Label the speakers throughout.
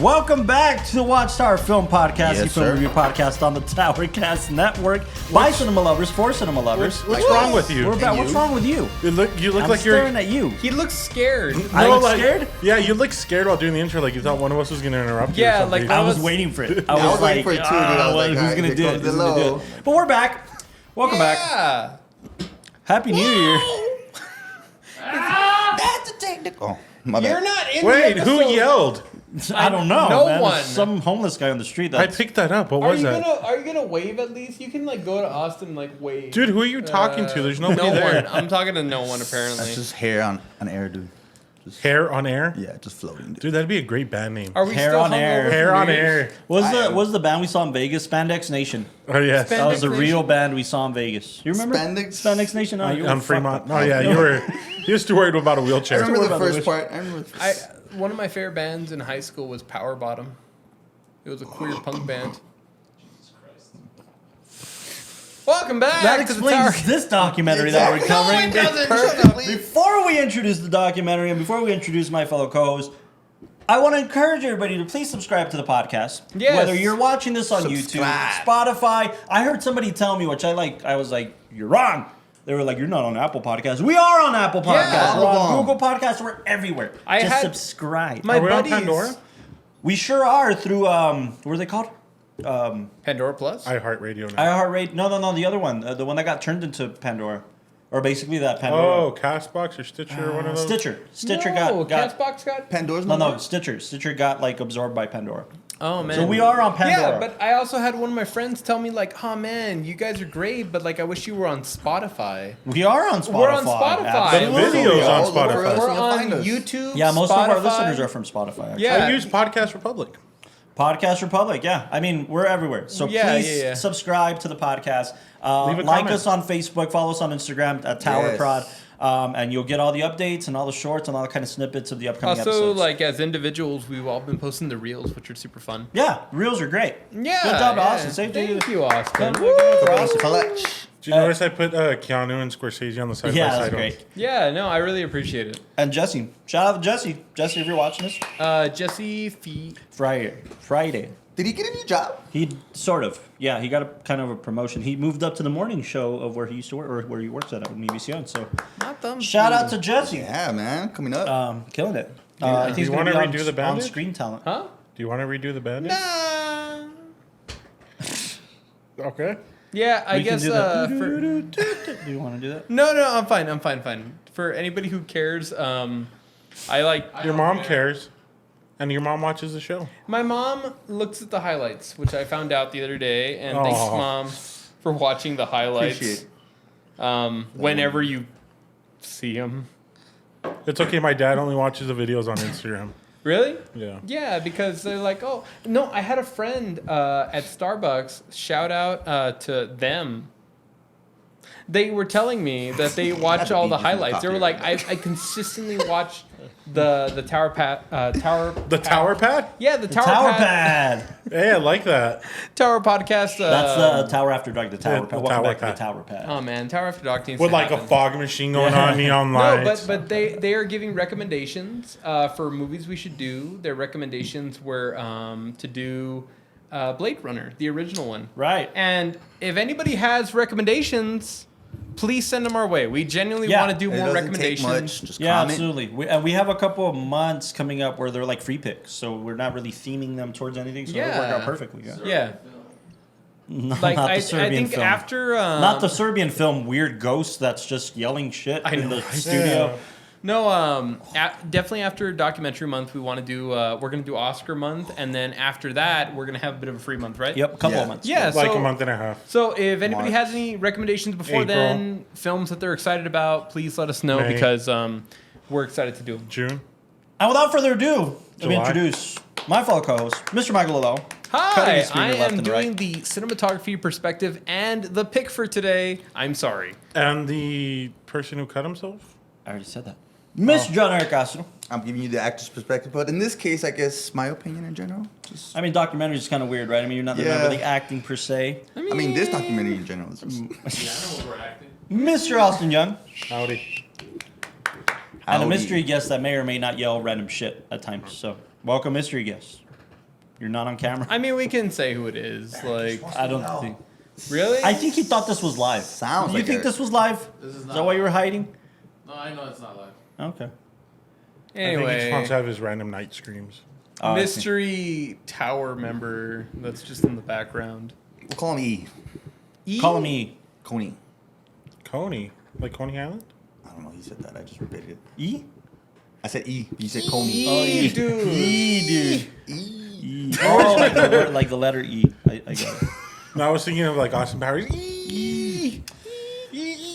Speaker 1: Welcome back to the WatchTower Film Podcast,
Speaker 2: Yes,
Speaker 1: the film
Speaker 2: sir.
Speaker 1: review podcast on the Towercast Network. By cinema lovers, for cinema lovers.
Speaker 3: What's wrong with you?
Speaker 1: We're back.
Speaker 2: And
Speaker 1: What's
Speaker 2: you?
Speaker 1: wrong with you?
Speaker 3: You look
Speaker 1: I'm
Speaker 3: like you're.
Speaker 1: staring at you.
Speaker 4: He looks scared.
Speaker 1: I look
Speaker 3: like,
Speaker 1: scared?
Speaker 3: Yeah, you look scared while doing the intro, like you thought one of us was going to interrupt you.
Speaker 4: Yeah,
Speaker 3: or something.
Speaker 4: like
Speaker 1: I
Speaker 4: I
Speaker 1: was
Speaker 4: was-
Speaker 1: waiting for it.
Speaker 2: I was waiting for it too, dude. I was like,
Speaker 1: who's
Speaker 2: all right,
Speaker 1: gonna
Speaker 2: here
Speaker 1: do it?
Speaker 2: comes
Speaker 1: Who's
Speaker 2: the
Speaker 1: gonna do
Speaker 2: low.
Speaker 1: it? But we're back. Welcome back.
Speaker 4: Yeah.
Speaker 1: Happy New Year.
Speaker 2: That's a technical. My
Speaker 4: You're
Speaker 2: bad.
Speaker 4: not in
Speaker 3: Wait,
Speaker 4: the
Speaker 3: who
Speaker 4: episode.
Speaker 3: yelled?
Speaker 1: I don't know.
Speaker 4: No
Speaker 1: man.
Speaker 4: one.
Speaker 1: Some homeless guy on the street.
Speaker 3: I
Speaker 1: That's,
Speaker 3: picked that up. What
Speaker 4: Are
Speaker 3: was
Speaker 4: you
Speaker 3: that?
Speaker 4: gonna wave at least? You can like go to Austin and like wave.
Speaker 3: Dude, who are you talking to? There's nobody
Speaker 4: no
Speaker 3: there.
Speaker 4: one. I'm talking to no one apparently.
Speaker 2: That's just hair on air, dude. Just,
Speaker 3: Hair on air?
Speaker 2: yeah, just floating, dude.
Speaker 3: Dude, that'd be a great band name.
Speaker 4: Are we
Speaker 1: Hair
Speaker 4: still
Speaker 1: on air.
Speaker 4: hungover
Speaker 3: Hair
Speaker 4: from
Speaker 3: on
Speaker 4: New Year's?
Speaker 3: air.
Speaker 1: was the band we saw in Vegas, Spandex Nation.
Speaker 3: Oh, yes.
Speaker 4: Span-
Speaker 1: That was a
Speaker 4: Spandex
Speaker 1: real
Speaker 4: Nation?
Speaker 1: band we saw in Vegas. You remember?
Speaker 2: Spandex?
Speaker 1: Nation? Oh, you were
Speaker 3: On
Speaker 1: fucked
Speaker 3: Fremont.
Speaker 1: up.
Speaker 3: Oh, yeah, you were just worried about a
Speaker 2: I
Speaker 3: wheelchair.
Speaker 2: remember the
Speaker 1: about the
Speaker 2: first
Speaker 1: wish.
Speaker 2: part. I remember the first
Speaker 4: One of my favorite bands in high school was Power Bottom. It was a queer punk band. Welcome back.
Speaker 1: That
Speaker 4: to
Speaker 1: explains
Speaker 4: the
Speaker 1: this documentary that we're covering.
Speaker 4: No, it doesn't.
Speaker 1: Before we introduce the documentary and before we introduce my fellow co-hosts, I want to encourage everybody to please subscribe to the podcast.
Speaker 4: Yes.
Speaker 1: Whether you're watching this on
Speaker 2: Subscribe.
Speaker 1: YouTube, Spotify. I heard somebody tell me, which I was like, you're wrong. They were like, you're not on Apple Podcasts. We are on Apple Podcasts.
Speaker 4: Yeah.
Speaker 1: We're
Speaker 2: All of
Speaker 1: on
Speaker 2: them.
Speaker 1: Google Podcasts. We're everywhere.
Speaker 4: I
Speaker 1: Just
Speaker 4: had-
Speaker 1: subscribe.
Speaker 4: My
Speaker 3: Are we on
Speaker 4: buddies.
Speaker 3: Pandora?
Speaker 1: We sure are through, what are they called?
Speaker 4: Pandora Plus.
Speaker 3: iHeartRadio now.
Speaker 1: iHeartRadio. No, the other one. The one that got turned into Pandora. Or basically that Pandora.
Speaker 3: Oh, Castbox or Stitcher or one of those?
Speaker 1: Stitcher. Stitcher
Speaker 4: no,
Speaker 1: got
Speaker 4: Castbox got.
Speaker 2: Pandora's
Speaker 1: no,
Speaker 2: number?
Speaker 1: Stitcher. Stitcher got like absorbed by Pandora.
Speaker 4: Oh man.
Speaker 1: So we are on Pandora.
Speaker 4: Yeah, but I also had one of my friends tell me like, "Oh man, you guys are great, but like I wish you were on Spotify."
Speaker 1: We are on Spotify.
Speaker 4: We're on Spotify.
Speaker 1: Absolutely.
Speaker 3: The videos on
Speaker 2: All over
Speaker 3: Spotify.
Speaker 2: us.
Speaker 4: We're
Speaker 2: You'll
Speaker 4: on
Speaker 2: find us.
Speaker 4: YouTube.
Speaker 1: Yeah, most
Speaker 4: Spotify.
Speaker 1: of our listeners are from Spotify. Actually.
Speaker 4: Yeah.
Speaker 3: I use Podcast Republic.
Speaker 1: Podcast Republic. Yeah, I mean we're everywhere. So
Speaker 4: Yeah,
Speaker 1: please
Speaker 4: yeah.
Speaker 1: subscribe to the podcast.
Speaker 3: Leave a
Speaker 1: Like
Speaker 3: comment.
Speaker 1: us on Facebook. Follow us on Instagram at TowerProd.
Speaker 2: Yes.
Speaker 1: And you'll get all the updates and all the shorts and all the kind of snippets of the upcoming
Speaker 4: Also,
Speaker 1: episodes.
Speaker 4: like as individuals, we've all been posting the reels, which are super fun.
Speaker 1: yeah, reels are great.
Speaker 4: Yeah.
Speaker 1: Good job,
Speaker 4: yeah.
Speaker 1: Austin. Save to
Speaker 4: Thank
Speaker 1: you.
Speaker 4: you, Austin.
Speaker 1: Good.
Speaker 4: Woo!
Speaker 1: Awesome.
Speaker 2: Clutch.
Speaker 3: Did you notice I put Keanu and Scorsese on the side
Speaker 1: Yeah,
Speaker 3: by
Speaker 1: that's
Speaker 3: side?
Speaker 1: great.
Speaker 4: Yeah, no, I really appreciate it.
Speaker 1: And Jesse. Shout out to Jesse. Jesse, if you're watching this.
Speaker 4: Jesse Fee.
Speaker 1: Friday.
Speaker 2: Did he get a new job?
Speaker 1: He sort of, yeah. He got a kind of a promotion. He moved up to the morning show of where he used to work, or where he works at UBCN. So,
Speaker 4: Not them.
Speaker 1: shout out to Jesse,
Speaker 2: Yeah, man. Coming up.
Speaker 1: killing it.
Speaker 2: Yeah.
Speaker 1: I think
Speaker 3: Do
Speaker 1: he's
Speaker 3: you
Speaker 1: going to
Speaker 3: wanna
Speaker 1: be
Speaker 3: redo the
Speaker 1: on
Speaker 3: bandage?
Speaker 1: screen talent.
Speaker 4: Huh?
Speaker 3: Do you want to redo the band?
Speaker 4: Nah.
Speaker 3: Okay.
Speaker 4: Yeah, I
Speaker 1: We can
Speaker 4: guess.
Speaker 1: do that.
Speaker 4: For,
Speaker 1: Do you want to do that?
Speaker 4: no, I'm fine. For anybody who cares, I like.
Speaker 3: Your mom cares, and your mom watches the show.
Speaker 4: My mom looks at the highlights, which I found out the other day, and thanks,
Speaker 3: Aw.
Speaker 4: Mom, for watching the highlights.
Speaker 2: Appreciate
Speaker 4: Whenever you see them.
Speaker 3: It's okay. My dad only watches the videos on Instagram.
Speaker 4: Really?
Speaker 3: Yeah.
Speaker 4: Yeah, because they're like, oh no, I had a friend at Starbucks. Shout out to them. They were telling me that they watch all the highlights. They were like, I consistently watch the Tower Tower.
Speaker 3: The Tower Pad?
Speaker 4: Yeah, the Tower,
Speaker 1: Tower
Speaker 4: Pad.
Speaker 1: Pad.
Speaker 3: Hey, I like that.
Speaker 4: Tower podcast.
Speaker 1: That's the Tower After Dark. The Tower
Speaker 3: Yeah,
Speaker 1: Pad.
Speaker 3: the
Speaker 1: Welcome
Speaker 3: Tower
Speaker 1: back to
Speaker 3: Pad.
Speaker 1: the Tower Pad.
Speaker 4: Oh man, Tower After Dark needs
Speaker 3: With
Speaker 4: to
Speaker 3: like a
Speaker 4: happen.
Speaker 3: fog machine going on, neon
Speaker 4: No,
Speaker 3: lights.
Speaker 4: but they are giving recommendations for movies we should do. Their recommendations were to do Blade Runner, the original one.
Speaker 1: Right.
Speaker 4: And if anybody has recommendations, please send them our way. We genuinely
Speaker 1: Yeah.
Speaker 4: want to do
Speaker 2: It
Speaker 4: more
Speaker 2: doesn't take
Speaker 4: recommendations.
Speaker 2: much. Just
Speaker 1: Yeah,
Speaker 2: comment.
Speaker 1: absolutely. We have a couple of months coming up where they're like free picks, so we're not really theming them towards anything. So it'll work
Speaker 4: Yeah.
Speaker 1: out perfectly. Yeah.
Speaker 4: Yeah,
Speaker 1: No,
Speaker 4: like
Speaker 1: not the
Speaker 4: I
Speaker 1: Serbian
Speaker 4: think
Speaker 1: film.
Speaker 4: after
Speaker 1: Not the Serbian film Weird Ghost that's just yelling shit
Speaker 4: I
Speaker 1: in
Speaker 4: know,
Speaker 1: the
Speaker 4: right?
Speaker 1: studio.
Speaker 4: No, definitely after documentary month, we want to do. We're gonna do Oscar month, and then after that, we're gonna have a bit of a free month, right?
Speaker 1: Yep, a couple
Speaker 2: Yeah.
Speaker 1: of months.
Speaker 4: Yeah,
Speaker 3: like
Speaker 4: so,
Speaker 3: a month and a half.
Speaker 4: So if anybody
Speaker 2: March.
Speaker 4: has any recommendations before
Speaker 3: April.
Speaker 4: then, films that they're excited about, please let us know
Speaker 3: May.
Speaker 4: because we're excited to do them.
Speaker 3: June.
Speaker 1: And without further ado, let me
Speaker 3: July.
Speaker 1: introduce my fellow co-host, Mr. Michael Lalo. Cutting
Speaker 4: Hi,
Speaker 1: the screen
Speaker 4: I
Speaker 1: left
Speaker 4: am
Speaker 1: and
Speaker 4: doing
Speaker 1: right.
Speaker 4: the cinematography perspective and the pick for today. I'm sorry.
Speaker 3: And the person who cut himself?
Speaker 1: I already said that. Mr. John Eric Castro.
Speaker 2: I'm giving you the actor's perspective, but in this case, I guess my opinion in general. Just,
Speaker 1: I mean, documentary is kind of weird, right? I mean, you're not
Speaker 2: Yeah.
Speaker 1: really acting per se.
Speaker 2: I mean, this documentary in general is just.
Speaker 1: Mr. Austin Young.
Speaker 3: Howdy.
Speaker 1: And a
Speaker 2: Howdy.
Speaker 1: mystery guest that may or may not yell random shit at times. So, welcome, mystery guest. You're not on camera.
Speaker 4: I mean, we can say who it is. Like,
Speaker 1: I don't think.
Speaker 4: really?
Speaker 1: I think he thought this was live.
Speaker 2: Sounds
Speaker 1: You
Speaker 2: like
Speaker 1: think
Speaker 2: it.
Speaker 1: this was live?
Speaker 5: This is
Speaker 1: Is
Speaker 5: not
Speaker 1: that why you were
Speaker 5: live.
Speaker 1: hiding?
Speaker 5: No, I know it's not live.
Speaker 1: Okay.
Speaker 3: I think he just wants to
Speaker 4: Anyway,
Speaker 3: have his random night screams.
Speaker 1: Oh, I see.
Speaker 4: mystery tower member that's just in the background.
Speaker 2: We'll call him E.
Speaker 1: Call him E.
Speaker 2: Coney.
Speaker 3: Coney. Like Coney Island?
Speaker 2: I don't know. He said that. I just repeated it.
Speaker 1: E?
Speaker 2: I said E. You said Coney.
Speaker 1: Oh, E.
Speaker 4: dude.
Speaker 1: E, dude.
Speaker 2: E.
Speaker 1: E. Oh, like the letter E. I get it.
Speaker 3: No, I was thinking of like Austin Powers.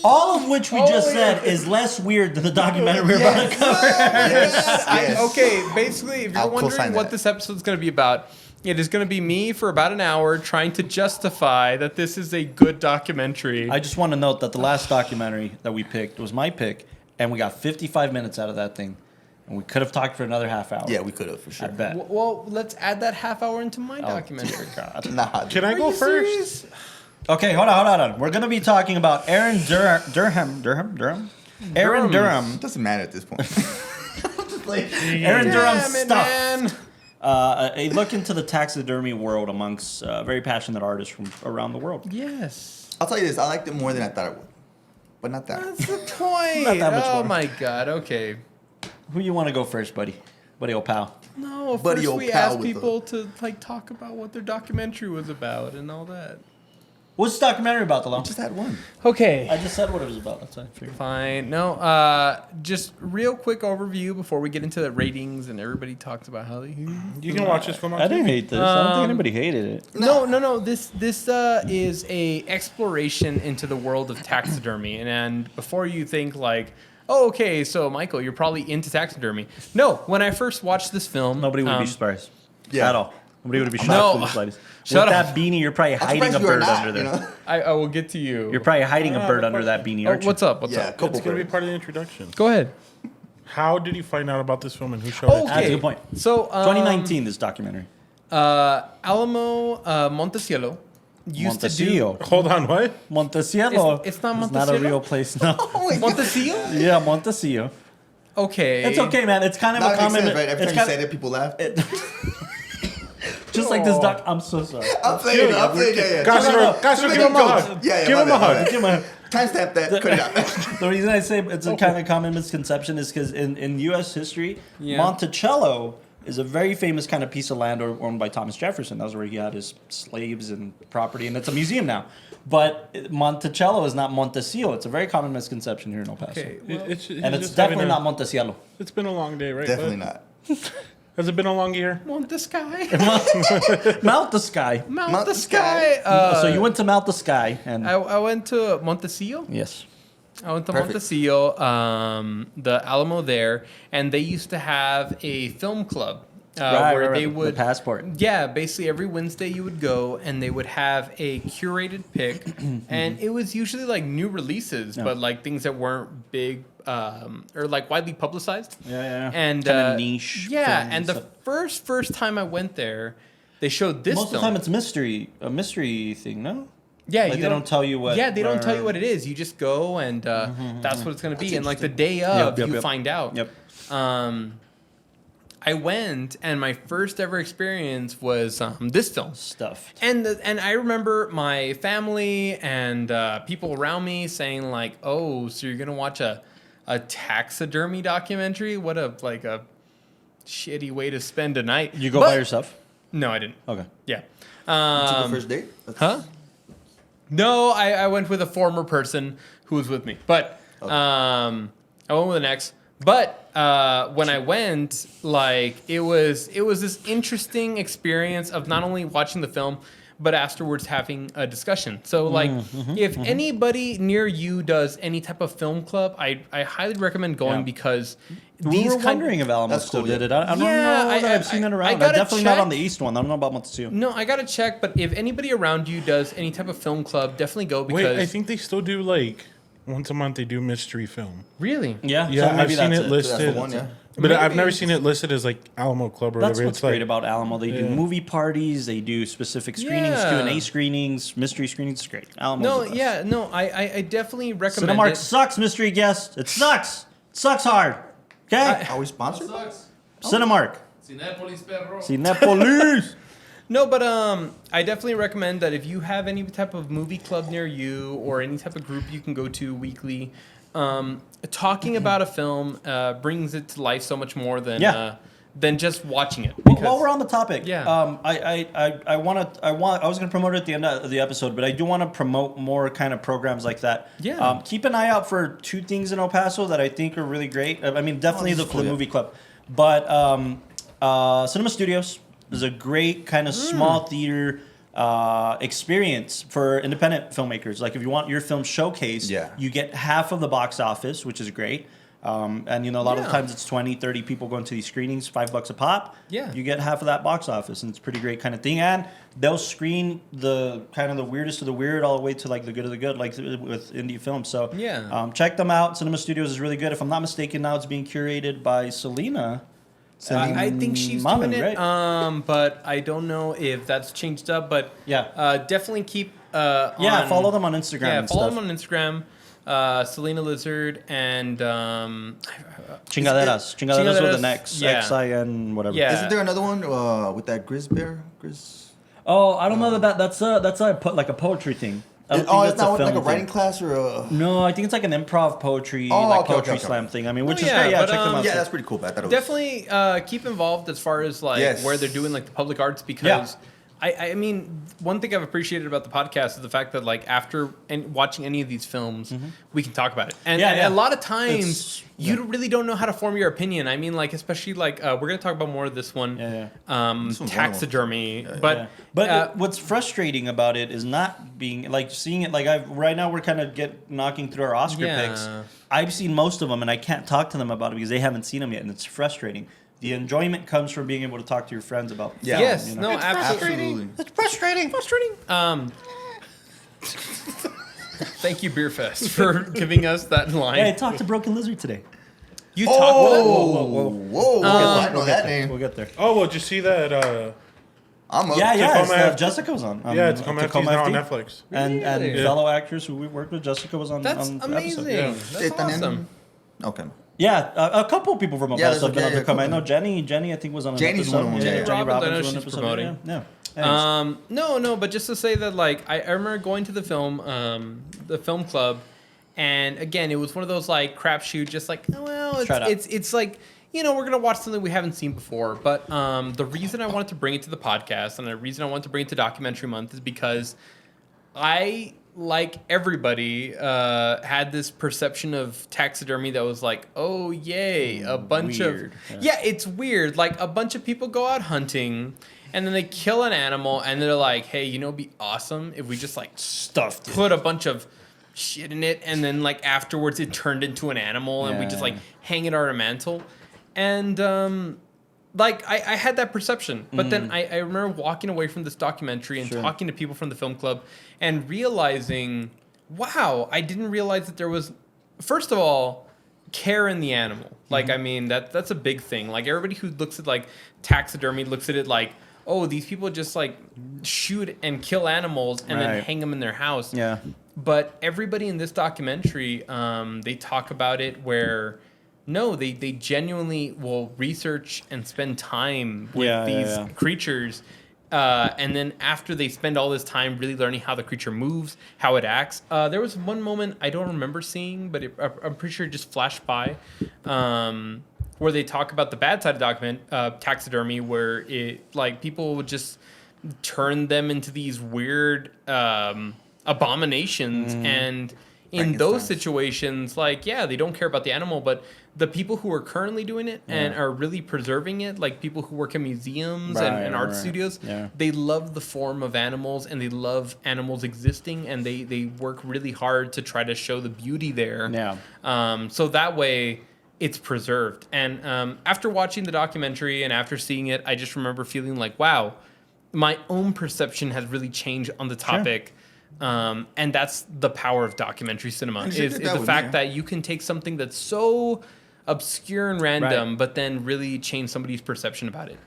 Speaker 1: All of which we just
Speaker 4: Oh,
Speaker 1: said is less weird than the documentary we're about to cover.
Speaker 2: Yes.
Speaker 4: Okay, basically, if you're
Speaker 2: I'll
Speaker 4: wondering
Speaker 2: co-sign
Speaker 4: what
Speaker 2: that.
Speaker 4: this episode's going to be about, it is going to be me for about an hour trying to justify that this is a good documentary.
Speaker 1: I just want to note that the last documentary that we picked was my pick, and we got 55 minutes out of that thing. And we could have talked for another half hour.
Speaker 2: Yeah, we could have for
Speaker 1: I
Speaker 2: sure.
Speaker 1: bet.
Speaker 4: Well, let's add that half hour into my
Speaker 1: Oh,
Speaker 4: documentary.
Speaker 1: dear God.
Speaker 2: Nah.
Speaker 3: Can I
Speaker 4: Are
Speaker 3: go
Speaker 4: you
Speaker 3: first?
Speaker 4: serious?
Speaker 1: Okay, hold on. We're going to be talking about Erin Derham? Erin Derham.
Speaker 2: It doesn't matter at this point.
Speaker 1: Erin Derham's
Speaker 4: Damn it,
Speaker 1: stuff.
Speaker 4: man.
Speaker 1: A look into the taxidermy world amongst very passionate artists from around the world.
Speaker 4: Yes.
Speaker 2: I'll tell you this. I liked it more than I thought it would. But not that.
Speaker 4: That's the point.
Speaker 1: Not that much
Speaker 4: Oh
Speaker 1: more.
Speaker 4: my god. Okay.
Speaker 1: Who you want to go first, buddy? Buddy, old pal.
Speaker 4: No,
Speaker 2: Buddy
Speaker 4: first
Speaker 2: old
Speaker 4: we
Speaker 2: pal
Speaker 4: asked
Speaker 2: with
Speaker 4: people to like talk about what their documentary was about and all that.
Speaker 1: What's the documentary about, Delon?
Speaker 2: Just had one.
Speaker 4: Okay.
Speaker 1: I just said what it was about. That's what I figured.
Speaker 4: Fine. No, just real quick overview before we get into the ratings and everybody talks about how they.
Speaker 3: You can watch this film on
Speaker 1: I didn't
Speaker 3: TV.
Speaker 1: hate this. I don't think anybody hated it.
Speaker 4: No. This is a exploration into the world of taxidermy, and before you think like, oh, okay, so Michael, you're probably into taxidermy. No, when I first watched this film,
Speaker 1: Nobody would be surprised.
Speaker 2: Yeah.
Speaker 1: At all. Nobody would be shocked
Speaker 4: No.
Speaker 1: in the slightest.
Speaker 4: Shut
Speaker 1: With
Speaker 4: up.
Speaker 1: that beanie, you're probably
Speaker 2: I'm
Speaker 1: hiding a
Speaker 2: surprised you are
Speaker 1: bird
Speaker 2: not,
Speaker 1: under there.
Speaker 2: you know?
Speaker 4: I will get to you.
Speaker 1: You're probably hiding a
Speaker 3: I
Speaker 1: bird
Speaker 3: have a
Speaker 1: under that
Speaker 3: question.
Speaker 1: beanie,
Speaker 4: Oh,
Speaker 1: aren't you?
Speaker 4: what's up? What's
Speaker 2: Yeah,
Speaker 4: up?
Speaker 2: couple
Speaker 3: It's going to be
Speaker 2: birds.
Speaker 3: part of the introduction.
Speaker 4: Go ahead.
Speaker 3: How did you find out about this film and who showed
Speaker 4: Okay.
Speaker 3: it?
Speaker 1: That's a good point.
Speaker 4: So
Speaker 1: 2019, this documentary.
Speaker 4: Alamo Montecielo used to do
Speaker 1: Montecillo.
Speaker 3: Hold on, what?
Speaker 1: Montecielo.
Speaker 4: It's not
Speaker 1: It's not a
Speaker 4: Montecillo?
Speaker 1: real place, no.
Speaker 4: Montecillo.
Speaker 1: Yeah, Montecillo.
Speaker 4: Okay.
Speaker 1: It's okay, man. It's kind of
Speaker 2: That
Speaker 1: a
Speaker 2: makes
Speaker 1: common.
Speaker 2: sense, right? Every
Speaker 1: It's
Speaker 2: time you
Speaker 1: kind
Speaker 2: said it, people laugh.
Speaker 1: just like this doc. I'm so sorry.
Speaker 2: I'm playing it. I'm playing it. Yeah.
Speaker 3: Castro, give him a hug.
Speaker 2: Yeah,
Speaker 3: Give
Speaker 2: my
Speaker 3: him a
Speaker 2: bad, my
Speaker 3: hug.
Speaker 2: bad.
Speaker 1: Give my-
Speaker 2: Timestamp that. Cut it out.
Speaker 1: The reason I say it's a kind of common misconception is because in U.S. history,
Speaker 4: Yeah.
Speaker 1: Monticello is a very famous kind of piece of land owned by Thomas Jefferson. That was where he had his slaves and property, and it's a museum now. But Monticello is not Montecillo. It's a very common misconception here in El Paso.
Speaker 4: Okay.
Speaker 3: It's
Speaker 1: And it's definitely not Montecillo.
Speaker 3: It's been a long day, right?
Speaker 2: Definitely
Speaker 3: bud?
Speaker 2: not.
Speaker 3: Has it been a long year?
Speaker 4: Mount the Sky.
Speaker 1: Mount the Sky.
Speaker 4: Mount the Sky.
Speaker 1: So you went to Mount the Sky, and
Speaker 4: I went to Montecillo.
Speaker 1: yes,
Speaker 4: I went to
Speaker 2: Perfect.
Speaker 4: Montecillo, the Alamo there, and they used to have a film club where they would.
Speaker 1: the passport.
Speaker 4: Yeah, basically every Wednesday you would go and they would have a curated pick, and it was usually like new releases,
Speaker 1: Yeah.
Speaker 4: but like things that weren't big or like widely publicized.
Speaker 1: Yeah.
Speaker 4: And
Speaker 1: Kinda niche.
Speaker 4: Yeah,
Speaker 1: films
Speaker 4: and the
Speaker 1: stuff.
Speaker 4: first time I went there, they showed this
Speaker 1: Most of the
Speaker 4: film.
Speaker 1: time, it's a mystery thing. No.
Speaker 4: Yeah,
Speaker 1: Like, they don't tell you what-
Speaker 4: Yeah, they don't tell you
Speaker 1: where-
Speaker 4: what it is. You just go and that's what it's gonna be.
Speaker 2: That's
Speaker 4: And like the
Speaker 2: interesting.
Speaker 4: day of,
Speaker 1: Yep,
Speaker 4: you
Speaker 1: yep.
Speaker 4: find out.
Speaker 1: Yep.
Speaker 4: I went, and my first ever experience was this film.
Speaker 1: Stuff.
Speaker 4: And I remember my family and people around me saying like, "Oh, so you're gonna watch a taxidermy documentary? What a shitty way to spend a night."
Speaker 1: You go
Speaker 4: But-
Speaker 1: by yourself.
Speaker 4: No, I didn't.
Speaker 1: Okay.
Speaker 4: Yeah.
Speaker 2: To the first date?
Speaker 4: Huh? No, I went with a former person who was with me, but I went with an ex. But when I went, like it was this interesting experience of not only watching the film, but afterwards having a discussion. So like, if anybody near you does any type of film club, I highly recommend going
Speaker 1: Yeah.
Speaker 4: because
Speaker 1: We were wondering if Alamo
Speaker 2: That's
Speaker 1: still
Speaker 2: cool,
Speaker 1: did
Speaker 2: yeah.
Speaker 1: it. I don't
Speaker 4: Yeah,
Speaker 1: know that
Speaker 4: I-
Speaker 1: I've seen it
Speaker 4: I
Speaker 1: around.
Speaker 4: gotta
Speaker 1: Definitely not
Speaker 4: check.
Speaker 1: on the east one. I don't know about Montecillo.
Speaker 4: No, I gotta check. But if anybody around you does any type of film club, definitely go because
Speaker 3: Wait, I think they still do like once a month. They do mystery film.
Speaker 4: really,
Speaker 1: Yeah.
Speaker 3: Yeah,
Speaker 1: so maybe
Speaker 3: I've seen
Speaker 1: that's
Speaker 3: it listed.
Speaker 2: That's the one, yeah.
Speaker 3: But I've
Speaker 4: Maybe
Speaker 3: never
Speaker 4: it's-
Speaker 3: seen it listed as like Alamo Club or
Speaker 1: That's
Speaker 3: whatever.
Speaker 1: what's
Speaker 3: It's
Speaker 1: great
Speaker 3: like,
Speaker 1: about Alamo. They do
Speaker 3: Yeah.
Speaker 1: movie parties. They do specific screenings,
Speaker 4: Yeah.
Speaker 1: Q&A screenings, mystery screenings. It's great. Alamo's
Speaker 4: no,
Speaker 1: the best.
Speaker 4: yeah, no, I definitely recommend
Speaker 1: Cinemark
Speaker 4: it.
Speaker 1: sucks, mystery guest. It sucks. It sucks hard. Okay?
Speaker 2: Are we sponsored?
Speaker 5: Sucks.
Speaker 1: Cinemark.
Speaker 5: Cinépolis, perro.
Speaker 1: Cinepolis.
Speaker 4: No, but I definitely recommend that if you have any type of movie club near you or any type of group you can go to weekly, talking about a film brings it to life so much more than just watching it.
Speaker 1: Well, while we're on the topic,
Speaker 4: Yeah.
Speaker 1: I was going to promote it at the end of the episode, but I do want to promote more kind of programs like that.
Speaker 4: Yeah.
Speaker 1: Keep an eye out for two things in El Paso that I think are really great. I mean, definitely
Speaker 2: this is cool,
Speaker 1: the
Speaker 2: yeah.
Speaker 1: movie club, but Cinema Studios is a great kind of small theater experience for independent filmmakers. Like if you want your film showcased,
Speaker 2: Yeah.
Speaker 1: you get half of the box office, which is great. And a lot of
Speaker 4: Yeah.
Speaker 1: times it's 20, 30 people going to these screenings, $5 a pop.
Speaker 4: Yeah.
Speaker 1: You get half of that box office, and it's a pretty great kind of thing. And they'll screen the kind of the weirdest of the weird all the way to like the good of the good, like with indie films. So
Speaker 4: Yeah.
Speaker 1: check them out. Cinema Studios is really good. If I'm not mistaken, now it's being curated by Selena.
Speaker 4: I think she's
Speaker 1: Maman,
Speaker 4: doing it,
Speaker 1: right?
Speaker 4: but I don't know if that's changed up. But
Speaker 1: Yeah.
Speaker 4: definitely keep
Speaker 1: Follow them on Instagram.
Speaker 4: Yeah,
Speaker 1: and
Speaker 4: follow
Speaker 1: stuff.
Speaker 4: them on Instagram. Selena Lizard and
Speaker 1: Chingaderas with an X,
Speaker 4: yeah.
Speaker 1: XIN, whatever.
Speaker 4: Yeah.
Speaker 2: Isn't there another one with that Grizz bear?
Speaker 1: Oh, I don't know that's a put like a poetry thing. I don't think
Speaker 2: It's
Speaker 1: that's
Speaker 2: not
Speaker 1: a
Speaker 2: with, like a
Speaker 1: film
Speaker 2: writing
Speaker 1: thing.
Speaker 2: class or a...
Speaker 1: No, I think it's like an improv poetry,
Speaker 2: Oh,
Speaker 1: like
Speaker 2: okay,
Speaker 1: poetry
Speaker 2: okay.
Speaker 1: slam thing. I mean, which
Speaker 4: Oh,
Speaker 1: is
Speaker 4: yeah,
Speaker 1: great. Yeah,
Speaker 4: but,
Speaker 1: check them out.
Speaker 2: Yeah,
Speaker 1: too.
Speaker 2: that's pretty cool. But I thought it was...
Speaker 4: definitely keep involved as far as like
Speaker 2: Yes.
Speaker 4: where they're doing like the public arts because
Speaker 1: Yeah.
Speaker 4: I mean one thing I've appreciated about the podcast is the fact that like after watching any of these films we can talk about it and,
Speaker 1: Yeah,
Speaker 4: and
Speaker 1: yeah.
Speaker 4: a lot of times
Speaker 1: It's-
Speaker 4: you really don't know how to form your opinion. I mean like especially like we're gonna talk about more of this one
Speaker 1: Yeah,
Speaker 2: This one's
Speaker 4: taxidermy
Speaker 2: wonderful.
Speaker 4: but
Speaker 1: Yeah. But what's frustrating about it is not being like seeing it like right now we're kind of knocking through our Oscar
Speaker 4: Yeah.
Speaker 1: picks. I've seen most of them and I can't talk to them about it because they haven't seen them yet, and it's frustrating. The enjoyment comes from being able to talk to your friends about.
Speaker 2: Yeah.
Speaker 4: yes
Speaker 1: you know?
Speaker 4: no absolutely.
Speaker 2: Absolutely.
Speaker 1: It's frustrating.
Speaker 4: Thank you Beerfest for giving us that line.
Speaker 1: Hey, I talked to Broken Lizard today.
Speaker 4: You talked about
Speaker 2: Whoa, I know that name.
Speaker 1: We'll get there.
Speaker 3: Oh, well, did you see that?
Speaker 2: I'm up.
Speaker 1: Yeah,
Speaker 3: Tacoma
Speaker 1: it's,
Speaker 3: F-
Speaker 1: Jessica was on.
Speaker 3: Tacoma FT is now on
Speaker 1: FT.
Speaker 3: Netflix.
Speaker 1: And
Speaker 4: Really?
Speaker 1: fellow actors who we worked with, Jessica was on.
Speaker 4: That's
Speaker 1: on the
Speaker 4: amazing.
Speaker 1: episode.
Speaker 4: That's awesome.
Speaker 2: Okay.
Speaker 1: Yeah, a couple people from El
Speaker 2: Yeah,
Speaker 1: Paso have been on
Speaker 2: there's
Speaker 1: to come. I
Speaker 2: couple.
Speaker 1: know Jenny I think was on an
Speaker 2: Jenny's
Speaker 1: episode.
Speaker 2: one of them, yeah.
Speaker 1: Jenny
Speaker 4: Robbins, I know
Speaker 1: Robbins was on an
Speaker 4: she's
Speaker 1: episode.
Speaker 4: promoting.
Speaker 1: Yeah. Anyways.
Speaker 4: No, but just to say that, like, I remember going to the film club, and again, it was one of those like crapshoot, just like, oh, well,
Speaker 1: Try it out.
Speaker 4: it's like, we're gonna watch something we haven't seen before. But the reason I wanted to bring it to the podcast, and the reason I wanted to bring it to Documentary Month, is because I, like everybody, had this perception of taxidermy that was like, oh yay, a bunch
Speaker 1: Weird.
Speaker 4: of it's weird. Like a bunch of people go out hunting and then they kill an animal and they're like, hey, it'd be awesome if we just like
Speaker 1: Stuffed it.
Speaker 4: put a bunch of shit in it and then like afterwards it turned into an animal and we just like hang it on our mantle. And like I had that perception, but then I remember walking away from this documentary and talking to people from the film club and realizing, wow, I didn't realize that there was, first of all, care in the animal. Like, I mean, that's a big thing. Like everybody who looks at like taxidermy looks at it like, oh, these people just like shoot and kill animals and then
Speaker 1: Right.
Speaker 4: hang them in their house.
Speaker 1: Yeah.
Speaker 4: But everybody in this documentary, they talk about it where, no, they genuinely will research and spend time with these creatures. And then after they spend all this time really learning how the creature moves, how it acts. There was one moment I don't remember seeing, but I'm pretty sure it just flashed by, where they talk about the bad side of taxidermy, where it like people would just turn them into these weird abominations, and in those
Speaker 2: Frankensteins.
Speaker 4: situations, like they don't care about the animal, but the people who are currently doing it and are really preserving it, like people who work in museums and art studios, they love the form of animals and they love animals existing, and they work really hard to try to show the beauty there. So that way it's preserved. And after watching the documentary and after seeing it, I just remember feeling like, wow, my own perception has really changed on the topic. And that's the power of documentary cinema, is the fact that you can take something that's so obscure and random, but then really change somebody's perception about it.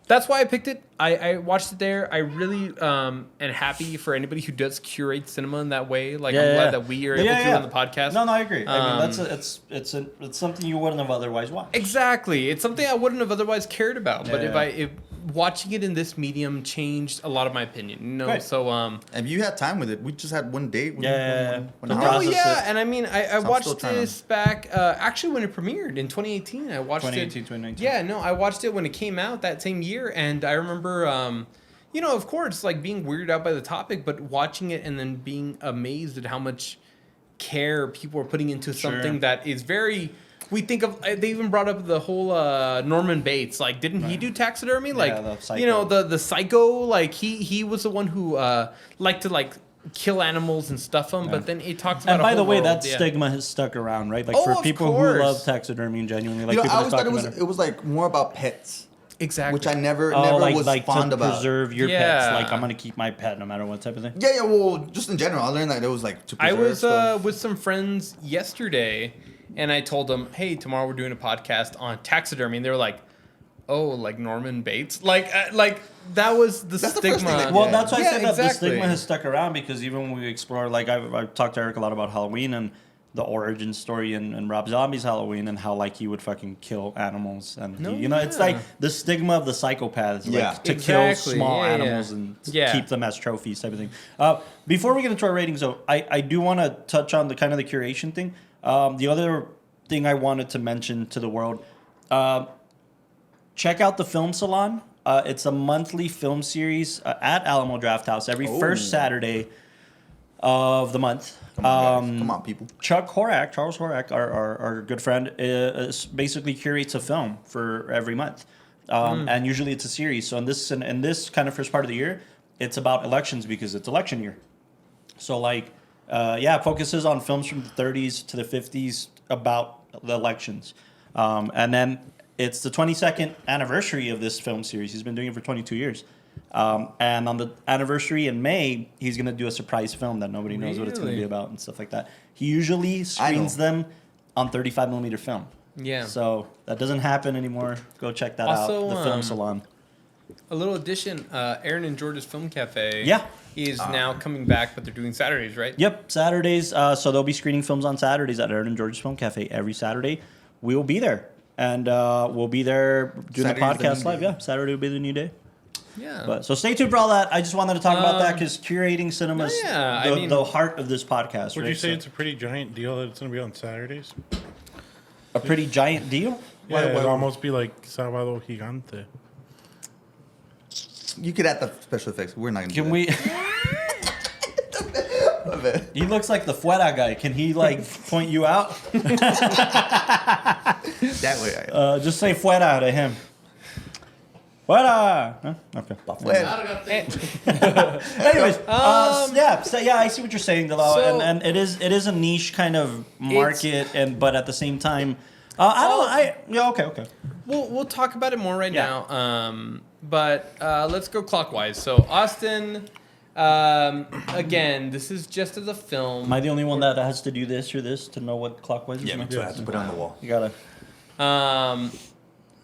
Speaker 4: That's why I picked it. I watched it there. I really am happy for anybody who does curate cinema in that way. Like, I'm glad that we are able to on the podcast.
Speaker 1: No, I agree. I mean, it's something you wouldn't have otherwise watched.
Speaker 4: Exactly. It's something I wouldn't have otherwise cared about. But if watching it in this medium changed a lot actually my opinion. You know,
Speaker 1: Right.
Speaker 4: so
Speaker 2: And you had time with it. We just had one date.
Speaker 1: Yeah.
Speaker 2: One
Speaker 1: To
Speaker 2: hour.
Speaker 4: Oh
Speaker 1: process
Speaker 4: yeah,
Speaker 1: it.
Speaker 4: and I mean, I
Speaker 2: So I'm
Speaker 4: watched
Speaker 2: still trying to-
Speaker 4: this back actually when it premiered in 2018. I watched
Speaker 1: 2018,
Speaker 4: it.
Speaker 1: 2019.
Speaker 4: Yeah, no, I watched it when it came out that same year, and I remember, you know, of course, like being weirded out by the topic, but watching it and then being amazed at how much care people are putting into something that is very. We think of. They even brought up the whole Norman Bates. Like, didn't he do taxidermy? Like,
Speaker 1: the
Speaker 4: you know,
Speaker 1: psycho.
Speaker 4: the psycho. Like, he was the one who liked to like kill animals and stuff them.
Speaker 1: Yeah.
Speaker 4: But then it talks about.
Speaker 1: And
Speaker 4: a
Speaker 1: by the
Speaker 4: whole
Speaker 1: way,
Speaker 4: world,
Speaker 1: that
Speaker 4: yeah.
Speaker 1: stigma has stuck around, right? Like
Speaker 4: Oh,
Speaker 1: for
Speaker 4: of
Speaker 1: people who
Speaker 4: course.
Speaker 1: love taxidermy and genuinely like
Speaker 2: You know, I
Speaker 1: people
Speaker 2: always
Speaker 1: just
Speaker 2: thought
Speaker 1: talking
Speaker 2: it was
Speaker 1: about it.
Speaker 2: it was like more about pets,
Speaker 4: Exactly.
Speaker 2: which I never
Speaker 1: Oh,
Speaker 2: never
Speaker 1: like
Speaker 2: was fond
Speaker 1: to
Speaker 2: about.
Speaker 1: preserve your
Speaker 4: Yeah.
Speaker 1: pets. Like I'm gonna keep my pet no matter what type of thing.
Speaker 2: Yeah, well, just in general, I learned that it was like to
Speaker 4: I
Speaker 2: preserve
Speaker 4: was
Speaker 2: stuff.
Speaker 4: with some friends yesterday, and I told them, "Hey, tomorrow we're doing a podcast on taxidermy," and they were like, "Oh, like Norman Bates?" Like that was the
Speaker 2: That's the first
Speaker 4: stigma.
Speaker 2: thing that-
Speaker 1: Well,
Speaker 2: Yeah.
Speaker 1: that's why I
Speaker 4: Yeah,
Speaker 1: said that the
Speaker 4: exactly.
Speaker 1: stigma has stuck around because even when we explore, like I've talked to Eric a lot about Halloween and the origin story in Rob Zombie's Halloween and how like he would fucking kill animals and
Speaker 4: No,
Speaker 1: you know it's
Speaker 4: yeah.
Speaker 1: like the stigma of the psychopaths
Speaker 2: Yeah.
Speaker 1: like to
Speaker 4: Exactly,
Speaker 1: kill small
Speaker 4: yeah, yeah.
Speaker 1: animals and
Speaker 4: Yeah.
Speaker 1: keep them as trophies type of thing. Before we get into our ratings though, I do want to touch on the kind of the curation thing. The other thing I wanted to mention to the world, check out the Film Salon. It's a monthly film series at Alamo Draft House every first Saturday of the month.
Speaker 2: Come on, guys. Come on, people.
Speaker 1: Charles Horak, our good friend, basically curates a film for every month, and usually it's a series. So in this kind of first part of the year, it's about elections because it's election year. So like, it focuses on films from the 30s to the 50s about the elections, and then it's the 22nd anniversary of this film series. He's been doing it for 22 years. And on the anniversary in May, he's going to do a surprise film that nobody knows what it's going to be
Speaker 4: Really?
Speaker 1: about and stuff like that. He usually screens them on 35 millimeter film.
Speaker 4: Yeah.
Speaker 1: So that doesn't happen anymore. Go check that
Speaker 4: Also,
Speaker 1: out. The Film Salon.
Speaker 4: A little addition: Aaron and George's Film Cafe.
Speaker 1: Yeah.
Speaker 4: is now coming back, but they're doing Saturdays, right?
Speaker 1: Yep, Saturdays. So they'll be screening films on Saturdays at Erin and George's Film Cafe every Saturday. We will be there. And we'll be there doing
Speaker 2: Saturday's
Speaker 1: the
Speaker 2: the
Speaker 1: podcast
Speaker 2: new
Speaker 1: live.
Speaker 2: day.
Speaker 1: Yeah, Saturday will be the new day.
Speaker 4: Yeah.
Speaker 1: But so stay tuned for all that. I just wanted to talk about that because curating cinema is
Speaker 4: yeah, I
Speaker 1: the,
Speaker 4: mean-
Speaker 1: the heart of this podcast.
Speaker 3: Would
Speaker 1: right?
Speaker 3: you say
Speaker 1: So
Speaker 3: it's a pretty giant deal that it's going to be on Saturdays?
Speaker 1: a pretty giant deal?
Speaker 3: Yeah,
Speaker 2: why-
Speaker 3: it'd almost be like Sábado Gigante.
Speaker 2: You could add the special effects. We're not gonna.
Speaker 1: Can
Speaker 2: do
Speaker 1: we?
Speaker 2: that.
Speaker 1: He looks like the Fuera guy. Can he like point you out?
Speaker 2: That way.
Speaker 1: Just say Fuera to him. Fuera. Huh? Okay.
Speaker 2: Well,
Speaker 1: Anyways, I see what you're saying, Delo,
Speaker 4: So-
Speaker 1: and it is a niche kind of market, but at the same time, okay.
Speaker 4: We'll talk about it more right
Speaker 1: Yeah.
Speaker 4: now. But let's go clockwise. So Austin, again, this is just as a film.
Speaker 1: Am I the only one that has to do this or this to know what clockwise is?
Speaker 2: yeah, me too. I have to put it on the wall.
Speaker 1: You gotta.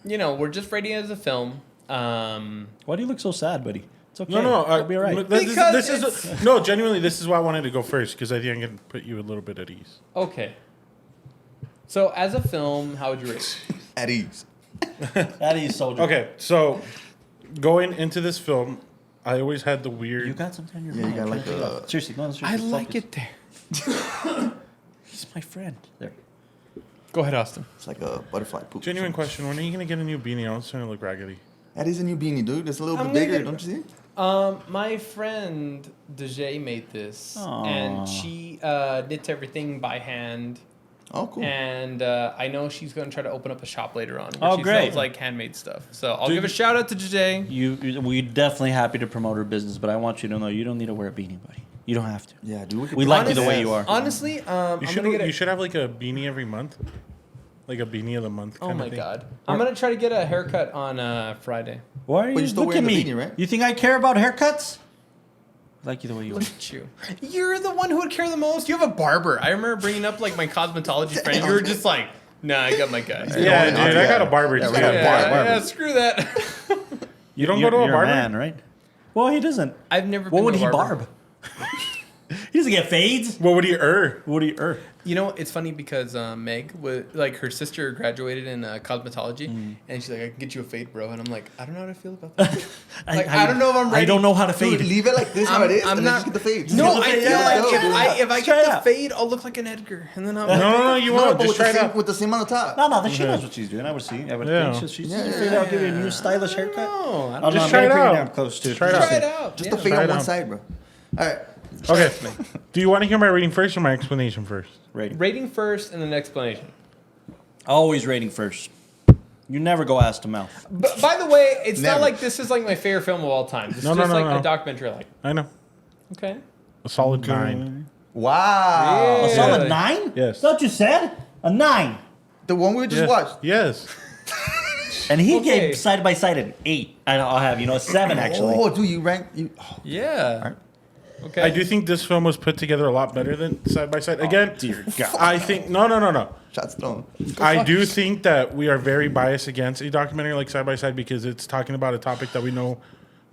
Speaker 4: We're just rating it as a film.
Speaker 1: Why do you look so sad, buddy? It's okay.
Speaker 3: No,
Speaker 1: It'll be all right.
Speaker 3: look, this
Speaker 4: Because
Speaker 3: is no, genuinely, this is why I wanted to go first because I think I can put you a little bit at ease.
Speaker 4: Okay. So as a film, how would you rate it?
Speaker 2: At ease.
Speaker 1: That is soldier.
Speaker 3: Okay, so going into this film, I always had the weird.
Speaker 1: You got something on your
Speaker 2: Yeah, you
Speaker 1: phone?
Speaker 2: got like a.
Speaker 1: Seriously, no, seriously.
Speaker 4: I like
Speaker 1: focus.
Speaker 4: it there.
Speaker 1: He's my friend. There.
Speaker 4: Go ahead, Austin.
Speaker 2: It's like a butterfly poop.
Speaker 3: Genuine question: when are you gonna get a new beanie? I was starting to look raggedy.
Speaker 2: That is a new beanie, dude. It's a little
Speaker 4: I'm
Speaker 2: bit
Speaker 4: gonna
Speaker 2: bigger,
Speaker 4: get-
Speaker 2: don't you see?
Speaker 4: My friend DJ made this,
Speaker 1: Aw.
Speaker 4: and she knits everything by hand.
Speaker 2: Oh, cool.
Speaker 4: And I know she's going to try to open up a shop later on.
Speaker 1: Oh,
Speaker 4: she
Speaker 1: great.
Speaker 4: sells like handmade stuff. So I'll
Speaker 3: Dude.
Speaker 4: give a shout out to DJ.
Speaker 1: We're definitely happy to promote her business, but I want you to know you don't need to wear a beanie, buddy. You don't have to.
Speaker 2: Yeah, dude.
Speaker 1: We like you the way you are.
Speaker 4: Honestly, I'm
Speaker 3: You
Speaker 4: gonna get
Speaker 3: you
Speaker 4: a,
Speaker 3: should have like a beanie every month, like a beanie of the month.
Speaker 4: Oh
Speaker 3: Kind
Speaker 4: my
Speaker 3: of thing.
Speaker 4: god! I'm gonna try to get a haircut on Friday.
Speaker 1: Why are
Speaker 2: But
Speaker 1: you
Speaker 2: you're still
Speaker 1: look at
Speaker 2: wearing
Speaker 1: me?
Speaker 2: the beanie, right?
Speaker 1: You think I care about haircuts? I like you the way you are.
Speaker 4: Look at you. You're the one who would care the most. You have a barber. I remember bringing up like my cosmetology friend. You were just like, nah, I got my guy.
Speaker 3: Yeah, dude, I
Speaker 2: Yeah.
Speaker 3: got a barber
Speaker 2: Yeah,
Speaker 3: too.
Speaker 2: we got a barber.
Speaker 4: Yeah, screw that.
Speaker 3: You don't go to a
Speaker 1: You're
Speaker 3: barber?
Speaker 1: man, right? Well, he doesn't.
Speaker 4: I've never.
Speaker 1: What
Speaker 4: been
Speaker 1: would
Speaker 4: to
Speaker 1: he
Speaker 4: a barber.
Speaker 1: barb? He doesn't get fades.
Speaker 3: What would he earn?
Speaker 1: What do you earn?
Speaker 4: You know, it's funny because Meg, like her sister graduated in cosmetology, and she's like, "I can get you a fade, bro." And I'm like, I don't know how to feel about that. Like, I don't know if I'm ready.
Speaker 1: I don't know how to fade.
Speaker 2: Dude, leave it like this how it is,
Speaker 4: I'm
Speaker 2: and
Speaker 4: not-
Speaker 2: then just get the fade.
Speaker 4: No,
Speaker 2: Just
Speaker 4: I
Speaker 2: get the
Speaker 4: feel
Speaker 2: fade.
Speaker 4: like
Speaker 2: Yeah,
Speaker 4: if I
Speaker 1: Try it
Speaker 4: get the
Speaker 1: out.
Speaker 4: fade, I'll look like an Edgar, and then I'm
Speaker 3: No,
Speaker 4: like,
Speaker 3: you
Speaker 2: No,
Speaker 3: won't.
Speaker 2: but
Speaker 3: Just
Speaker 2: with the
Speaker 3: try it
Speaker 2: same
Speaker 3: out.
Speaker 2: with the same on the top.
Speaker 1: No, she knows what she's doing. I would see. I would
Speaker 3: Yeah.
Speaker 1: think she's
Speaker 2: Yeah,
Speaker 1: fade out, give you a new stylish haircut.
Speaker 4: no, I
Speaker 1: Oh,
Speaker 4: don't
Speaker 1: no,
Speaker 3: Just
Speaker 1: I'm
Speaker 3: try
Speaker 1: getting
Speaker 3: it
Speaker 1: pretty
Speaker 3: out.
Speaker 1: damn close to it.
Speaker 3: Try it out.
Speaker 4: try it out.
Speaker 2: Just
Speaker 4: yeah.
Speaker 2: the fade
Speaker 3: Try
Speaker 2: on
Speaker 3: it
Speaker 2: one
Speaker 3: out.
Speaker 2: side, bro. All right.
Speaker 3: Okay. Do you want to hear my rating first or my explanation first?
Speaker 1: Rating.
Speaker 4: Rating first and then explanation.
Speaker 1: Always rating first. You never go ass to mouth.
Speaker 4: But by the way, it's
Speaker 2: Never.
Speaker 4: not like this is like my favorite film of all time. This
Speaker 3: No,
Speaker 4: is
Speaker 3: no,
Speaker 4: just
Speaker 3: no,
Speaker 4: like
Speaker 3: no.
Speaker 4: a documentary. Like,
Speaker 3: I know.
Speaker 4: okay,
Speaker 3: A solid 9.
Speaker 2: Wow.
Speaker 1: A
Speaker 4: Yeah.
Speaker 1: solid 9?
Speaker 3: Yes.
Speaker 1: That's what you said? A 9.
Speaker 2: The one we just
Speaker 3: Yes.
Speaker 2: watched.
Speaker 3: Yes.
Speaker 1: And he
Speaker 4: Okay.
Speaker 1: gave side by side an 8. I'll have, a 7 actually.
Speaker 2: Oh, dude, you rank.
Speaker 4: yeah,
Speaker 2: Alright.
Speaker 4: okay.
Speaker 3: I do think this film was put together a lot better than Side by Side. Again,
Speaker 1: dear God.
Speaker 3: I think no.
Speaker 2: Shots thrown.
Speaker 3: I do think that we are very biased against a documentary like Side by Side because it's talking about a topic that we know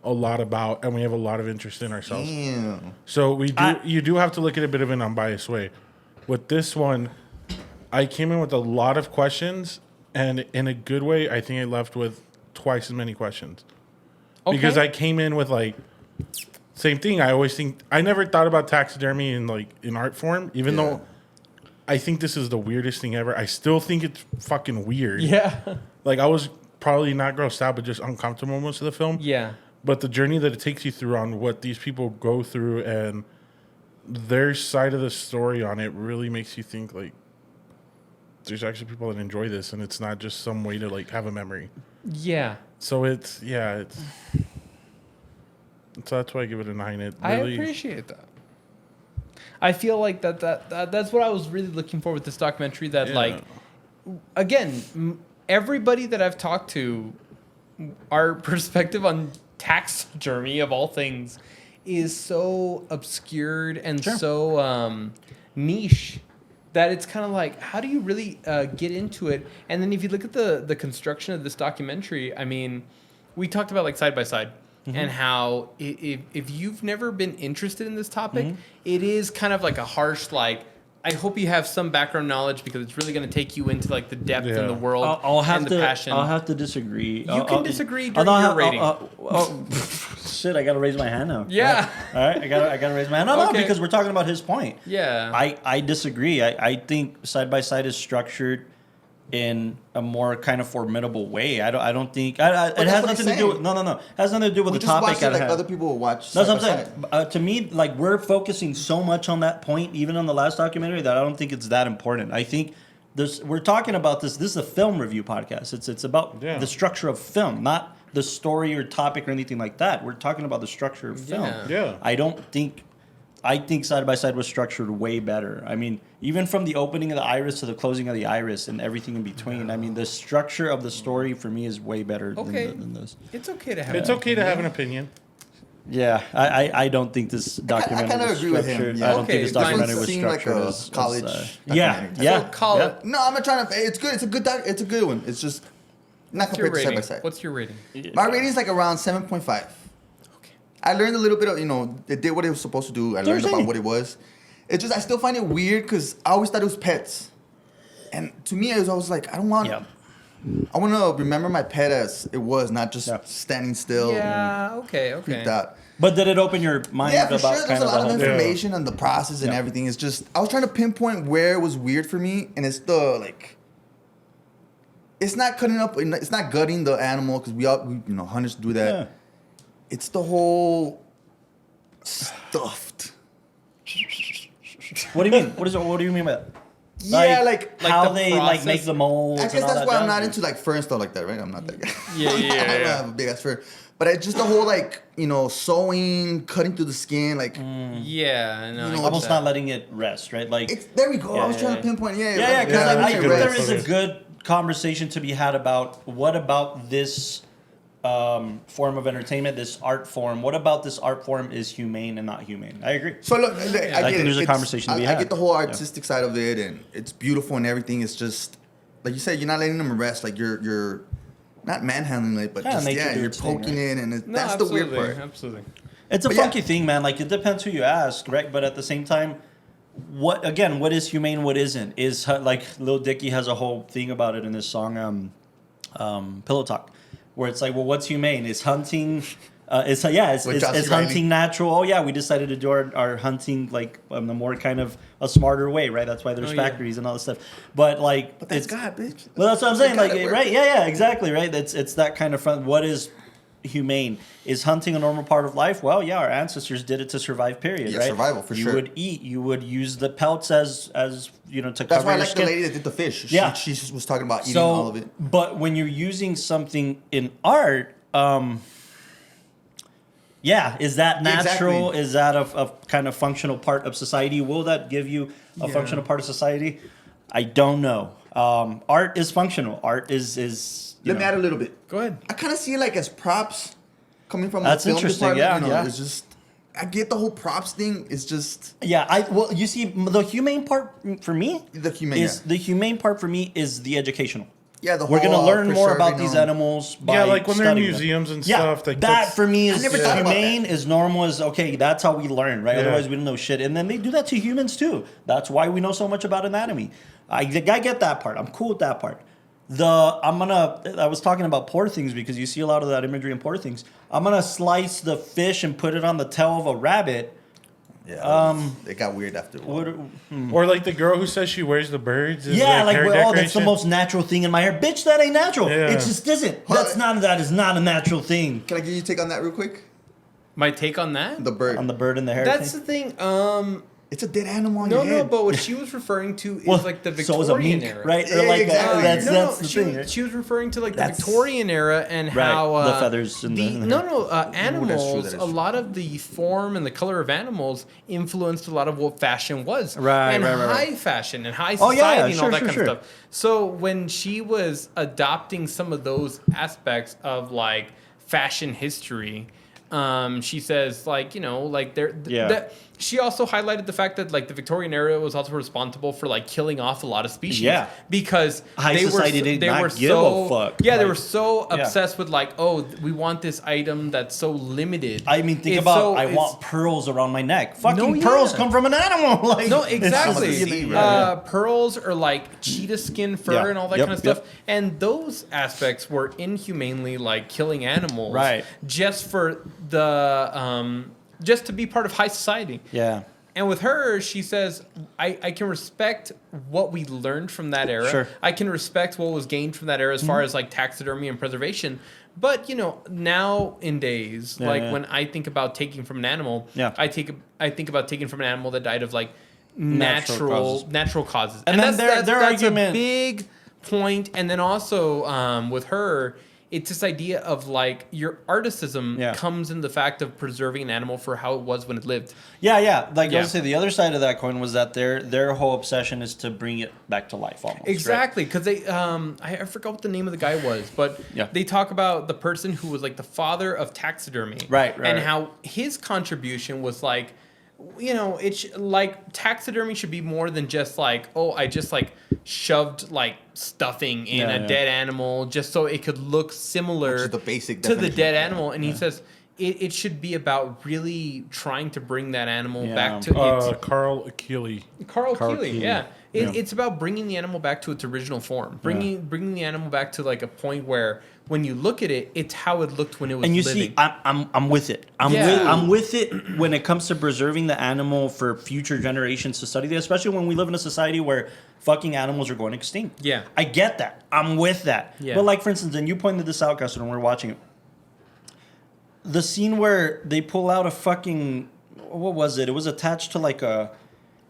Speaker 3: a lot about and we have a lot of interest in ourselves.
Speaker 2: Damn.
Speaker 3: So you do have to look at it a bit of an unbiased way. With this one, I came in with a lot of questions, and in a good way, I think I left with twice as many questions.
Speaker 4: Okay.
Speaker 3: Because I came in with like same thing. I always think I never thought about taxidermy in art form, even though I think this is the weirdest thing ever. I still think it's fucking weird.
Speaker 4: yeah,
Speaker 3: Like I was probably not grossed out, but just uncomfortable most of the film.
Speaker 4: yeah.
Speaker 3: But the journey that it takes you through on what these people go through and their side of the story on it really makes you think like there's actually people that enjoy this and it's not just some way to like have a memory.
Speaker 4: Yeah,
Speaker 3: So it's so that's why I give it a 9. It
Speaker 4: I
Speaker 3: really
Speaker 4: appreciate that. I feel like that's what I was really looking for with this documentary. That
Speaker 3: Yeah.
Speaker 4: like, again, everybody that I've talked to, our perspective on taxidermy of all things is so obscured and so niche that it's kind of like, how do you really get into it? And then if you look at the construction of this documentary, I mean, we talked about like Side by Side. And how if you've never been interested in this topic, it is kind of like a harsh, like, I hope you have some background knowledge because it's really going to take you into like the depth and the world
Speaker 1: I'll have
Speaker 4: and
Speaker 1: to.
Speaker 4: the passion.
Speaker 1: I'll have to disagree.
Speaker 4: You can disagree during your rating.
Speaker 1: Shit, I gotta raise my hand now.
Speaker 4: Yeah.
Speaker 1: All right, I gotta raise my hand. No,
Speaker 4: Okay.
Speaker 1: because we're talking about his point.
Speaker 4: Yeah.
Speaker 1: I disagree. I think Side by Side is structured in a more kind of formidable way. I don't think it
Speaker 2: that's
Speaker 1: has
Speaker 2: what he's
Speaker 1: nothing to do with
Speaker 2: saying.
Speaker 1: no. It has nothing to do with
Speaker 2: We
Speaker 1: the
Speaker 2: just
Speaker 1: topic
Speaker 2: watched it
Speaker 1: at
Speaker 2: like
Speaker 1: hand.
Speaker 2: other people will watch.
Speaker 1: That's what I'm
Speaker 2: side
Speaker 1: saying.
Speaker 2: by side.
Speaker 1: To me, like we're focusing so much on that point, even on the last documentary, that I don't think it's that important. I think we're talking about this. This is a film review podcast. It's about the structure of film, not the story or topic or anything like that. We're talking about the structure of film.
Speaker 3: Yeah.
Speaker 1: I think Side by Side was structured way better. I mean, even from the opening of the iris to the closing of the iris and everything in between. I mean, the structure of the story for me is way better than this.
Speaker 4: It's okay to have.
Speaker 3: It's okay to have an opinion.
Speaker 1: Yeah, I don't think this documentary
Speaker 2: kinda
Speaker 1: was
Speaker 2: agree with him,
Speaker 1: structured.
Speaker 2: yeah.
Speaker 1: I don't
Speaker 4: Okay,
Speaker 1: think this
Speaker 4: this one
Speaker 1: documentary was
Speaker 2: seemed like
Speaker 1: structured
Speaker 2: a
Speaker 1: as
Speaker 2: college
Speaker 1: yeah,
Speaker 2: documentary.
Speaker 1: yeah.
Speaker 4: So call
Speaker 1: yeah.
Speaker 4: it.
Speaker 2: No, I'm not trying to. It's good. It's a good. It's a good one. It's just not
Speaker 4: What's your
Speaker 2: compared to Side by
Speaker 4: rating?
Speaker 2: Side.
Speaker 4: What's your rating?
Speaker 2: My rating is like around 7.5.
Speaker 4: Okay.
Speaker 2: I learned a little bit of, it did what it was supposed to do. I learned about what it was. It's just, I still find it weird because I always thought it was pets. And to me, I was like, I don't want,
Speaker 1: Yeah.
Speaker 2: I want to remember my pet as it was, not just standing still and
Speaker 4: Yeah. Okay.
Speaker 2: creeped out.
Speaker 1: But did it open your mind
Speaker 2: Yeah, for
Speaker 1: about
Speaker 2: sure.
Speaker 1: kind
Speaker 2: There's a
Speaker 1: of the
Speaker 2: lot of
Speaker 1: whole
Speaker 2: information and the process and everything. It's just, I was trying to pinpoint where it was weird for me. And it's the, like, it's not cutting up, it's not gutting the animal because we hunters do that.
Speaker 1: Yeah.
Speaker 2: It's the whole stuffed.
Speaker 1: What do you mean? What do you mean by that?
Speaker 2: Yeah, like
Speaker 1: how
Speaker 4: the
Speaker 1: they
Speaker 4: process-
Speaker 1: make the molds.
Speaker 2: I guess
Speaker 1: and all
Speaker 2: that's
Speaker 1: that
Speaker 2: why I'm
Speaker 1: jazz?
Speaker 2: not into like fur and stuff like that, right? I'm not that guy.
Speaker 4: Yeah,
Speaker 2: I don't have a big ass fur, but it's just the whole like sewing, cutting through the skin, like
Speaker 4: Yeah. I know. I get
Speaker 1: Almost
Speaker 4: that.
Speaker 1: not letting it rest, right? Like
Speaker 2: it's there we go. I was
Speaker 1: Yeah,
Speaker 2: trying
Speaker 1: yeah,
Speaker 2: to pinpoint.
Speaker 1: yeah, because
Speaker 3: Yeah,
Speaker 1: I think
Speaker 3: right.
Speaker 1: there is a good conversation to be had about what about this form of entertainment, this art form. What about this art form is humane and not humane? I agree.
Speaker 2: So look, I
Speaker 1: I
Speaker 2: get
Speaker 1: think
Speaker 2: it.
Speaker 1: there's a
Speaker 2: It's-
Speaker 1: conversation to be
Speaker 2: I
Speaker 1: had.
Speaker 2: get the whole artistic side of it, and it's beautiful and everything. It's just like you said, you're not letting them rest. Like you're not manhandling it, but
Speaker 1: Yeah,
Speaker 2: just
Speaker 1: nature do
Speaker 2: you're
Speaker 1: its thing,
Speaker 2: poking
Speaker 1: right?
Speaker 2: it, and
Speaker 4: No,
Speaker 2: that's the weird
Speaker 4: absolutely,
Speaker 2: part.
Speaker 4: Absolutely.
Speaker 1: It's a
Speaker 2: But
Speaker 1: funky
Speaker 2: yeah.
Speaker 1: thing, man. Like, it depends who you ask, right? But at the same time, what is humane, what isn't? Is like Lil Dicky has a whole thing about it in this song, Pillow Talk, where it's like, well, what's humane? Is hunting? It's
Speaker 2: With Josh
Speaker 1: is
Speaker 2: Riley.
Speaker 1: hunting natural? Oh yeah, we decided to do our hunting like the more kind of a smarter way, right? That's why there's
Speaker 4: Oh, yeah.
Speaker 1: factories and all this stuff. But like,
Speaker 2: But that's
Speaker 1: it's
Speaker 2: God, bitch.
Speaker 1: well, that's what I'm saying.
Speaker 2: They
Speaker 1: Like,
Speaker 2: gotta work.
Speaker 1: right? Yeah, exactly. Right. It's that kind of fun. What is humane? Is hunting a normal part of life? Well, yeah, our ancestors did it to survive. Period.
Speaker 2: Yeah,
Speaker 1: right?
Speaker 2: survival, for
Speaker 1: you
Speaker 2: sure.
Speaker 1: would eat. You would use the pelts as you know to
Speaker 2: That's
Speaker 1: cover
Speaker 2: why I
Speaker 1: your
Speaker 2: like the
Speaker 1: skin.
Speaker 2: lady that did the fish.
Speaker 1: Yeah.
Speaker 2: She was talking about eating all of it.
Speaker 1: But when you're using something in art, yeah, is that natural?
Speaker 2: Exactly.
Speaker 1: Is that a kind of functional part of society? Will that give you a
Speaker 4: Yeah.
Speaker 1: functional part of society? I don't know. Art is functional. Art is
Speaker 2: Let me add a little bit.
Speaker 4: Go ahead.
Speaker 2: I kind of see it like as props coming from
Speaker 1: That's
Speaker 2: the film
Speaker 1: interesting,
Speaker 2: department.
Speaker 1: yeah, yeah.
Speaker 2: It's just I get the whole props thing. It's just
Speaker 1: Yeah, well, you see, the humane part for me
Speaker 2: the humane.
Speaker 1: is the humane part for me is the educational.
Speaker 2: Yeah, the
Speaker 1: We're
Speaker 2: whole,
Speaker 1: gonna learn more about
Speaker 2: preserving
Speaker 1: these
Speaker 2: them.
Speaker 1: animals. By
Speaker 3: Yeah, like when they're in
Speaker 1: studying them.
Speaker 3: museums and
Speaker 1: Yeah,
Speaker 3: stuff. Like
Speaker 1: that
Speaker 3: that's-
Speaker 1: for me
Speaker 2: I
Speaker 1: is
Speaker 2: never thought about
Speaker 1: humane,
Speaker 2: that.
Speaker 1: is normal, is okay. That's how we learn, right?
Speaker 3: Yeah.
Speaker 1: Otherwise, we don't know shit. And then they do that to humans too. That's why we know so much about anatomy. I get that part. I'm cool with that part. I was talking about Poor Things because you see a lot of that imagery in Poor Things. I'm gonna slice the fish and put it on the tail of a rabbit.
Speaker 2: Yeah, it got weird after. a while.
Speaker 1: What,
Speaker 3: Or like the girl who says she wears the birds. Is
Speaker 1: yeah, like
Speaker 3: hair
Speaker 1: well, oh, that's the
Speaker 3: decoration.
Speaker 1: most natural thing in my hair. Bitch, that ain't natural.
Speaker 3: Yeah.
Speaker 1: It just isn't.
Speaker 2: Huh.
Speaker 1: That is not a natural thing.
Speaker 2: Can I give you a take on that real quick?
Speaker 4: My take on that?
Speaker 2: The bird.
Speaker 1: On the bird and the hair.
Speaker 4: That's
Speaker 1: thing.
Speaker 4: the thing.
Speaker 2: It's a dead animal on
Speaker 4: No,
Speaker 2: your head.
Speaker 4: but what she was referring to is
Speaker 1: Well,
Speaker 4: like the
Speaker 1: so is a
Speaker 4: Victorian
Speaker 1: mink,
Speaker 4: era.
Speaker 1: right?
Speaker 2: Yeah,
Speaker 1: Or like
Speaker 2: exactly.
Speaker 1: that's
Speaker 4: no,
Speaker 1: the
Speaker 4: she,
Speaker 1: thing. Right?
Speaker 4: she was referring to like the
Speaker 1: That's-
Speaker 4: Victorian era and
Speaker 1: Right,
Speaker 4: how
Speaker 1: the feathers and the-
Speaker 4: animals.
Speaker 2: that is
Speaker 4: A
Speaker 2: true.
Speaker 4: lot of the form and the color of animals influenced a lot of what fashion was,
Speaker 1: Right,
Speaker 4: and
Speaker 1: right, right, right.
Speaker 4: high fashion and high
Speaker 1: Oh,
Speaker 4: society
Speaker 1: yeah,
Speaker 4: and
Speaker 1: sure,
Speaker 4: all that
Speaker 1: sure,
Speaker 4: kind
Speaker 1: sure.
Speaker 4: of stuff. So when she was adopting some of those aspects of like fashion history. She says, like, you know, like
Speaker 1: Yeah.
Speaker 4: she also highlighted the fact that like the Victorian era was also responsible for like killing off a lot of species.
Speaker 1: Yeah.
Speaker 4: Because
Speaker 1: High society did
Speaker 4: they
Speaker 1: not
Speaker 4: were
Speaker 1: give
Speaker 4: so
Speaker 1: a fuck.
Speaker 4: yeah, they
Speaker 1: Like,
Speaker 4: were so
Speaker 1: yeah.
Speaker 4: obsessed with like, oh, we want this item that's so limited.
Speaker 1: I mean, think
Speaker 4: It's
Speaker 1: about
Speaker 4: so-
Speaker 1: I
Speaker 4: it's-
Speaker 1: want pearls around my neck. Fucking
Speaker 4: No, yeah.
Speaker 1: pearls come from an animal. Like,
Speaker 4: No,
Speaker 1: it's
Speaker 4: exactly.
Speaker 1: just-
Speaker 2: Sea,
Speaker 1: yeah.
Speaker 4: Pearls or like cheetah skin fur
Speaker 1: Yeah.
Speaker 4: and all that
Speaker 1: Yep,
Speaker 4: kind of
Speaker 1: yep.
Speaker 4: stuff. And those aspects were inhumanely like killing animals,
Speaker 1: Right.
Speaker 4: Just for the just to be part of high society.
Speaker 1: Yeah.
Speaker 4: And with her, she says, I can respect what we learned from that era.
Speaker 1: Sure. Mm-hmm.
Speaker 4: I can respect what was gained from that era as far as like taxidermy and preservation. But you know, nowadays,
Speaker 1: Yeah,
Speaker 4: like
Speaker 1: yeah.
Speaker 4: when I think about taking from an animal,
Speaker 1: Yeah.
Speaker 4: I think about taking from an animal that died of like
Speaker 1: Natural
Speaker 4: natural causes.
Speaker 1: And then their
Speaker 4: that's
Speaker 1: argument-
Speaker 4: a big point. And then also with her, it's this idea of like your articism
Speaker 1: Yeah.
Speaker 4: comes in the fact of preserving an animal for how it was when it lived.
Speaker 1: Yeah. Like I
Speaker 4: Yeah.
Speaker 1: would say, the other side of that coin was that their whole obsession is to bring it back to life, almost. right?
Speaker 4: Exactly, because they I forgot what the name of the guy was, but
Speaker 1: Yeah.
Speaker 4: they talk about the person who was like the father of taxidermy,
Speaker 1: Right,
Speaker 4: and
Speaker 1: right.
Speaker 4: how his contribution was like, you know, it's like taxidermy should be more than just like, oh, I just like shoved like stuffing in
Speaker 1: Yeah,
Speaker 4: a
Speaker 1: yeah.
Speaker 4: dead animal just so it could look similar
Speaker 2: Which is the basic
Speaker 4: to the
Speaker 2: definition.
Speaker 4: dead animal, and he says. It should be about really trying to bring that animal
Speaker 1: Yeah.
Speaker 4: back to its
Speaker 3: Carl Achille.
Speaker 4: Carl
Speaker 1: Carl
Speaker 4: Keeley,
Speaker 1: Keeley.
Speaker 4: yeah.
Speaker 1: Yeah.
Speaker 4: It's about bringing the animal back to its original form, bringing the animal back to like a point where when you look at it, it's how it looked when it was
Speaker 1: And you
Speaker 4: living.
Speaker 1: see, I'm with it.
Speaker 4: Yeah.
Speaker 1: I'm with it when it comes to preserving the animal for future generations to study, especially when we live in a society where fucking animals are going extinct.
Speaker 4: Yeah.
Speaker 1: I get that. I'm with that.
Speaker 4: Yeah.
Speaker 1: But like, for instance, and you pointed this out, Custard, when we were watching it. The scene where they pull out a fucking, what was it? It was attached to like a,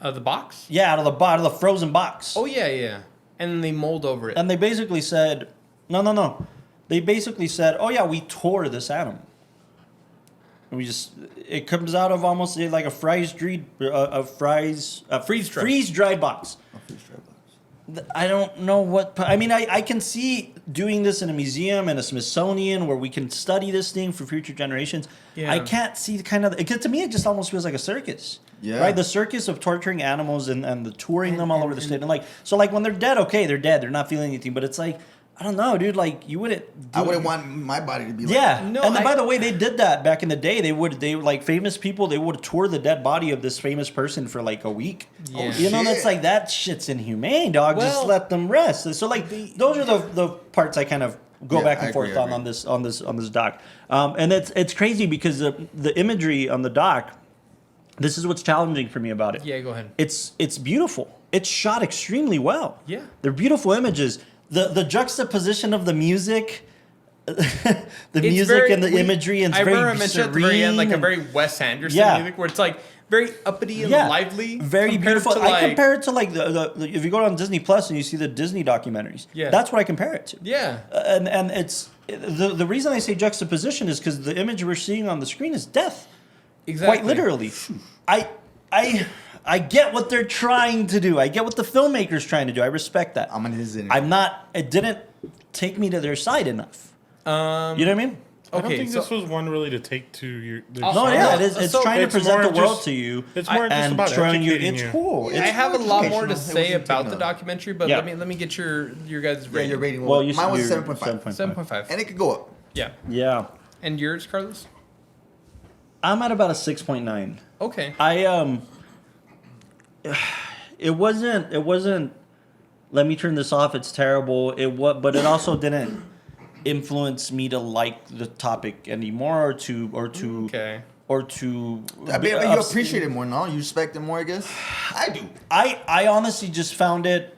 Speaker 4: The box?
Speaker 1: out of the bottom, the frozen box.
Speaker 4: Oh yeah. And then they mold over it.
Speaker 1: And they basically said, no. They basically said, oh yeah, we tore this animal. And it comes out of almost like a freeze-dried box. I don't know what, I mean, I can see doing this in a museum and a Smithsonian where we can study this thing for future generations.
Speaker 4: Yeah.
Speaker 1: I can't see the kind of, because to me it just almost feels like a circus.
Speaker 2: Yeah.
Speaker 1: Right? The circus of torturing animals and the touring them all over the state. And like, so like when they're dead, okay, they're dead. They're not feeling anything. But it's like, I don't know, dude. Like you wouldn't.
Speaker 2: I wouldn't want my body to be like
Speaker 1: Yeah.
Speaker 4: No,
Speaker 1: And then, by the way, they did that back in the day. They like famous people. They would tour the dead body of this famous person for like a week.
Speaker 4: Yeah.
Speaker 1: You know,
Speaker 2: Shit.
Speaker 1: that's like that shit's inhumane, dog. Just
Speaker 4: Well-
Speaker 1: let them rest. So like those are the parts I kind of go
Speaker 2: Yeah,
Speaker 1: back
Speaker 2: I
Speaker 1: and forth
Speaker 2: agree, I
Speaker 1: on this doc. And it's crazy because the imagery on the doc. This is what's challenging for me about it.
Speaker 4: Yeah, go ahead.
Speaker 1: It's beautiful. It's shot extremely well.
Speaker 4: Yeah.
Speaker 1: They're beautiful images. The juxtaposition of the music, the music and the imagery, and it's
Speaker 4: I
Speaker 1: very
Speaker 4: remember I mentioned at the very end, like a
Speaker 1: serene
Speaker 4: very Wes Anderson
Speaker 1: Yeah.
Speaker 4: music, where it's like very uppity and
Speaker 1: yeah,
Speaker 4: lively,
Speaker 1: very
Speaker 4: compared
Speaker 1: beautiful.
Speaker 4: to,
Speaker 1: I
Speaker 4: like-
Speaker 1: compare it to like the if you go on Disney Plus and you see the Disney documentaries.
Speaker 4: Yeah.
Speaker 1: That's what I compare it to.
Speaker 4: Yeah,
Speaker 1: And it's the reason I say juxtaposition is because the image we're seeing on the screen is death.
Speaker 4: exactly.
Speaker 1: Quite literally. I get what they're trying to do. I get what the filmmaker's trying to do. I respect that.
Speaker 2: I'm in his energy.
Speaker 1: I'm not. It didn't take me to their side enough. You know what I mean?
Speaker 3: I don't
Speaker 4: Okay,
Speaker 3: think
Speaker 4: so-
Speaker 3: this was one really to take to your.
Speaker 4: Oh,
Speaker 1: No,
Speaker 4: I
Speaker 1: yeah,
Speaker 4: know.
Speaker 1: it is. It's
Speaker 4: So-
Speaker 1: trying to
Speaker 3: It's
Speaker 1: present
Speaker 3: more
Speaker 1: the world
Speaker 3: just-
Speaker 1: to you.
Speaker 3: it's more just
Speaker 1: and
Speaker 3: about
Speaker 1: showing you
Speaker 3: educating
Speaker 1: it's
Speaker 3: you.
Speaker 1: cool.
Speaker 2: Yeah.
Speaker 1: It's
Speaker 4: I have a lot more to
Speaker 2: educational. It
Speaker 4: say
Speaker 2: wasn't
Speaker 4: about
Speaker 2: taken
Speaker 4: the
Speaker 2: up.
Speaker 4: documentary, but
Speaker 1: Yeah.
Speaker 4: let me get your guys'
Speaker 2: Yeah,
Speaker 4: rating.
Speaker 2: your rating.
Speaker 1: well,
Speaker 2: Mine was
Speaker 1: you're
Speaker 2: 7.5,
Speaker 4: 7.5.
Speaker 2: and it could go up.
Speaker 4: Yeah,
Speaker 1: Yeah,
Speaker 4: and yours, Carlos?
Speaker 1: I'm at about a 6.9.
Speaker 4: Okay.
Speaker 1: It wasn't. Let me turn this off. It's terrible. But it also didn't influence me to like the topic anymore, or to
Speaker 4: Okay.
Speaker 1: or to.
Speaker 2: I mean, you appreciate it more, no? You respect it more, I guess. I do.
Speaker 1: I honestly just found it.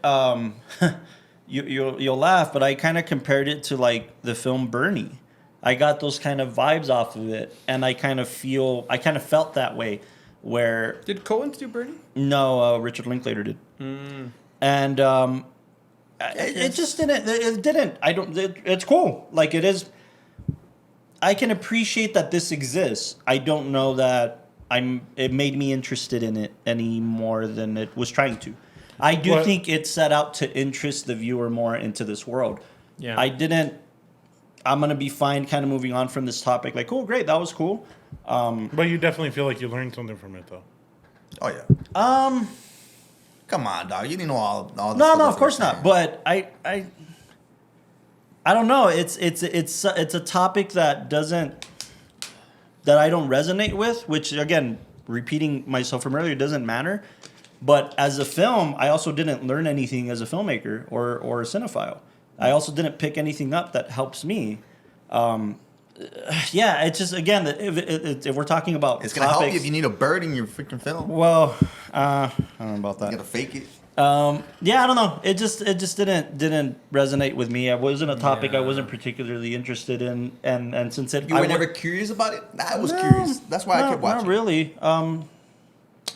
Speaker 1: You'll laugh, but I kind of compared it to like the film Bernie. I got those kind of vibes off of it, and I kind of felt that way. Where
Speaker 4: Did Cohen's do Bernie?
Speaker 1: no, Richard Linklater did, and it just didn't. It didn't. I don't. It's cool. Like it is. I can appreciate that this exists. I don't know that it made me interested in it any more than it was trying to. I do
Speaker 3: What-
Speaker 1: think it set out to interest the viewer more into this world.
Speaker 4: Yeah.
Speaker 1: I didn't. I'm gonna be fine, kind of moving on from this topic. Like, cool, great, that was cool.
Speaker 3: But you definitely feel like you learned something from it, though.
Speaker 2: Oh yeah. Come on, dog. You didn't know all the
Speaker 1: No,
Speaker 2: stuff
Speaker 1: no,
Speaker 2: that
Speaker 1: of course
Speaker 2: we're
Speaker 1: not.
Speaker 2: saying.
Speaker 1: But I don't know. It's a topic that I don't resonate with. Which again, repeating myself from earlier, doesn't matter. But as a film, I also didn't learn anything as a filmmaker or a cinephile. I also didn't pick anything up that helps me. Yeah, it's just again, if we're talking about
Speaker 2: It's gonna help you
Speaker 1: topics-
Speaker 2: if you need a bird in your freaking film.
Speaker 1: Well, I don't know about
Speaker 2: You
Speaker 1: that.
Speaker 2: gotta fake it.
Speaker 1: Yeah, I don't know. It just didn't resonate with me. It wasn't a topic I
Speaker 4: Yeah.
Speaker 1: wasn't particularly interested in, and since it,
Speaker 2: You
Speaker 1: I
Speaker 2: were
Speaker 1: wa-
Speaker 2: never curious about it? I was
Speaker 1: No,
Speaker 2: curious. That's why I
Speaker 1: no,
Speaker 2: kept watching.
Speaker 1: Not really.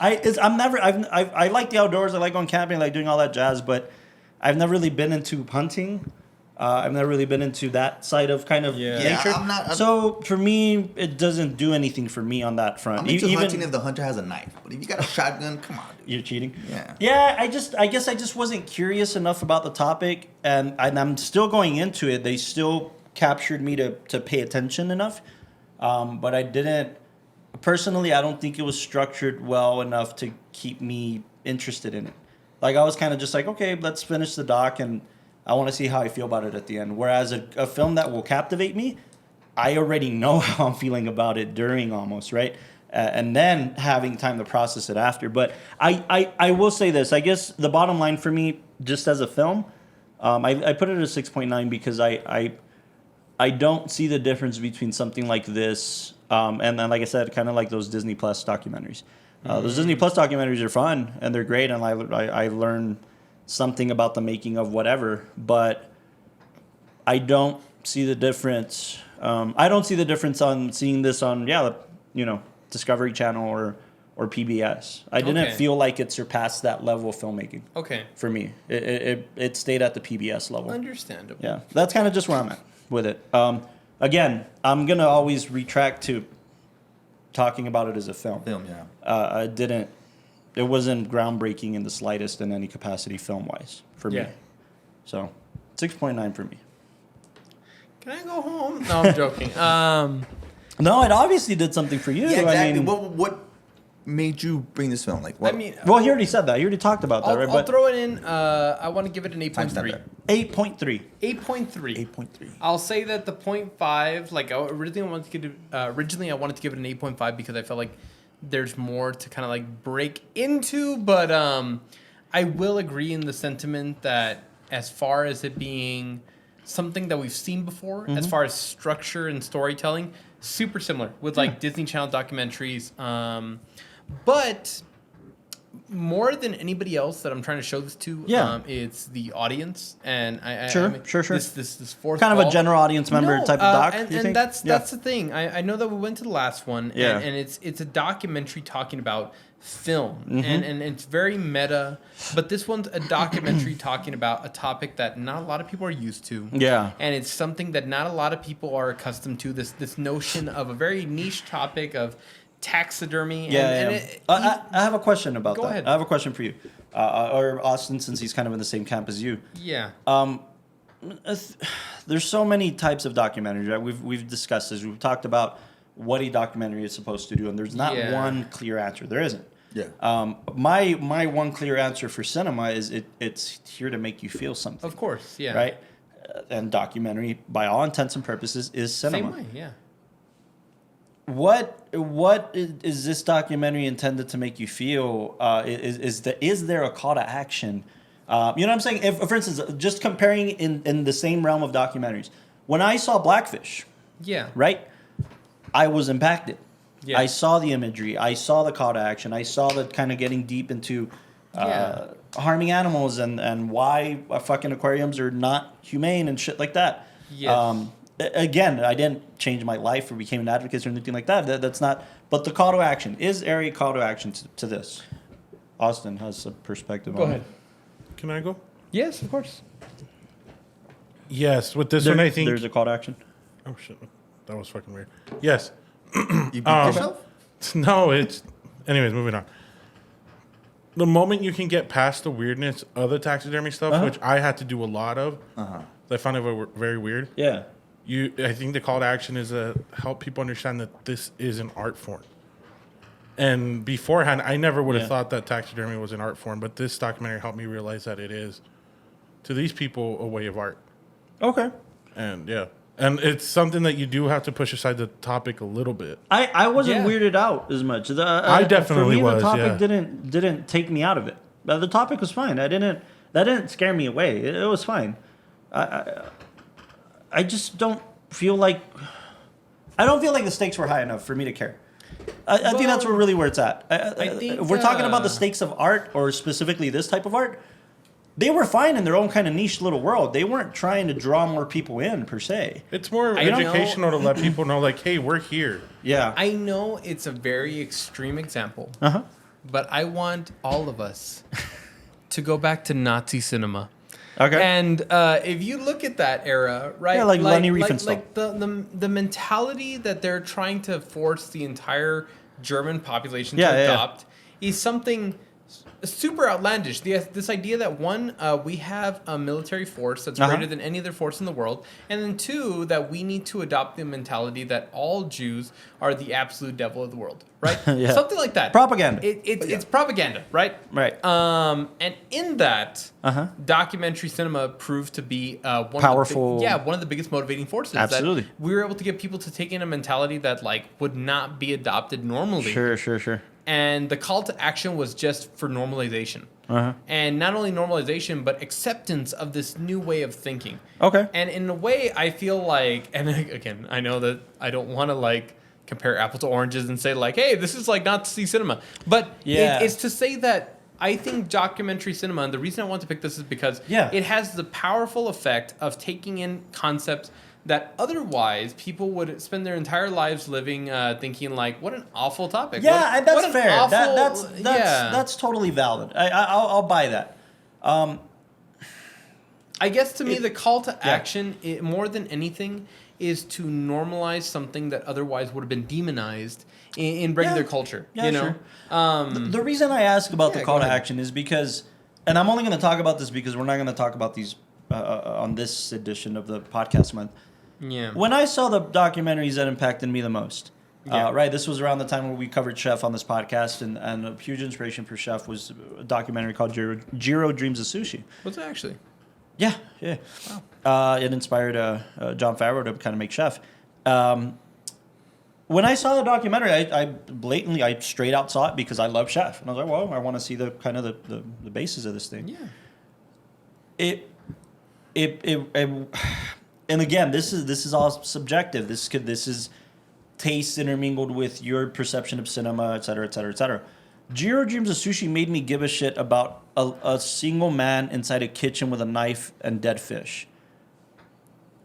Speaker 1: I like the outdoors. I like going camping. I like doing all that jazz, but I've never really been into hunting. I've never really been into that side of kind of
Speaker 4: Yeah.
Speaker 2: Yeah,
Speaker 1: nature.
Speaker 2: I'm not-
Speaker 1: so for me, it doesn't do anything for me on that front.
Speaker 2: I'm into
Speaker 1: Even
Speaker 2: hunting if the hunter has a knife, but if you got a shotgun, come on, dude.
Speaker 1: you're cheating.
Speaker 2: Yeah.
Speaker 1: Yeah, I guess I just wasn't curious enough about the topic, and I'm still going into it. They still captured me to pay attention enough, but I didn't. Personally, I don't think it was structured well enough to keep me interested in it. Like I was kind of just like, okay, let's finish the doc, and I want to see how I feel about it at the end. Whereas a film that will captivate me, I already know how I'm feeling about it during almost, right? And then having time to process it after. But I will say this. I guess the bottom line for me, just as a film, I put it at a 6.9 because I don't see the difference between something like this and then, like I said, kind of like those Disney Plus documentaries. Those Disney Plus documentaries are fun and they're great, and I learn something about the making of whatever, but I don't see the difference. I don't see the difference on seeing this on Discovery Channel or PBS. I didn't
Speaker 4: Okay.
Speaker 1: feel like it surpassed that level of filmmaking
Speaker 4: Okay.
Speaker 1: for me. It stayed at the PBS level.
Speaker 4: Understandable.
Speaker 1: Yeah, that's kind of just where I'm at with it. Again, I'm gonna always retract to talking about it as a film.
Speaker 2: Film, yeah.
Speaker 1: It wasn't groundbreaking in the slightest in any capacity film wise for
Speaker 4: Yeah.
Speaker 1: me. So 6.9 for me.
Speaker 4: Can I go home? No, I'm joking.
Speaker 1: No, it obviously did something for you.
Speaker 2: Yeah, exactly.
Speaker 1: I mean,
Speaker 2: made you bring this film? Like, what?
Speaker 4: I mean,
Speaker 1: Well, he already said that. He already talked about that, right?
Speaker 4: I'll throw it in. I want to give it an 8.3.
Speaker 1: 8.3.
Speaker 4: 8.3.
Speaker 2: 8.3.
Speaker 4: I'll say that the 0.5, like originally I wanted to give it an 8.5 because I felt like there's more to kind of like break into, but I will agree in the sentiment that as far as it being something that we've seen before, as far as structure and storytelling, super similar with like Disney Channel documentaries, but more than anybody else that I'm trying to show this to, it's the audience, and
Speaker 1: Sure.
Speaker 4: This fourth
Speaker 1: Kind of
Speaker 4: wall.
Speaker 1: a general audience member type of doc.
Speaker 4: And that's the thing. I know that we went to the last one,
Speaker 1: Yeah.
Speaker 4: and it's a documentary talking about film, and it's very meta. But this one's a documentary talking about a topic that not a lot of people are used to.
Speaker 1: Yeah.
Speaker 4: And it's something that not a lot of people are accustomed to. This notion of a very niche topic of taxidermy.
Speaker 1: I have a question about that.
Speaker 4: Go ahead.
Speaker 1: I have a question for you, or Austin, since he's kind of in the same camp as you.
Speaker 4: Yeah.
Speaker 1: There's so many types of documentaries, right? We've discussed this. We've talked about what a documentary is supposed to do, and there's not one clear answer. There isn't.
Speaker 2: Yeah.
Speaker 1: My one clear answer for cinema is it's here to make you feel something.
Speaker 4: Of course. Yeah.
Speaker 1: Right. And documentary, by all intents and purposes, is cinema.
Speaker 4: Same way. Yeah.
Speaker 1: What is this documentary intended to make you feel? Is there a call to action? You know what I'm saying? If, for instance, just comparing in the same realm of documentaries, when I saw Blackfish,
Speaker 4: Yeah.
Speaker 1: right, I was impacted.
Speaker 4: Yeah.
Speaker 1: I saw the imagery. I saw the call to action. I saw the kind of getting deep into harming animals and why fucking aquariums are not humane and shit like that.
Speaker 4: Yes.
Speaker 1: Again, I didn't change my life or became an advocate or anything like that. That's not. But the call to action is there a call to action to this? Austin has a perspective.
Speaker 4: Go
Speaker 1: on
Speaker 4: ahead.
Speaker 3: Can I go?
Speaker 4: Yes, of course.
Speaker 3: Yes, with this
Speaker 1: There,
Speaker 3: one, I think.
Speaker 1: there's a call to action.
Speaker 3: Oh shit, that was fucking weird. Yes.
Speaker 2: You beat yourself?
Speaker 3: No, it's. Anyways, moving on. The moment you can get past the weirdness of the taxidermy stuff, which I had to do a lot of, I found it very weird.
Speaker 1: Yeah.
Speaker 3: I think the call to action is to help people understand that this is an art form. And beforehand, I never would have thought that taxidermy was an art form, but this documentary helped me realize that it is, to these people, a way of art.
Speaker 1: Okay.
Speaker 3: And and it's something that you do have to push aside the topic a little bit.
Speaker 1: I wasn't
Speaker 4: Yeah.
Speaker 1: weirded out as much.
Speaker 3: I definitely
Speaker 1: for me,
Speaker 3: was,
Speaker 1: the topic
Speaker 3: yeah.
Speaker 1: didn't take me out of it. The topic was fine. That didn't scare me away. It was fine. I just don't feel like the stakes were high enough for me to care. I think that's where it's at.
Speaker 4: I think,
Speaker 1: if we're talking about the stakes of art, or specifically this type of art, they were fine in their own kind of niche little world. They weren't trying to draw more people in per se.
Speaker 3: It's more
Speaker 4: I don't
Speaker 3: educational to let people know, like, hey, we're here.
Speaker 1: Yeah.
Speaker 4: I know it's a very extreme example,
Speaker 1: Uh-huh.
Speaker 4: but I want all of us to go back to Nazi cinema.
Speaker 1: Okay.
Speaker 4: And if you look at that era, right?
Speaker 1: Yeah, like Leni Riefenstahl.
Speaker 4: Like the mentality that they're trying to force the entire German population to adopt is something super outlandish. This idea that one, we have a military force that's greater than any other force in the world, and then two, that we need to adopt the mentality that all Jews are the absolute devil of the world, right?
Speaker 1: Yeah.
Speaker 4: Something like that.
Speaker 1: Propaganda.
Speaker 4: It's propaganda, right?
Speaker 1: Right.
Speaker 4: And in that, documentary cinema proved to be one
Speaker 1: Powerful.
Speaker 4: one of the biggest motivating forces.
Speaker 1: Absolutely.
Speaker 4: That we were able to get people to take in a mentality that like would not be adopted normally.
Speaker 1: Sure.
Speaker 4: And the call to action was just for normalization. And not only normalization, but acceptance of this new way of thinking.
Speaker 1: Okay.
Speaker 4: And in a way, I feel like, and again, I know that I don't want to like compare apples to oranges and say like, hey, this is like Nazi cinema. But it's to say that I think documentary cinema, and the reason I want to pick this is because it has the powerful effect of taking in concepts that otherwise people would spend their entire lives living thinking like, what an awful topic.
Speaker 1: Yeah,
Speaker 4: what
Speaker 1: that's
Speaker 4: an
Speaker 1: fair.
Speaker 4: Awful,
Speaker 1: That's totally valid. I'll buy that.
Speaker 4: I guess to me, the call to action, more than anything, is to normalize something that otherwise would have been demonized in regular culture.
Speaker 1: Yeah,
Speaker 4: you know,
Speaker 1: sure. The reason I ask about the call
Speaker 4: go
Speaker 1: to
Speaker 4: ahead.
Speaker 1: action is because, and I'm only going to talk about this because we're not going to talk about these on this edition of the podcast month.
Speaker 4: Yeah.
Speaker 1: When I saw the documentaries that impacted me the most,
Speaker 4: Yeah.
Speaker 1: Right. This was around the time when we covered Chef on this podcast, and a huge inspiration for Chef was a documentary called Jiro Dreams of Sushi.
Speaker 4: What's it actually?
Speaker 1: Yeah, yeah. It inspired John Favreau to kind of make Chef. When I saw the documentary, I straight out saw it because I love Chef, and I was like, well, I want to see the kind of the basis of this thing.
Speaker 4: Yeah.
Speaker 1: And again, this is all subjective. This is taste intermingled with your perception of cinema, et cetera, et cetera, et cetera. Jiro Dreams of Sushi made me give a shit about a single man inside a kitchen with a knife and dead fish.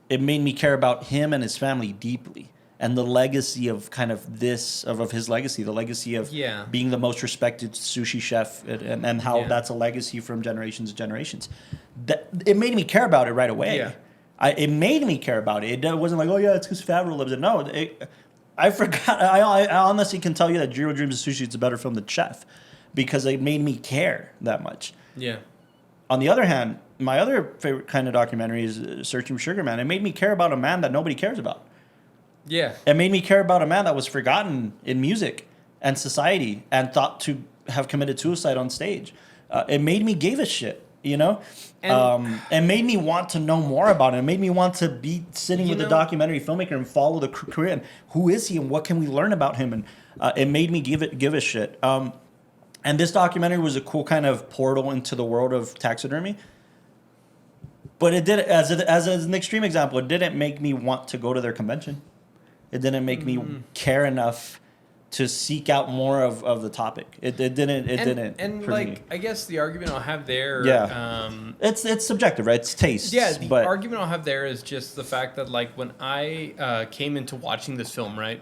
Speaker 1: It made me care about him and his family deeply, and the legacy of kind of this of his legacy, the legacy of being the most respected sushi chef, and how that's a legacy from generations to generations. It made me care about it right away.
Speaker 4: Yeah.
Speaker 1: It made me care about it. It wasn't like, oh yeah, it's because Favreau lives it. No, I forgot. I honestly can tell you that Jiro Dreams of Sushi is a better film than Chef because it made me care that much.
Speaker 4: Yeah.
Speaker 1: On the other hand, my other favorite kind of documentary is Searching for Sugar Man. It made me care about a man that nobody cares about.
Speaker 4: Yeah.
Speaker 1: It made me care about a man that was forgotten in music and society and thought to have committed suicide on stage. It made me give a shit. You know, it made me want to know more about it. It made me want to be sitting with the documentary filmmaker and follow the career and who is he and what can we learn about him. And it made me give a shit. And this documentary was a cool kind of portal into the world of taxidermy. But it did, as an extreme example, it didn't make me want to go to their convention. It didn't make me care enough to seek out more of the topic. It didn't.
Speaker 4: And like me. I guess the argument I'll have there.
Speaker 1: It's subjective, right? It's taste.
Speaker 4: Yeah. The argument I'll have there is just the fact that like when I came into watching this film, right?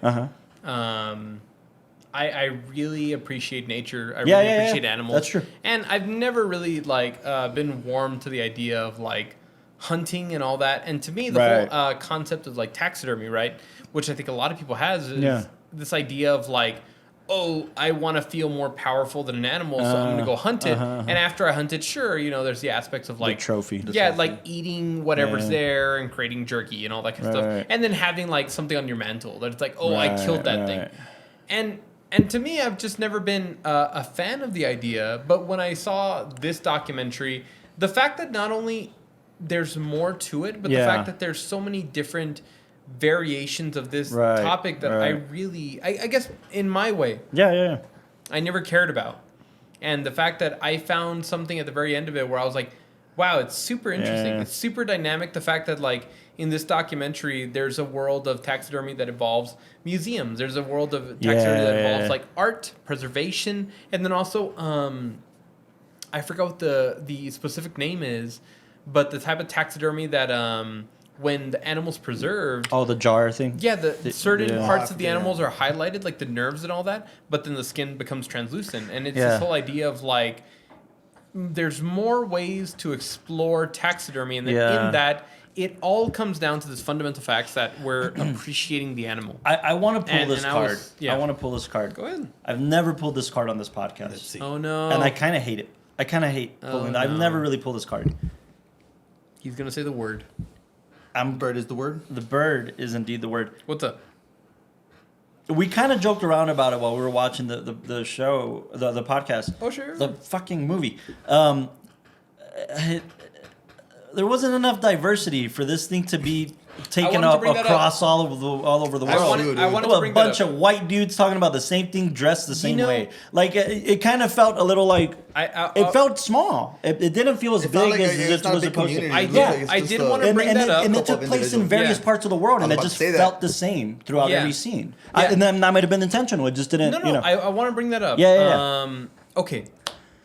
Speaker 4: I really appreciate nature. I really appreciate animals.
Speaker 1: That's true.
Speaker 4: And I've never really like been warm to the idea of like hunting and all that. And to me, the whole concept of like taxidermy, right, which I think a lot of people has is this idea of like, oh, I want to feel more powerful than an animal, so I'm going to go hunt it. And after I hunt it, sure, you know, there's the aspects of like...
Speaker 1: The trophy.
Speaker 4: Like eating whatever's there and creating jerky and all that kind of stuff.
Speaker 1: Right.
Speaker 4: And then having like something on your mantle that it's like, oh, I killed that thing. And to me, I've just never been a fan of the idea. But when I saw this documentary, the fact that not only there's more to it, but the fact that there's so many different variations of this topic that I really, I guess in my way, I never cared about. And the fact that I found something at the very end of it where I was like, wow, it's super interesting. It's super dynamic. The fact that like in this documentary, there's a world of taxidermy that involves museums. There's a world of taxidermy that involves like art, preservation, and then also, I forgot what the specific name is, but the type of taxidermy that when the animal's preserved.
Speaker 1: Oh, the jar thing?
Speaker 4: Yeah, the certain parts of the animals are highlighted, like the nerves and all that, but then the skin becomes translucent. And it's this whole idea of like, there's more ways to explore taxidermy, and then in that, it all comes down to this fundamental fact that we're appreciating the animal.
Speaker 1: I want to pull this card. I want to pull this card.
Speaker 4: Go ahead.
Speaker 1: I've never pulled this card on this podcast.
Speaker 2: Let's see.
Speaker 4: Oh, no.
Speaker 1: And I kind of hate it. I kind of hate pulling I've never really pulled this card.
Speaker 4: He's going to say the word.
Speaker 2: Bird is the word?
Speaker 1: The bird is indeed the word.
Speaker 4: What's up?
Speaker 1: We kind of joked around about it while we were watching the show, the podcast.
Speaker 4: Oh, sure.
Speaker 1: The fucking movie. There wasn't enough diversity for this thing to be taken up across all over the world.
Speaker 4: I wanted to bring
Speaker 1: a bunch of white dudes talking about the same thing, dressed the same way. Like it kind of felt a little like it felt small. It didn't feel as big as it was supposed to.
Speaker 4: I did want to bring that up.
Speaker 1: And it took place in various parts of the world, and it just felt the same throughout every scene. And then that might have been intentional. It just didn't.
Speaker 4: No. I want to bring that up. Okay.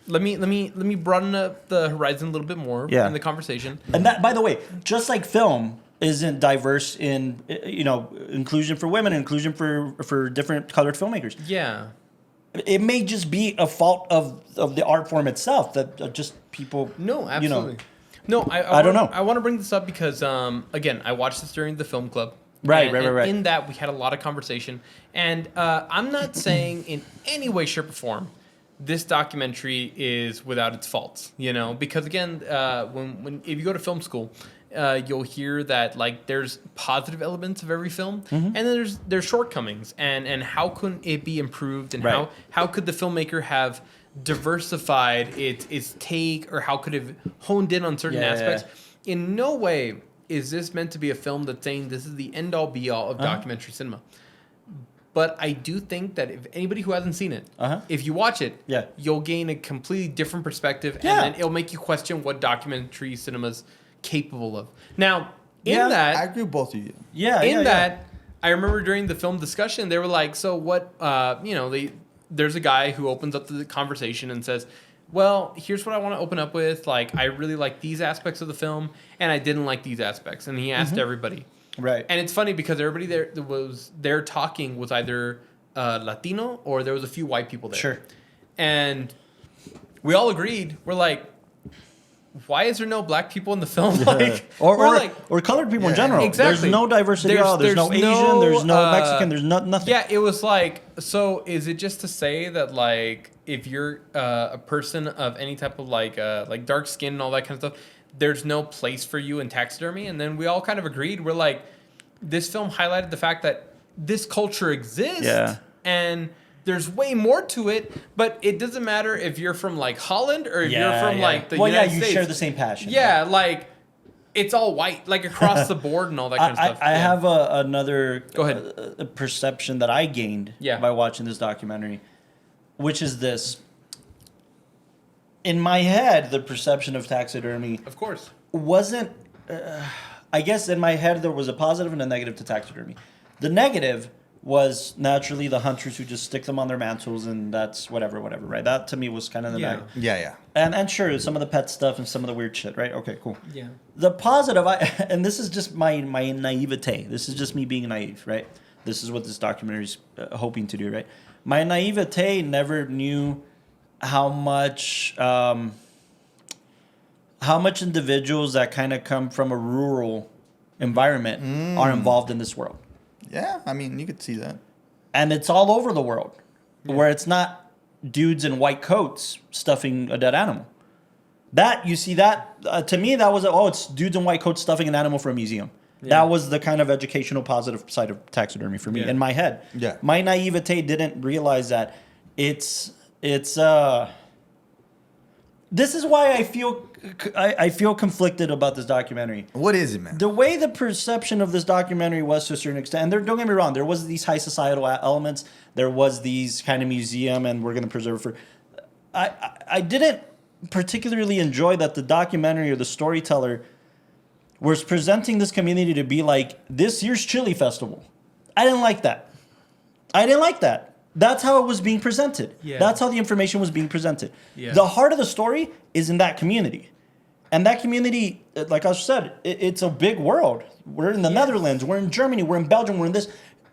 Speaker 4: Let me broaden up the horizon a little bit more in the conversation.
Speaker 1: And that, by the way, just like film isn't diverse in inclusion for women, inclusion for different colored filmmakers.
Speaker 4: Yeah.
Speaker 1: It may just be a fault of the art form itself that just people.
Speaker 4: No, absolutely. No,
Speaker 1: I don't know.
Speaker 4: I want to bring this up because again, I watched this during the film club.
Speaker 1: Right.
Speaker 4: In that, we had a lot of conversation, and I'm not saying in any way, shape, or form this documentary is without its faults, because again, when if you go to film school you'll hear that like there's positive elements of every film, and then there's shortcomings, and how couldn't it be improved, and
Speaker 1: Right.
Speaker 4: how could the filmmaker have diversified its take, or how could it have honed in on certain
Speaker 1: Yeah.
Speaker 4: aspects. In no way is this meant to be a film that's saying this is the end all be all of documentary cinema. But I do think that if anybody who hasn't seen it, if you watch it,
Speaker 1: Yeah.
Speaker 4: you'll gain a completely different perspective,
Speaker 1: Yeah.
Speaker 4: and then it'll make you question what documentary cinema's capable of. Now, in
Speaker 1: Yeah,
Speaker 4: that,
Speaker 2: I agree with both of you.
Speaker 1: Yeah.
Speaker 4: in that, I remember during the film discussion, they were like, so what, there's a guy who opens up the conversation and says, well, here's what I want to open up with. Like, I really like these aspects of the film, and I didn't like these aspects. And he asked everybody.
Speaker 1: Right.
Speaker 4: And it's funny because everybody there talking was either Latino or there was a few white people there.
Speaker 1: Sure.
Speaker 4: And we all agreed. We're like, why is there no black people in the film? Like,
Speaker 1: or colored people in general.
Speaker 4: Exactly.
Speaker 1: There's no diversity at all. There's no Asian. There's no Mexican. There's nothing.
Speaker 4: Yeah, it was like, so is it just to say that like if you're a person of any type of like dark skin and all that kind of stuff, there's no place for you in taxidermy? And then we all kind of agreed. We're like, this film highlighted the fact that this culture exists.
Speaker 1: Yeah.
Speaker 4: And there's way more to it, but it doesn't matter if you're from like Holland or if you're from like the United States.
Speaker 1: You share the same passion.
Speaker 4: Yeah, like it's all white, like across the board and all that kind of stuff.
Speaker 1: I have another
Speaker 4: Go ahead.
Speaker 1: Perception that I gained by watching this documentary, which is this. In my head, the perception of taxidermy,
Speaker 4: of course,
Speaker 1: wasn't. I guess in my head there was a positive and a negative to taxidermy. The negative was naturally the hunters who just stick them on their mantles and that's whatever, right? That to me was kind of the negative.
Speaker 2: Yeah.
Speaker 1: And sure, some of the pet stuff and some of the weird shit, right? Okay, cool.
Speaker 4: Yeah.
Speaker 1: The positive, and this is just my naivete. This is just me being naive, right? This is what this documentary is hoping to do, right? My naivete never knew how much individuals that kind of come from a rural environment are involved in this world.
Speaker 2: Yeah, I mean, you could see that.
Speaker 1: And it's all over the world, where it's not dudes in white coats stuffing a dead animal. That, you see that, to me, that was, it's dudes in white coats stuffing an animal for a museum. Yeah. That was the kind of educational positive side of taxidermy for me in my head.
Speaker 2: Yeah.
Speaker 1: My naivete didn't realize that it's this is why I feel conflicted about this documentary.
Speaker 2: What is it, man?
Speaker 1: The way the perception of this documentary was to a certain extent, and don't get me wrong, there was these high societal elements, there was these kind of museum, and we're going to preserve for. I didn't particularly enjoy that the documentary or the storyteller was presenting this community to be like this year's chili festival. I didn't like that. That's how it was being presented.
Speaker 4: Yeah.
Speaker 1: That's how the information was being presented.
Speaker 4: Yeah.
Speaker 1: The heart of the story is in that community. And that community, like I said, it's a big world. We're in the Netherlands, we're in Germany, we're in Belgium, we're in this.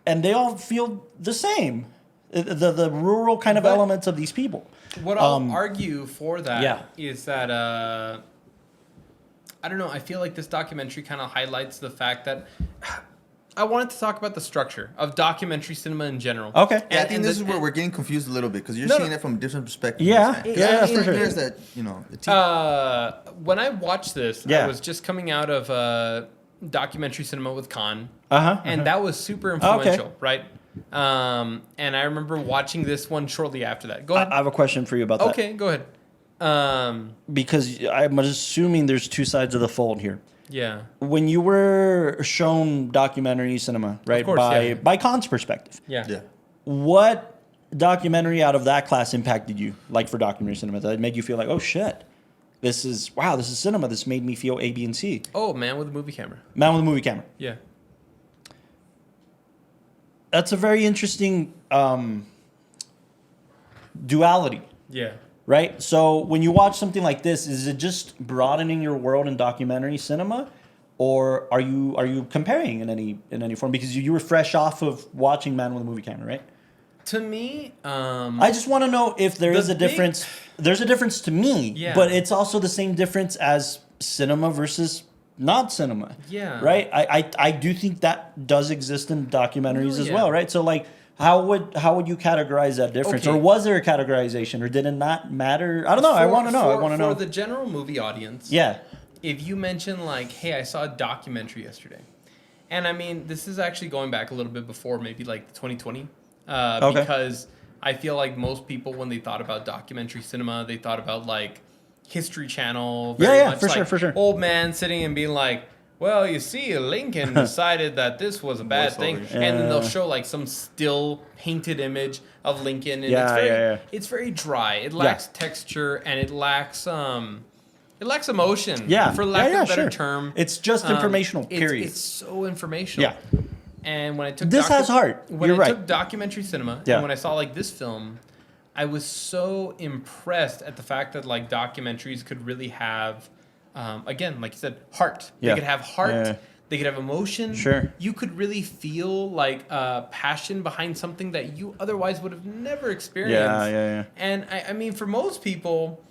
Speaker 1: And they all feel the same. The rural kind of elements of these people.
Speaker 4: What I'll argue for that is
Speaker 1: Yeah.
Speaker 4: that, I don't know, I feel like this documentary kind of highlights the fact that I wanted to talk about the structure of documentary cinema in general.
Speaker 1: Okay.
Speaker 2: Yeah, I think this is where we're getting confused a little bit because you're seeing it from a different perspective.
Speaker 1: Yeah.
Speaker 2: For sure. There's that, the
Speaker 4: when I watched this, I was just coming out of documentary cinema with Khan. And that was super influential, right? And I remember watching this one shortly after that. Go ahead.
Speaker 1: I have a question for you about that.
Speaker 4: Okay, go ahead.
Speaker 1: Because I'm assuming there's two sides of the fold here.
Speaker 4: Yeah.
Speaker 1: When you were shown documentary cinema, right,
Speaker 4: course,
Speaker 1: by Khan's perspective,
Speaker 2: Yeah.
Speaker 1: what documentary out of that class impacted you, like for documentary cinema, that made you feel like, oh shit, this is cinema. This made me feel A, B, and C.
Speaker 4: Oh, Man with a Movie Camera.
Speaker 1: Man with a Movie Camera.
Speaker 4: Yeah.
Speaker 1: That's a very interesting duality.
Speaker 4: Yeah.
Speaker 1: Right? So when you watch something like this, is it just broadening your world in documentary cinema? Or are you comparing in any form? Because you were fresh off of watching Man with a Movie Camera, right?
Speaker 4: To me,
Speaker 1: I just want to know if there is a difference. There's a difference to me, but it's also the same difference as cinema versus not cinema.
Speaker 4: Yeah.
Speaker 1: Right? I do think that does exist in documentaries as well, right? So like how would you categorize that difference? Or was there a categorization, or did it not matter? I don't know. I want to know.
Speaker 4: For the general movie audience, if you mention like, hey, I saw a documentary yesterday, and I mean, this is actually going back a little bit before maybe like 2020, because I feel like most people, when they thought about documentary cinema, they thought about like History Channel. Very much
Speaker 1: for
Speaker 4: like
Speaker 1: sure, for sure.
Speaker 4: Old man sitting and being like, well, you see, Lincoln decided that this was a bad thing,
Speaker 2: Voiceovers.
Speaker 4: and then they'll show like some still painted image of Lincoln, and it's very dry. It lacks texture, and it lacks emotion.
Speaker 1: Yeah.
Speaker 4: For lack of a better
Speaker 1: sure.
Speaker 4: term,
Speaker 1: It's just informational, period.
Speaker 4: It's so informational.
Speaker 1: Yeah.
Speaker 4: And when I took
Speaker 1: This has heart.
Speaker 4: When
Speaker 1: You're
Speaker 4: I
Speaker 1: right.
Speaker 4: took documentary cinema,
Speaker 1: Yeah.
Speaker 4: and when I saw like this film, I was so impressed at the fact that like documentaries could really have, again, like you said, heart.
Speaker 1: Yeah.
Speaker 4: They could have heart.
Speaker 1: Yeah.
Speaker 4: They could have emotion.
Speaker 1: Sure.
Speaker 4: You could really feel like passion behind something that you otherwise would have never experienced.
Speaker 1: Yeah.
Speaker 4: And I mean, for most people,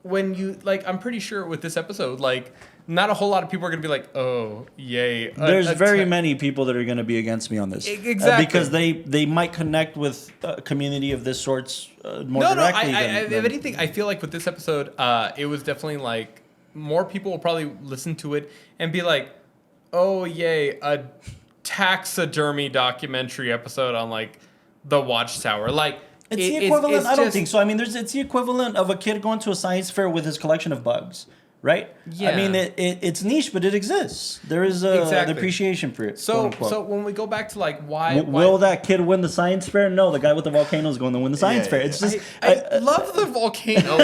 Speaker 4: when you like, I'm pretty sure with this episode, like, not a whole lot of people are going to be like, oh, yay.
Speaker 1: There's very many people that are going to be against me on this.
Speaker 4: Exactly.
Speaker 1: Because they might connect with a community of this sorts more directly.
Speaker 4: If anything, I feel like with this episode, it was definitely like more people will probably listen to it and be like, oh, yay, a taxidermy documentary episode on like the WatchTower. Like,
Speaker 1: it's the equivalent. I don't
Speaker 4: just-
Speaker 1: think so. I mean, it's the equivalent of a kid going to a science fair with his collection of bugs, right?
Speaker 4: Yeah.
Speaker 1: I mean, it's niche, but it exists. There is an appreciation for it.
Speaker 4: So,
Speaker 1: quote unquote.
Speaker 4: so when we go back to like why
Speaker 1: Will that kid win the science fair? No, the guy with the volcano is going to win the science fair. It's just
Speaker 4: I love the volcano.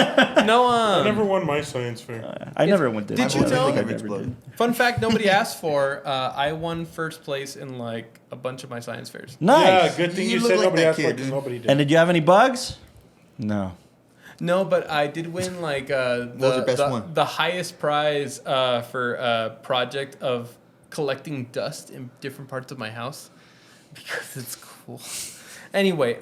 Speaker 4: No,
Speaker 3: I never won my science fair.
Speaker 1: I never went to.
Speaker 4: Did you
Speaker 2: I
Speaker 4: know-
Speaker 2: think I
Speaker 1: I
Speaker 2: reached
Speaker 1: never
Speaker 2: blood.
Speaker 1: did.
Speaker 4: fun fact nobody asked for. I won first place in like a bunch of my science fairs.
Speaker 1: Nice.
Speaker 3: Yeah, good thing
Speaker 2: You
Speaker 3: you
Speaker 2: look
Speaker 3: said
Speaker 2: like
Speaker 3: nobody
Speaker 2: that
Speaker 3: asked for
Speaker 2: kid,
Speaker 3: it because
Speaker 2: dude.
Speaker 3: nobody did.
Speaker 1: And did you have any bugs? No.
Speaker 4: No, but I did win like
Speaker 2: was your best one?
Speaker 4: the highest prize for a project of collecting dust in different parts of my house because it's cool. Anyway,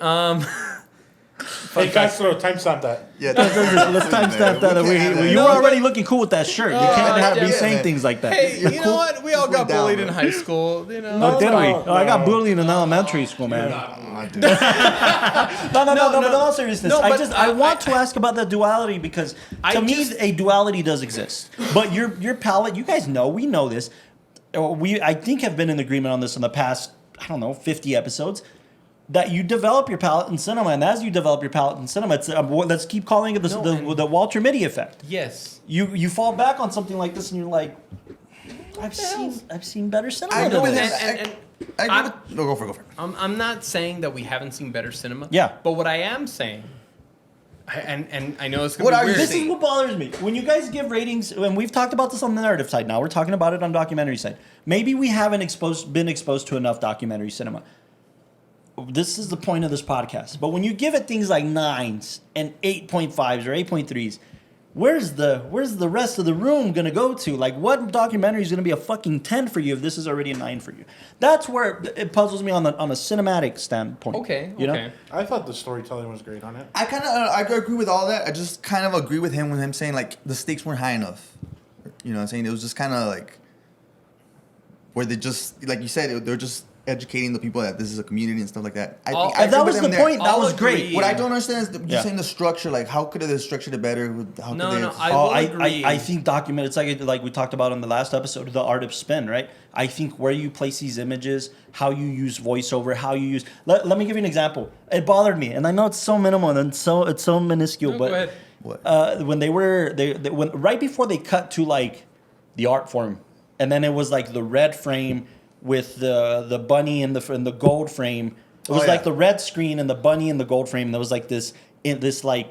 Speaker 3: Hey, Castro, timestamp that.
Speaker 2: Yeah,
Speaker 1: Let's timestamp that. You were already looking cool with that shirt. You can't
Speaker 4: yeah,
Speaker 1: be
Speaker 4: yeah,
Speaker 1: saying
Speaker 2: man.
Speaker 1: things like that.
Speaker 4: hey,
Speaker 2: You're
Speaker 4: you know
Speaker 2: cool.
Speaker 4: what? We all
Speaker 2: Just
Speaker 4: got
Speaker 2: went down,
Speaker 4: bullied in
Speaker 2: bro.
Speaker 4: high school. You know.
Speaker 1: Oh, did we?
Speaker 3: no,
Speaker 1: Oh, I got
Speaker 3: no.
Speaker 1: bullied in elementary school, man.
Speaker 2: dude.
Speaker 1: No, but in all seriousness,
Speaker 4: No, but
Speaker 1: I want to ask about the duality because
Speaker 4: I
Speaker 1: to me
Speaker 4: just-
Speaker 1: a duality does exist. But your palate, you guys know, we know this. I think have been in agreement on this in the past, I don't know, 50 episodes. That you develop your palate in cinema, and as you develop your palate in cinema, it's let's keep calling it the Walter Mitty effect.
Speaker 4: Yes.
Speaker 1: You fall back on something like this, and you're like, I've seen better cinema.
Speaker 2: I
Speaker 1: than
Speaker 2: agree with
Speaker 1: this.
Speaker 2: him.
Speaker 4: And
Speaker 2: I
Speaker 4: I'm-
Speaker 2: agree with. No, go for it.
Speaker 4: I'm not saying that we haven't seen better cinema.
Speaker 1: Yeah.
Speaker 4: But what I am saying, and I know it's gonna
Speaker 2: What
Speaker 4: be
Speaker 2: are you
Speaker 4: weird.
Speaker 1: This is what bothers me. When you guys give ratings, and we've talked about this on the narrative side now, we're talking about it on documentary side. Maybe we haven't been exposed to enough documentary cinema. This is the point of this podcast. But when you give it things like 9s and 8.5s or 8.3s, where's the rest of the room gonna go to? Like, what documentary is gonna be a fucking 10 for you if this is already a 9 for you? That's where it puzzles me on a cinematic standpoint.
Speaker 4: Okay.
Speaker 1: You know?
Speaker 4: Okay.
Speaker 3: I thought the storytelling was great on it.
Speaker 2: I kind of I agree with all that. I just kind of agree with him when him saying like the stakes weren't high enough. You know what I'm saying? It was just kind of like where they just like you said they're just educating the people that this is a community and stuff like that. I
Speaker 4: All-
Speaker 2: think I
Speaker 1: And that
Speaker 2: agree
Speaker 1: was
Speaker 2: with
Speaker 1: the
Speaker 2: him there.
Speaker 1: point. That
Speaker 4: I'll
Speaker 1: was
Speaker 4: agree.
Speaker 1: great.
Speaker 2: What I don't understand is you're
Speaker 1: Yeah.
Speaker 2: saying the structure. Like, how could they structured it better? How could
Speaker 4: No,
Speaker 2: they?
Speaker 4: no,
Speaker 2: have-
Speaker 4: I will
Speaker 1: I
Speaker 4: agree.
Speaker 1: think document. It's like we talked about in the last episode, the art of spin, right? I think where you place these images, how you use voiceover, how you use. Let me give you an example. It bothered me, and I know it's so minimal and it's so minuscule,
Speaker 4: No,
Speaker 1: but
Speaker 4: go ahead.
Speaker 2: What?
Speaker 1: when they when right before they cut to like the art form, and then it was like the red frame with the bunny in the gold frame. It was
Speaker 2: Oh,
Speaker 1: like
Speaker 2: yeah.
Speaker 1: the red screen and the bunny in the gold frame. There was like this like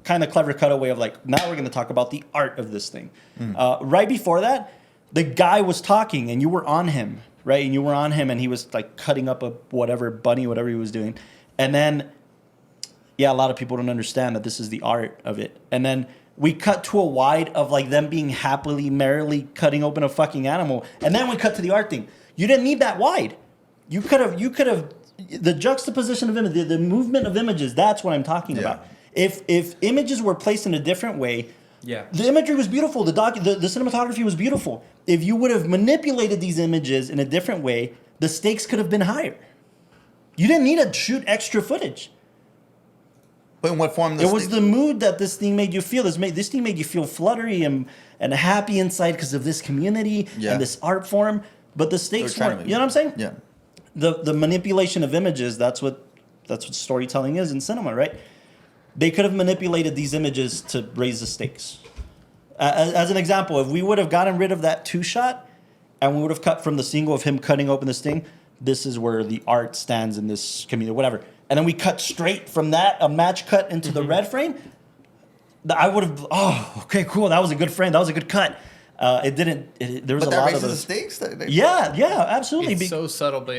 Speaker 1: kind of clever cutaway of like, now we're going to talk about the art of this thing. Right before that, the guy was talking and you were on him, right? And you were on him and he was like cutting up a whatever bunny, whatever he was doing. And then, yeah, a lot of people don't understand that this is the art of it. And then we cut to a wide of like them being happily, merrily cutting open a fucking animal. And then we cut to the art thing. You didn't need that wide. You could have the juxtaposition of images, the movement of images. That's what I'm talking
Speaker 2: Yeah.
Speaker 1: about. If images were placed in a different way,
Speaker 4: Yeah.
Speaker 1: the imagery was beautiful. The cinematography was beautiful. If you would have manipulated these images in a different way, the stakes could have been higher. You didn't need to shoot extra footage.
Speaker 2: But in what form?
Speaker 1: It was the mood that this thing made you feel. This thing made you feel fluttery and happy inside because of this community and this art form. But the stakes weren't. You know what I'm saying?
Speaker 2: Yeah.
Speaker 1: The manipulation of images. That's what storytelling is in cinema, right? They could have manipulated these images to raise the stakes. As an example, if we would have gotten rid of that 2-shot and we would have cut from the single of him cutting open this thing, this is where the art stands in this community, whatever. And then we cut straight from that, a match cut into the red frame, I would have, okay, cool. That was a good frame. That was a good cut. It didn't, there was
Speaker 2: but
Speaker 1: a lot of
Speaker 2: the
Speaker 1: those.
Speaker 2: stakes?
Speaker 1: Yeah, absolutely.
Speaker 4: It's so subtle, but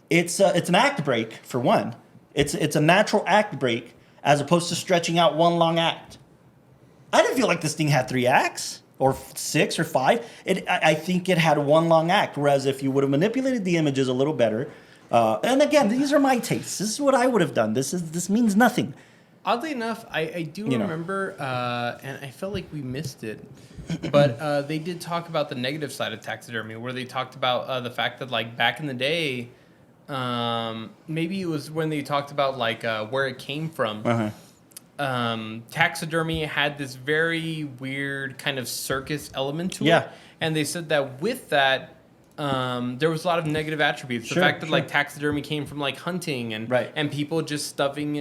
Speaker 1: It's an act break for one. It's a natural act break as opposed to stretching out one long act. I didn't feel like this thing had 3 acts or 6 or 5. I think it had one long act. Whereas if you would have manipulated the images a little better, and again, these are my tastes. This is what I would have done. This means nothing.
Speaker 4: Oddly enough, I do remember, and I felt like we missed it, but they did talk about the negative side of taxidermy, where they talked about the fact that, like, back in the day, maybe it was when they talked about, like, where it came from. Taxidermy had this very weird kind of circus element to it. And they said that with that, there was a lot of negative attributes. The fact that like taxidermy came from like hunting and people just stuffing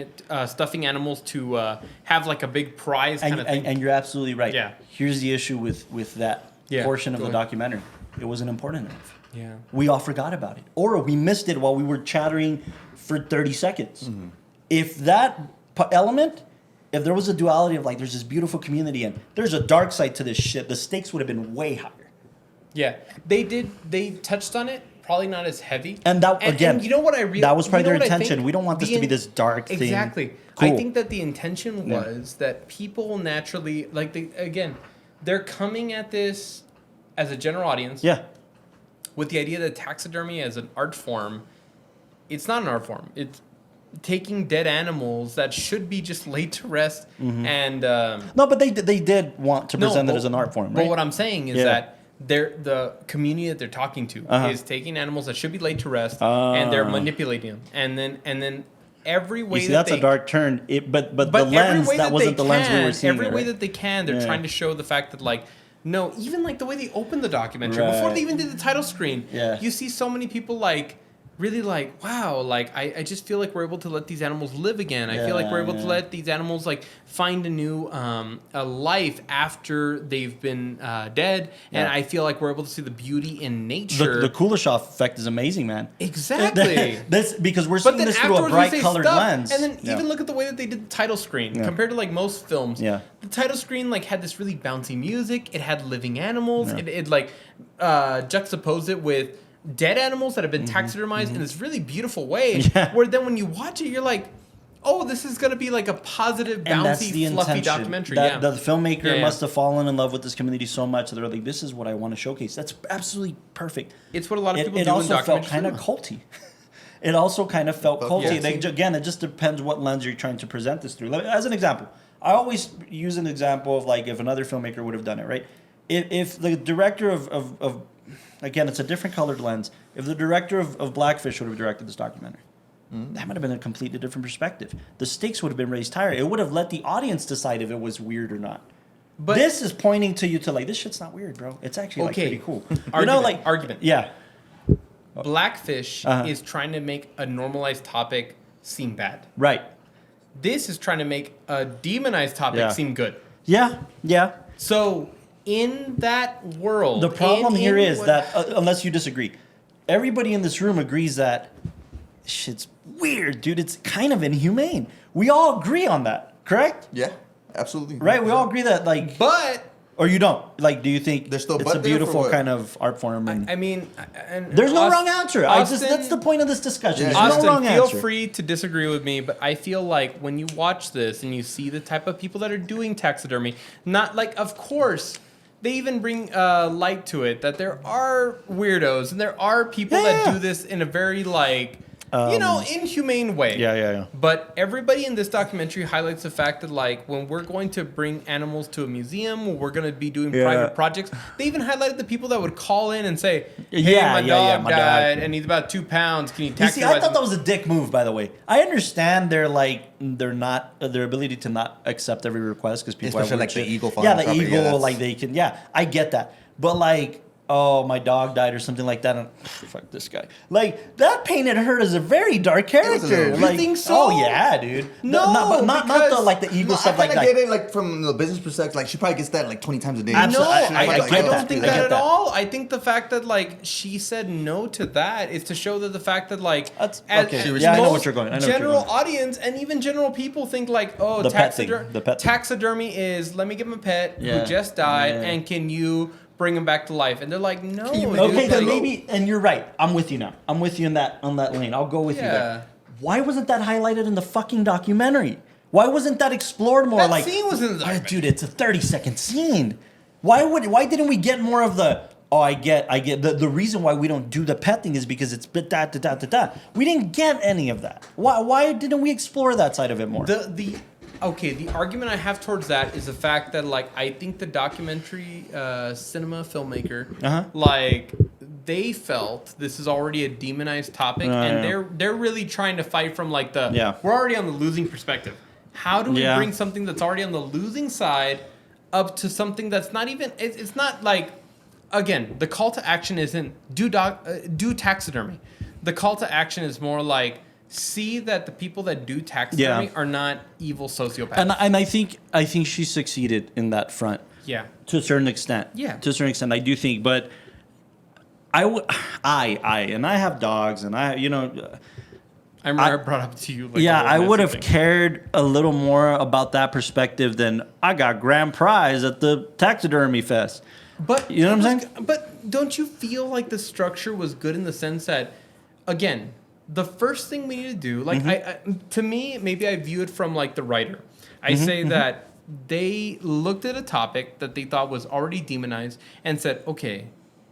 Speaker 4: animals to have like a big prize kind of thing.
Speaker 1: And you're absolutely right.
Speaker 4: Yeah.
Speaker 1: Here's the issue with that portion of the documentary. It wasn't important enough.
Speaker 4: Yeah.
Speaker 1: We all forgot about it, or we missed it while we were chattering for 30 seconds. Mm-hmm. If that element. If there was a duality of like, there's this beautiful community and there's a dark side to this shit, the stakes would have been way higher.
Speaker 4: Yeah, they did. They touched on it, probably not as heavy.
Speaker 1: And that again,
Speaker 4: and you know what
Speaker 1: that was probably their intention. We don't want this to be this dark thing.
Speaker 4: Exactly.
Speaker 1: Cool.
Speaker 4: I think that the intention was that people naturally they're coming at this as a general audience.
Speaker 1: Yeah.
Speaker 4: With the idea that taxidermy as an art form, it's not an art form. It's taking dead animals that should be just laid to rest and
Speaker 1: no, but they did want to present it as an art form, right?
Speaker 4: But what I'm saying is that the community that they're talking to is taking animals that should be laid to rest and they're manipulating them, and then every way
Speaker 1: that's a dark turn. But the lens that wasn't the lens we were seeing.
Speaker 4: Every way that they can, they're trying to show the fact that like. No, even like the way they opened the documentary before they even did the title screen, you see so many people like. Really like, wow, like I just feel like we're able to let these animals live again. I feel like we're able to let these animals like find a new a life after they've been dead. And I feel like we're able to see the beauty in nature.
Speaker 1: The Kuleshov effect is amazing, man.
Speaker 4: Exactly.
Speaker 1: That's because we're seeing this through a bright colored lens.
Speaker 4: And then even look at the way that they did the title screen compared to like most films.
Speaker 1: Yeah.
Speaker 4: The title screen like had this really bouncy music. It had living animals. It like juxtaposed it with dead animals that have been taxidermized in this really beautiful way. Where then when you watch it, you're like, oh, this is going to be like a positive, bouncy, fluffy documentary.
Speaker 1: The filmmaker must have fallen in love with this community so much that they're like, this is what I want to showcase. That's absolutely perfect.
Speaker 4: It's what a lot of people do in documentaries.
Speaker 1: It also felt kind of culty. It also kind of felt culty. Again, it just depends what lens you're trying to present this through. As an example, I always use an example of like if another filmmaker would have done it, right? If the director of again, it's a different colored lens. If the director of Blackfish would have directed this documentary, that might have been a completely different perspective. The stakes would have been raised higher. It would have let the audience decide if it was weird or not. But this is pointing to you to like, this shit's not weird, bro. It's actually like pretty cool.
Speaker 4: Argument.
Speaker 1: Yeah.
Speaker 4: Blackfish is trying to make a normalized topic seem bad.
Speaker 1: Right.
Speaker 4: This is trying to make a demonized topic seem good.
Speaker 1: Yeah.
Speaker 4: So in that world,
Speaker 1: the problem here is that unless you disagree, everybody in this room agrees that shit's weird, dude. It's kind of inhumane. We all agree on that, correct?
Speaker 2: Yeah, absolutely.
Speaker 1: Right, we all agree that like, or you don't like. Do you think
Speaker 2: there's still
Speaker 1: it's a beautiful kind of art form? And
Speaker 4: I mean,
Speaker 1: there's no wrong answer. That's the point of this discussion. There's
Speaker 4: Austin,
Speaker 1: no wrong
Speaker 4: feel
Speaker 1: answer.
Speaker 4: free to disagree with me, but I feel like when you watch this and you see the type of people that are doing taxidermy, not like, of course. They even bring light to it that there are weirdos and there are people that do this in a very like inhumane way.
Speaker 1: Yeah.
Speaker 4: But everybody in this documentary highlights the fact that, like, when we're going to bring animals to a museum, or we're going to be doing private projects, they even highlighted the people that would call in and say, "Hey, my dog died, and he's about 2 pounds. Can you taxi
Speaker 1: I thought that was a dick move, by the way. I understand their ability to not accept every request because people
Speaker 2: Especially
Speaker 1: have
Speaker 2: like the
Speaker 1: shit.
Speaker 2: eagle.
Speaker 1: Yeah, the
Speaker 2: property,
Speaker 1: eagle,
Speaker 2: that's-
Speaker 1: like they can. Yeah, I get that, but like. Oh, my dog died or something like that. And fuck this guy. Like that painted her as a very dark character.
Speaker 2: You
Speaker 1: Like,
Speaker 4: think so?
Speaker 1: Oh yeah, dude.
Speaker 4: No,
Speaker 1: not the eagle stuff
Speaker 2: I
Speaker 1: like
Speaker 2: kind
Speaker 1: that.
Speaker 2: of get it, like from the business perspective. Like she probably gets that like 20 times a day.
Speaker 4: No,
Speaker 1: Absolutely.
Speaker 4: I
Speaker 1: I
Speaker 4: don't
Speaker 1: get that,
Speaker 4: think
Speaker 1: dude. I
Speaker 4: that
Speaker 1: get
Speaker 4: at
Speaker 1: that.
Speaker 4: all. I think the fact that like she said no to that is to show that the fact that like
Speaker 1: That's-
Speaker 4: as,
Speaker 1: okay.
Speaker 4: as
Speaker 1: Yeah, I know
Speaker 4: most
Speaker 1: what you're going- I know what you're
Speaker 4: general
Speaker 1: going.
Speaker 4: audience and even general people think like, oh,
Speaker 1: The pet thing. The pet thing.
Speaker 4: taxidermy is let me give him a pet
Speaker 1: Yeah.
Speaker 4: who just died
Speaker 1: Yeah.
Speaker 4: and can you bring him back to life? And they're like, no.
Speaker 2: you
Speaker 4: dude,
Speaker 2: make
Speaker 1: Okay,
Speaker 2: it
Speaker 1: then
Speaker 4: like-
Speaker 1: maybe, and you're right. I'm with you now. I'm with you on that lane. I'll go with you
Speaker 4: Yeah.
Speaker 1: there. Why wasn't that highlighted in the fucking documentary? Why wasn't that explored more?
Speaker 4: That
Speaker 1: like,
Speaker 4: scene was in the
Speaker 1: oh,
Speaker 4: documentary.
Speaker 1: dude, it's a 30-second scene. Why didn't we get more of the? Oh, I get. The reason why we don't do the pet thing is because it's da. We didn't get any of that. Why didn't we explore that side of it more?
Speaker 4: The argument I have towards that is the fact that like I think the documentary cinema filmmaker like they felt this is already a demonized topic and they're really trying to fight from like we're already on the losing perspective. How do we bring something that's already on the losing side up to something that's not even it's not like again the call to action isn't do taxidermy. The call to action is more like see that the people that do taxidermy are not evil sociopaths.
Speaker 1: And I think she succeeded in that front.
Speaker 4: Yeah.
Speaker 1: To a certain extent.
Speaker 4: Yeah.
Speaker 1: To a certain extent, I do think, but I have dogs, and I remember
Speaker 4: I brought up to you. Like,
Speaker 1: I would have cared a little more about that perspective than I got grand prize at the taxidermy fest.
Speaker 4: But
Speaker 1: you know what I'm saying?
Speaker 4: But don't you feel like the structure was good in the sense that, again, the first thing we need to do, like I to me, maybe I view it from like the writer. I say that they looked at a topic that they thought was already demonized and said, okay,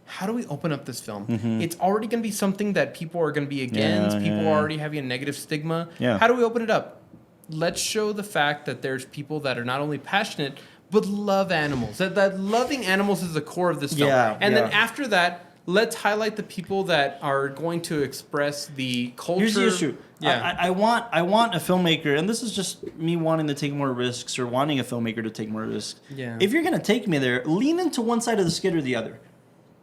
Speaker 4: how do we open up this film? It's already going to be something that people are going to be against. People are already having a negative stigma.
Speaker 1: Yeah.
Speaker 4: How do we open it up? Let's show the fact that there's people that are not only passionate, but love animals. That loving animals is the core of this film. And then after that, let's highlight the people that are going to express the culture.
Speaker 1: Here's the issue.
Speaker 4: Yeah.
Speaker 1: I want a filmmaker, and this is just me wanting to take more risks or wanting a filmmaker to take more risks.
Speaker 4: Yeah.
Speaker 1: If you're going to take me there, lean into one side of the skid or the other.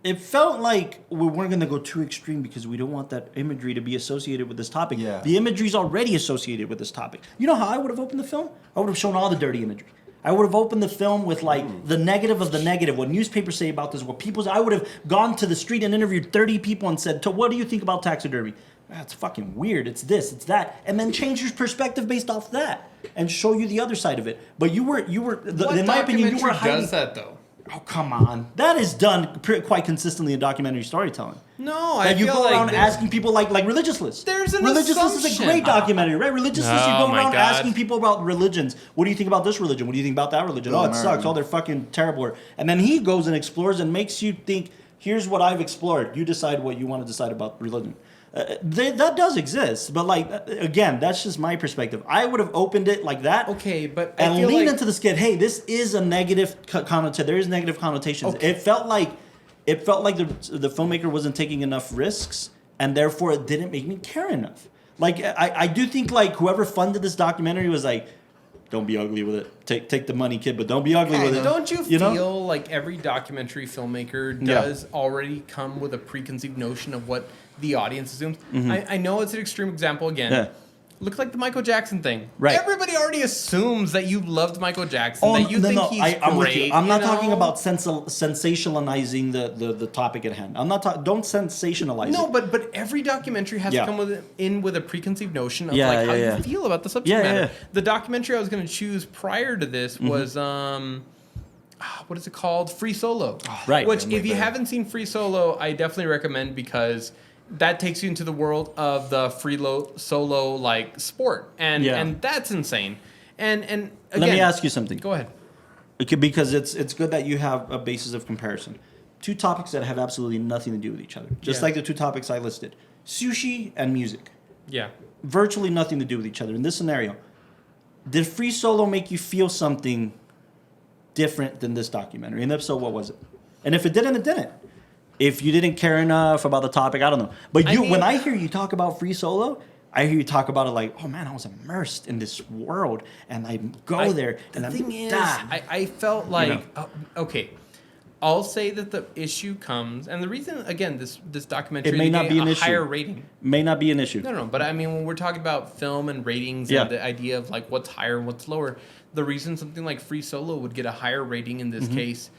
Speaker 1: It felt like we weren't going to go too extreme because we don't want that imagery to be associated with this topic.
Speaker 2: Yeah.
Speaker 1: The imagery is already associated with this topic. You know how I would have opened the film? I would have shown all the dirty imagery. I would have opened the film with like the negative of the negative, what newspapers say about this, what people's. I would have gone to the street and interviewed 30 people and said, "What do you think about taxidermy?" That's fucking weird. It's this, it's that, and then change your perspective based off that and show you the other side of it. But you were, in my opinion, you were hiding.
Speaker 4: does that though?
Speaker 1: Oh, come on. That is done quite consistently in documentary storytelling.
Speaker 4: No, I
Speaker 1: That you
Speaker 4: feel
Speaker 1: go
Speaker 4: like
Speaker 1: around
Speaker 4: there's-
Speaker 1: asking people like Religious List.
Speaker 4: There's an
Speaker 1: Religious List is a
Speaker 4: assumption.
Speaker 1: great documentary, right? Religious List, you
Speaker 4: Oh
Speaker 1: go
Speaker 4: my
Speaker 1: around
Speaker 4: God.
Speaker 1: asking people about religions. What do you think about this religion? What do you think about that religion? Oh, it sucks. Oh, they're fucking terrible. And then he goes and explores and makes you think, here's what I've explored. You decide what you want to decide about religion. That does exist, but like again, that's just my perspective. I would have opened it like that,
Speaker 4: Okay, but I
Speaker 1: and
Speaker 4: feel
Speaker 1: lean
Speaker 4: like-
Speaker 1: into the skid. Hey, this is a negative connotation. There is negative connotations.
Speaker 4: Okay.
Speaker 1: It felt like the filmmaker wasn't taking enough risks, and therefore it didn't make me care enough. Like I do think like whoever funded this documentary was like, don't be ugly with it. Take the money, kid, but don't be ugly with it.
Speaker 4: Don't you
Speaker 1: know?
Speaker 4: feel like every documentary filmmaker does already come with a preconceived notion of what the audience assumes? I know it's an extreme example again.
Speaker 1: Yeah.
Speaker 4: Look like the Michael Jackson thing.
Speaker 1: Right.
Speaker 4: Everybody already assumes that you loved Michael Jackson, that you think he's
Speaker 1: I'm with
Speaker 4: great.
Speaker 1: you. I'm not
Speaker 4: know?
Speaker 1: talking about sensationalizing the topic at hand. I'm not don't sensationalize
Speaker 4: No,
Speaker 1: it.
Speaker 4: but every documentary has
Speaker 1: Yeah.
Speaker 4: to come with a preconceived notion of
Speaker 1: Yeah,
Speaker 4: like how
Speaker 1: yeah, yeah.
Speaker 4: you feel about the subject
Speaker 1: Yeah,
Speaker 4: matter.
Speaker 1: yeah.
Speaker 4: The documentary I was going to choose prior to this was what is it called? Free Solo.
Speaker 1: Right.
Speaker 4: Which
Speaker 2: Yeah,
Speaker 4: if you
Speaker 2: like that.
Speaker 4: haven't seen Free Solo, I definitely recommend because that takes you into the world of the solo like sport and that's insane. And again,
Speaker 1: Let me ask you something.
Speaker 4: Go ahead.
Speaker 1: Because it's good that you have a basis of comparison. Two topics that have absolutely nothing to do with each other. Just
Speaker 4: Yeah.
Speaker 1: like the two topics I listed. Sushi and music.
Speaker 4: Yeah.
Speaker 1: virtually nothing to do with each other. In this scenario, did Free Solo make you feel something different than this documentary? And if so, what was it? And if it didn't, it didn't. If you didn't care enough about the topic, I don't know. But when I hear you talk about Free Solo, I hear you talk about it like, oh man, I was immersed in this world, and I go there. And
Speaker 4: the thing is, I felt like, okay, I'll say that the issue comes, and the reason, again, this documentary
Speaker 1: it may not be an issue.
Speaker 4: Higher rating.
Speaker 1: May not be an issue.
Speaker 4: No, but I mean, when we're talking about film and ratings and the idea of like what's higher and what's lower, the reason something like Free Solo would get a higher rating in this case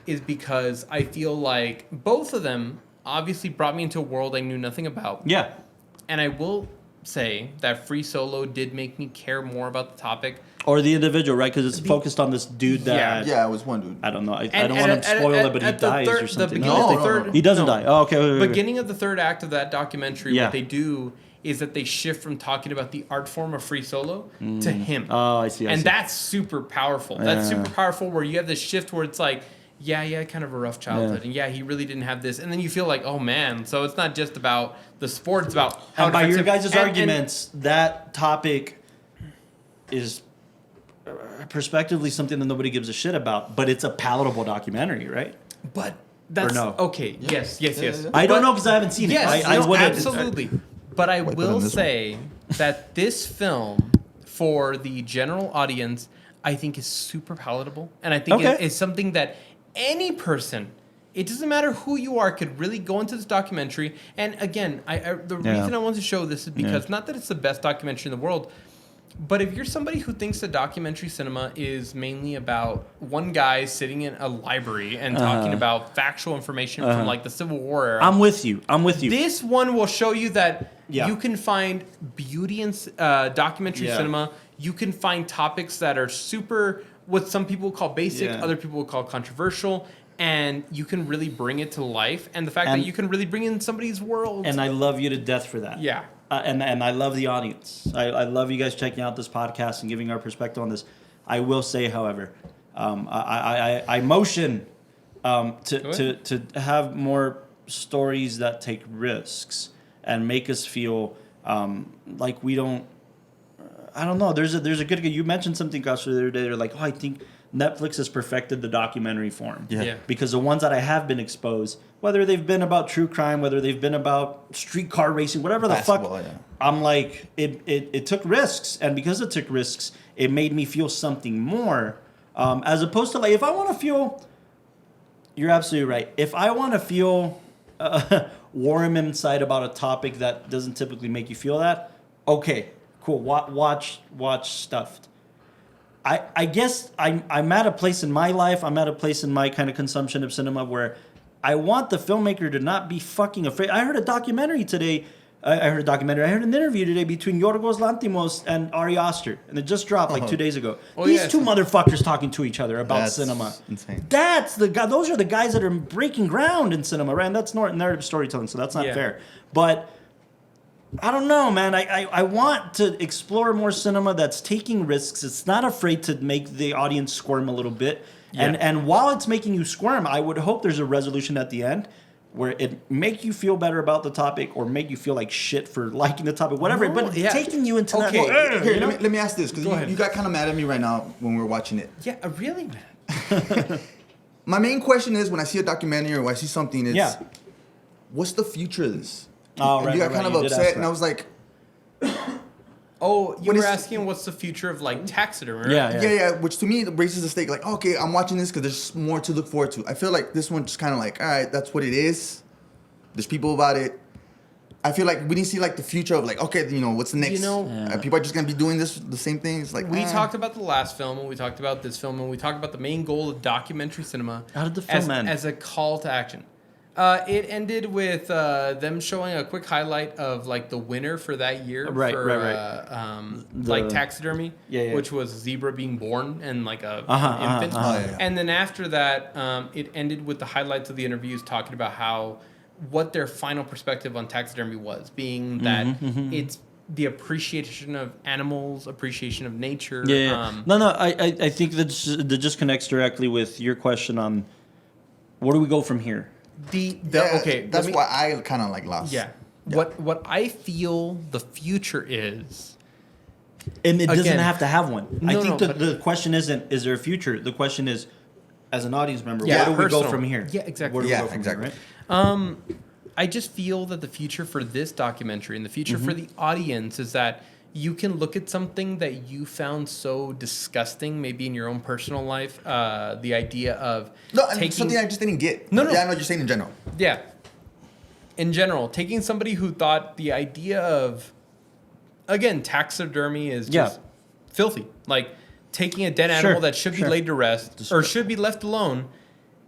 Speaker 4: is because I feel like both of them obviously brought me into a world I knew nothing about.
Speaker 1: Yeah.
Speaker 4: And I will say that Free Solo did make me care more about the topic.
Speaker 1: Or the individual, right? Because it's focused on this dude that...
Speaker 2: Yeah, it was one dude.
Speaker 1: I don't know. I don't want to spoil it, but he dies or something.
Speaker 2: No.
Speaker 1: He doesn't die. Oh, okay. Wait.
Speaker 4: Beginning of the third act of that documentary, what they do is that they shift from talking about the art form of Free Solo to him.
Speaker 1: Oh, I see.
Speaker 4: And that's super powerful. That's super powerful where you have this shift where it's like, yeah, kind of a rough childhood. And he really didn't have this. And then you feel like, oh man, so it's not just about the sport, it's about how
Speaker 1: and by your guys' arguments, that topic is prospectively something that nobody gives a shit about, but it's a palatable documentary, right?
Speaker 4: But that's okay.
Speaker 2: Yeah.
Speaker 4: Yes.
Speaker 1: I don't know because I haven't seen it.
Speaker 4: Yes,
Speaker 1: I wouldn't.
Speaker 4: Absolutely. But I will say that this film, for the general audience, I think is super palatable, and I think it's something that any person, it doesn't matter who you are, could really go into this documentary. And again, the reason I want to show this is because not that it's the best documentary in the world, but if you're somebody who thinks that documentary cinema is mainly about one guy sitting in a library and talking about factual information from like the Civil War era,
Speaker 1: I'm with you.
Speaker 4: This one will show you that you can find beauty in documentary cinema. You can find topics that are super, what some people call basic, other people will call controversial, and you can really bring it to life. And the fact that you can really bring in somebody's world.
Speaker 1: And I love you to death for that.
Speaker 4: Yeah.
Speaker 1: And I love the audience. I love you guys checking out this podcast and giving our perspective on this. I will say, however, I motion to have more stories that take risks and make us feel like we don't. I don't know. There's a good. You mentioned something, Gus, the other day. They're like, I think Netflix has perfected the documentary form.
Speaker 2: Yeah.
Speaker 1: Because the ones that I have been exposed, whether they've been about true crime, whether they've been about streetcar racing, whatever the fuck, I'm like, it took risks, and because it took risks, it made me feel something more. As opposed to like, if I want to feel, you're absolutely right. If I want to feel warm inside about a topic that doesn't typically make you feel that, okay. Cool. Watch Stuffed. I guess I'm at a place in my life, I'm at a place in my kind of consumption of cinema where I want the filmmaker to not be fucking afraid. I heard a documentary today. I heard an interview today between Yorgos Lanthimos and Ari Aster, and it just dropped like 2 days ago. These two motherfuckers talking to each other about cinema.
Speaker 2: Insane.
Speaker 1: That's the guy. Those are the guys that are breaking ground in cinema, right? And that's narrative storytelling, so that's not fair. But I don't know, man. I want to explore more cinema that's taking risks. It's not afraid to make the audience squirm a little bit. Yeah. And while it's making you squirm, I would hope there's a resolution at the end where it make you feel better about the topic or make you feel like shit for liking the topic, whatever. But taking you into that.
Speaker 2: Here, let me ask this, because you got kind of mad at me right now when we were watching it.
Speaker 4: Yeah, really, man.
Speaker 2: My main question is, when I see a documentary or when I see something, it's what's the future of this?
Speaker 1: Oh,
Speaker 2: and you got kind of upset, and I was like,
Speaker 4: "Oh, you were asking what's the future of like Taxidermy?" Right?
Speaker 2: Yeah. Which to me raises the stake. Like, okay, I'm watching this because there's more to look forward to. I feel like this one just kind of like, all right, that's what it is. There's people about it. I feel like we didn't see like the future of like, okay, what's the next? People are just gonna be doing the same thing. It's like
Speaker 4: we talked about the last film, and we talked about this film, and we talked about the main goal of documentary cinema.
Speaker 1: How did the film end? As
Speaker 4: a call to action. It ended with them showing a quick highlight of like the winner for that year,
Speaker 1: right.
Speaker 4: Like Taxidermy, which was zebra being born and like a infant. And then after that, it ended with the highlights of the interviews talking about what their final perspective on taxidermy was, being that it's the appreciation of animals, appreciation of nature.
Speaker 1: I think that just connects directly with your question on where do we go from here.
Speaker 2: That's why I kind of like lost.
Speaker 4: Yeah. What I feel the future is.
Speaker 1: And it doesn't
Speaker 4: Again,
Speaker 1: have to have one. I
Speaker 4: no,
Speaker 1: think
Speaker 4: no,
Speaker 1: the question isn't, is there a future? The question is, as an audience member,
Speaker 4: Yeah,
Speaker 1: where do we go
Speaker 4: personal.
Speaker 1: from here?
Speaker 4: Yeah, exactly.
Speaker 1: Where do we
Speaker 2: Yeah,
Speaker 1: go from
Speaker 2: exactly.
Speaker 1: here, right?
Speaker 4: I just feel that the future for this documentary and the future for
Speaker 1: Mm-hmm.
Speaker 4: the audience is that you can look at something that you found so disgusting, maybe in your own personal life, the idea of
Speaker 2: No,
Speaker 4: taking
Speaker 2: something I just didn't get.
Speaker 4: No, no.
Speaker 2: Yeah, I know what you're saying in general.
Speaker 4: yeah. In general, taking somebody who thought the idea of, again, taxidermy is just filthy. Like taking a dead animal that should be laid to rest or should be left alone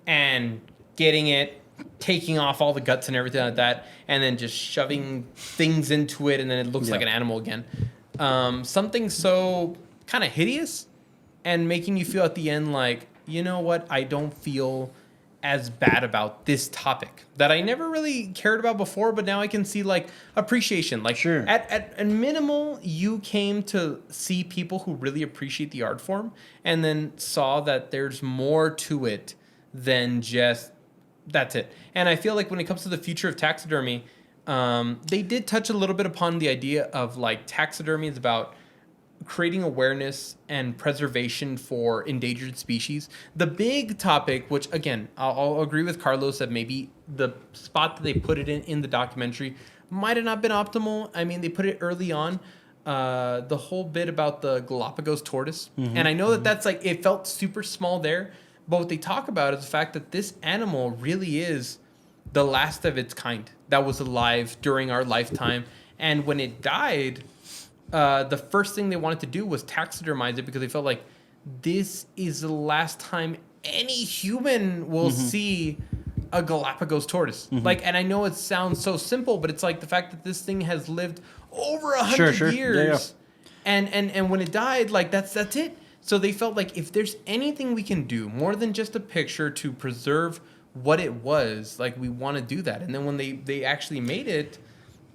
Speaker 4: and getting it, taking off all the guts and everything like that, and then just shoving things into it, and then it looks like an animal again. Something so kind of hideous and making you feel at the end like, you know what, I don't feel as bad about this topic that I never really cared about before, but now I can see like appreciation. Like
Speaker 1: Sure.
Speaker 4: at minimal, you came to see people who really appreciate the art form and then saw that there's more to it than just that's it. And I feel like when it comes to the future of taxidermy, they did touch a little bit upon the idea of like taxidermy is about creating awareness and preservation for endangered species. The big topic, which again, I'll agree with Carlos that maybe the spot that they put it in the documentary might have not been optimal. I mean, they put it early on. The whole bit about the Galapagos tortoise. And I know that that's like, it felt super small there. But what they talk about is the fact that this animal really is the last of its kind that was alive during our lifetime. And when it died, the first thing they wanted to do was taxidermize it because they felt like this is the last time any human will see a Galapagos tortoise. Like, and I know it sounds so simple, but it's like the fact that this thing has lived over 100 years, and when it died, like that's it. So they felt like if there's anything we can do more than just a picture to preserve what it was, like we want to do that. And then when they actually made it,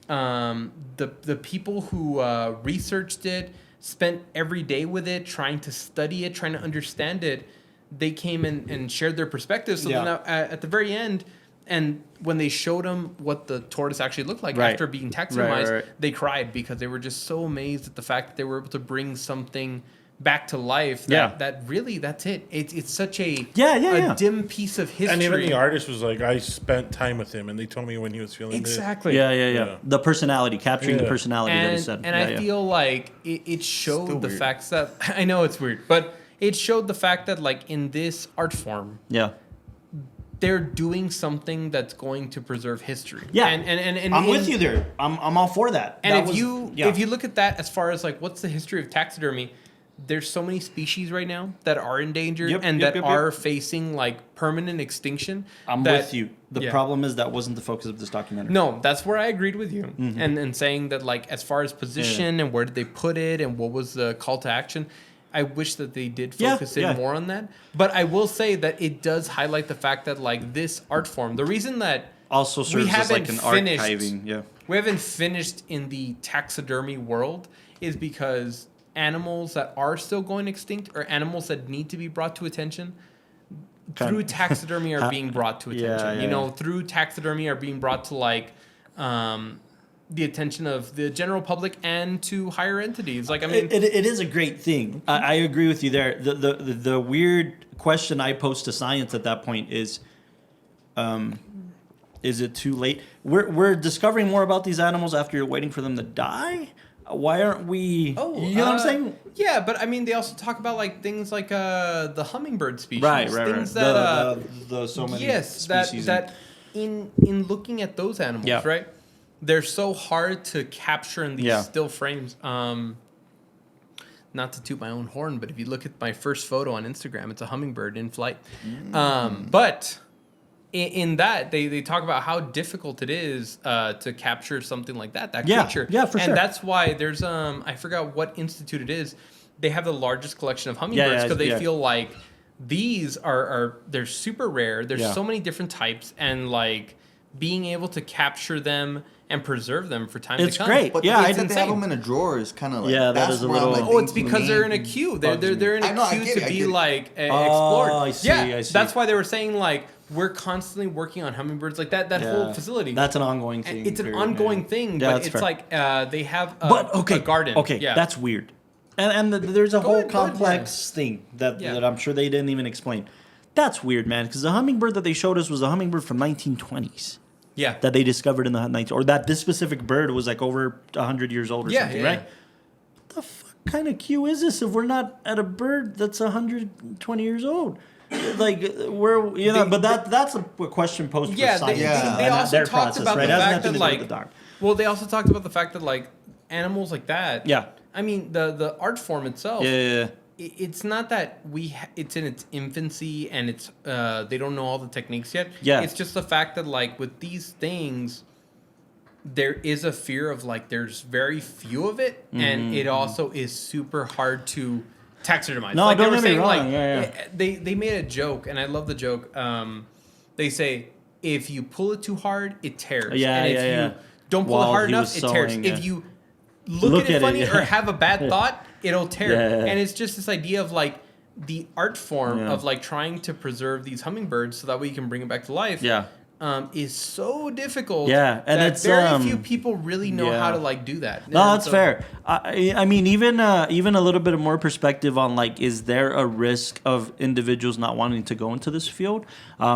Speaker 4: the people who researched it, spent every day with it, trying to study it, trying to understand it, they came and shared their perspectives. So then at the very end, and when they showed them what the tortoise actually looked like after being taxidermized, they cried because they were just so amazed at the fact that they were able to bring something back to life that really that's it. It's such a dim piece of history.
Speaker 3: And even the artist was like, I spent time with him, and they told me when he was feeling
Speaker 4: exactly.
Speaker 1: Yeah. The personality, capturing the personality that he said.
Speaker 4: And I feel like it showed the facts that I know it's weird, but it showed the fact that like in this art form, they're doing something that's going to preserve history.
Speaker 1: Yeah,
Speaker 4: and
Speaker 1: I'm with you there. I'm all for that.
Speaker 4: And if you look at that as far as like what's the history of taxidermy, there's so many species right now that are endangered that are facing like permanent extinction.
Speaker 1: I'm with you. The problem is that wasn't the focus of this documentary.
Speaker 4: No, that's where I agreed with you. And saying that like as far as position and where did they put it and what was the call to action, I wish that they did focus in more on that. But I will say that it does highlight the fact that like this art form, the reason that
Speaker 1: also serves as like an archiving.
Speaker 4: We haven't finished in the taxidermy world is because animals that are still going extinct or animals that need to be brought to attention through taxidermy are being brought to attention. Through taxidermy are being brought to like the attention of the general public and to higher entities. Like I mean,
Speaker 1: it is a great thing. I agree with you there. The weird question I pose to science at that point is it too late? We're discovering more about these animals after you're waiting for them to die. Why aren't we?
Speaker 4: Oh,
Speaker 1: you know what I'm saying?
Speaker 4: Yeah, but I mean, they also talk about like things like the hummingbird species,
Speaker 1: Things
Speaker 4: things
Speaker 1: that the so many species.
Speaker 4: that in looking at those animals, right? They're so hard to capture in these still frames. Not to toot my own horn, but if you look at my first photo on Instagram, it's a hummingbird in flight. But in that, they talk about how difficult it is to capture something like that creature.
Speaker 1: Yeah, for sure.
Speaker 4: And that's why there's, I forgot what institute it is. They have the largest collection of hummingbirds because they feel like these they're super rare. There's so many different types, and like being able to capture them and preserve them for time to come.
Speaker 1: It's great.
Speaker 2: But
Speaker 1: I
Speaker 2: think they have them in a drawer is kind of like
Speaker 1: that is a little.
Speaker 2: Like,
Speaker 4: it's because they're in a queue. They're in a queue to be like explored.
Speaker 1: I see.
Speaker 4: That's why they were saying like we're constantly working on hummingbirds, like that whole facility.
Speaker 1: That's an ongoing
Speaker 4: And
Speaker 1: thing.
Speaker 4: it's an
Speaker 1: period,
Speaker 4: ongoing
Speaker 1: yeah.
Speaker 4: thing,
Speaker 1: Yeah,
Speaker 4: but
Speaker 1: that's
Speaker 4: it's
Speaker 1: fair.
Speaker 4: like they have
Speaker 1: a
Speaker 4: a garden.
Speaker 1: Okay,
Speaker 4: yeah.
Speaker 1: that's weird. And there's a whole
Speaker 4: ahead,
Speaker 1: complex thing that I'm sure they didn't even explain. That's weird, man, because the hummingbird that they showed us was a hummingbird from 1920s.
Speaker 4: Yeah.
Speaker 1: That they discovered in the 19, or that this specific bird was like over 100 years old or something, right? The fuck kind of cue is this if we're not at a bird that's 120 years old? Like we're but that's a question posed for science.
Speaker 4: They also
Speaker 1: their
Speaker 4: talked
Speaker 1: process,
Speaker 4: about
Speaker 1: right?
Speaker 4: the
Speaker 1: It has
Speaker 4: fact
Speaker 1: nothing
Speaker 4: that
Speaker 1: to do with
Speaker 4: like,
Speaker 1: the dog.
Speaker 4: well, they also talked about the fact that like animals like that.
Speaker 1: Yeah.
Speaker 4: I mean the art form itself.
Speaker 1: Yeah.
Speaker 4: It's not that it's in its infancy and it's they don't know all the techniques yet.
Speaker 1: Yeah.
Speaker 4: It's just the fact that like with these things, there is a fear of like there's very few of it, and it also is super hard to taxidermize.
Speaker 1: No,
Speaker 4: like
Speaker 1: don't
Speaker 4: they were
Speaker 1: get me
Speaker 4: saying,
Speaker 1: wrong.
Speaker 4: like they made a joke, and I love the joke. They say if you pull it too hard, it tears. And if you don't pull it
Speaker 1: While
Speaker 4: hard
Speaker 1: he
Speaker 4: enough,
Speaker 1: was
Speaker 4: it tears.
Speaker 1: sewing,
Speaker 4: If
Speaker 1: yeah.
Speaker 4: you look at it funny or have a bad thought, it'll tear.
Speaker 1: Yeah.
Speaker 4: And it's just this idea of like the art form
Speaker 1: Yeah.
Speaker 4: of like trying to preserve these hummingbirds so that way you can bring them back to life.
Speaker 1: Yeah.
Speaker 4: Is so difficult.
Speaker 1: Yeah, and
Speaker 4: that
Speaker 1: it's,
Speaker 4: very few people really know how to like do that.
Speaker 1: No,
Speaker 4: And
Speaker 1: that's fair. I mean, even a little bit of more perspective on like, is there a risk of individuals not wanting to go into this field?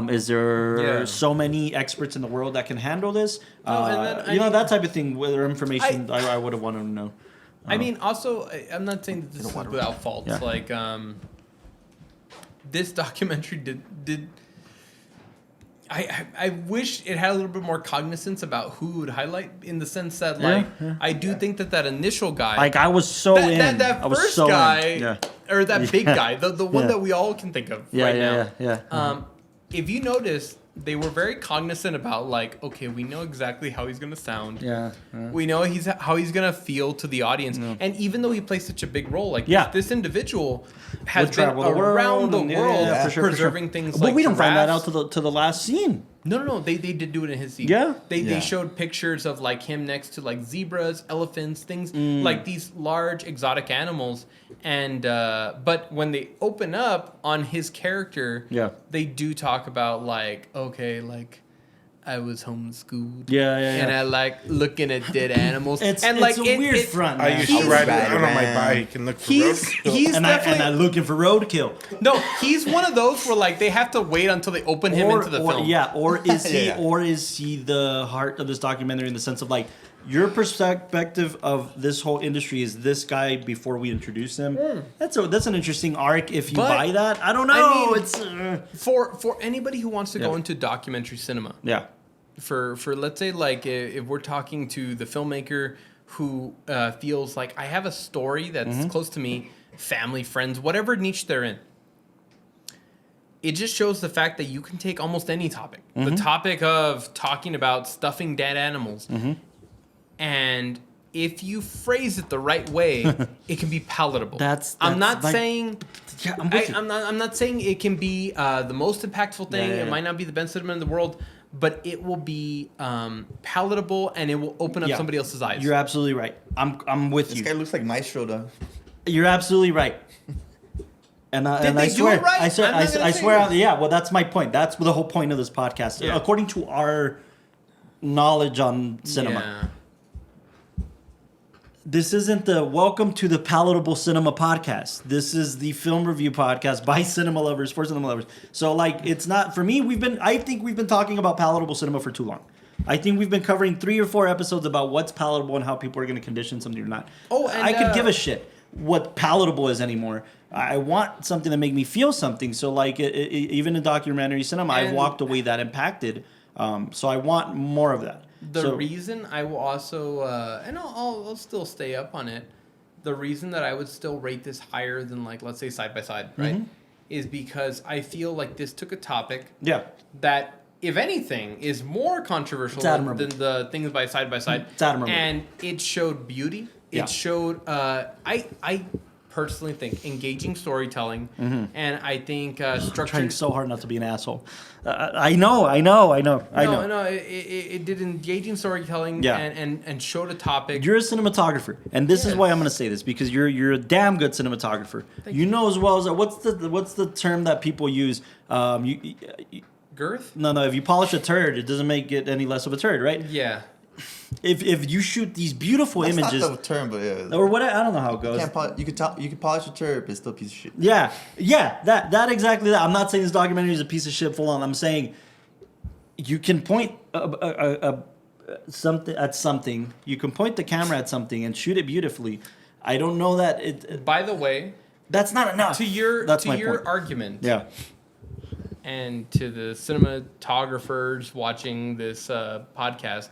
Speaker 1: Is there so many experts in the world that can handle this?
Speaker 4: and then,
Speaker 1: that type of thing. Whether information I would have wanted to know.
Speaker 4: I mean, also, I'm not saying that this is without faults.
Speaker 1: Yeah.
Speaker 4: Like, this documentary did. I wish it had a little bit more cognizance about who it would highlight, in the sense that like I do think that initial guy,
Speaker 1: Like I was so in.
Speaker 4: that
Speaker 1: I was
Speaker 4: first
Speaker 1: so
Speaker 4: guy
Speaker 1: in.
Speaker 4: or that big guy, the one
Speaker 1: Yeah.
Speaker 4: that we all can think of right now.
Speaker 1: Yeah.
Speaker 4: If you notice, they were very cognizant about like, okay, we know exactly how he's gonna sound.
Speaker 1: Yeah.
Speaker 4: We know how he's gonna feel to the audience, and even though he plays such a big role, like this individual has
Speaker 1: Would
Speaker 4: been
Speaker 1: travel the
Speaker 4: around the
Speaker 1: world,
Speaker 4: world
Speaker 1: for sure, for
Speaker 4: preserving
Speaker 1: sure.
Speaker 4: things.
Speaker 1: But
Speaker 4: like
Speaker 1: we don't find that
Speaker 4: giraffes.
Speaker 1: out to the last scene.
Speaker 4: No. They did do it in his scene.
Speaker 1: Yeah?
Speaker 4: They showed pictures of like him next to like zebras, elephants, things like these large exotic animals. And but when they open up on his character, they do talk about like, okay, like I was homeschooled. And I like looking at dead animals.
Speaker 1: It's
Speaker 4: like
Speaker 1: a weird front.
Speaker 3: I
Speaker 1: Man.
Speaker 3: used to ride
Speaker 2: bad,
Speaker 3: around on my
Speaker 2: man.
Speaker 3: bike and look for
Speaker 4: He's
Speaker 3: roadkill.
Speaker 1: and
Speaker 4: definitely
Speaker 1: I'm looking for roadkill.
Speaker 4: no. He's one of those where like they have to wait until they open him into the film.
Speaker 1: Yeah, or is he
Speaker 2: Yeah.
Speaker 1: or is he the heart of this documentary in the sense of like your perspective of this whole industry is this guy before we introduce him? That's an interesting arc if you
Speaker 4: But,
Speaker 1: buy that. I don't know.
Speaker 4: I mean,
Speaker 1: it's
Speaker 4: For anybody who wants to go into documentary cinema.
Speaker 1: yeah.
Speaker 4: For let's say like if we're talking to the filmmaker who feels like I have a story that's close to me, family, friends, whatever niche they're in. It just shows the fact that you can take almost any topic. The topic of talking about stuffing dead animals. And if you phrase it the right way, it can be palatable. I'm not
Speaker 1: like-
Speaker 4: saying
Speaker 1: Yeah, I'm with you.
Speaker 4: I'm not saying it can be the most impactful thing. It might not be the best cinema in the world, but it will be palatable and it will open up somebody else's eyes.
Speaker 1: You're absolutely right. I'm with
Speaker 2: This
Speaker 1: you.
Speaker 2: guy looks like Maestro, though.
Speaker 1: You're absolutely right. And
Speaker 4: Did
Speaker 1: I
Speaker 4: they do
Speaker 1: swear,
Speaker 4: it right?
Speaker 1: I swear,
Speaker 4: I'm not gonna
Speaker 1: I
Speaker 4: say
Speaker 1: swear,
Speaker 4: it.
Speaker 1: yeah. Well, that's my point. That's the whole point of this podcast,
Speaker 4: Yeah.
Speaker 1: according to our knowledge on cinema.
Speaker 4: Yeah.
Speaker 1: This isn't the Welcome to the Palatable Cinema podcast. This is the film review podcast by cinema lovers for cinema lovers. So, like, it's not for me. I think we've been talking about palatable cinema for too long. I think we've been covering 3 or 4 episodes about what's palatable and how people are going to condition something or not.
Speaker 4: Oh, and,
Speaker 1: I could give a shit what palatable is anymore. I want something to make me feel something. So, like, even in documentary cinema, I've
Speaker 4: And-
Speaker 1: walked away that impacted. So I want more of that.
Speaker 4: The reason I will also, and I'll still stay up on it. The reason that I would still rate this higher than like let's say side by side, right, is because I feel like this took a topic that, if anything, is more controversial than the things by side,
Speaker 1: It's admirable.
Speaker 4: and it showed beauty. It showed. I personally think engaging storytelling, and I think structured.
Speaker 1: Trying so hard not to be an asshole. I know.
Speaker 4: No, it did engaging storytelling and showed a topic.
Speaker 1: You're a cinematographer, and this is why I'm going to say this, because you're a damn good cinematographer. You know as well as what's the term that people use?
Speaker 4: girth.
Speaker 1: No, if you polish a turd, it doesn't make it any less of a turd, right?
Speaker 4: Yeah.
Speaker 1: If you shoot these beautiful
Speaker 2: That's
Speaker 1: images,
Speaker 2: not the term, but yeah.
Speaker 1: or what, I don't know how it goes.
Speaker 2: You can polish a turd, but it's still a piece of shit.
Speaker 1: Yeah, that exactly that. I'm not saying this documentary is a piece of shit full on. I'm saying you can point something at something. You can point the camera at something and shoot it beautifully. I don't know that it.
Speaker 4: By the way,
Speaker 1: That's not enough.
Speaker 4: to your
Speaker 1: point.
Speaker 4: argument,
Speaker 1: Yeah.
Speaker 4: and to the cinematographers watching this podcast,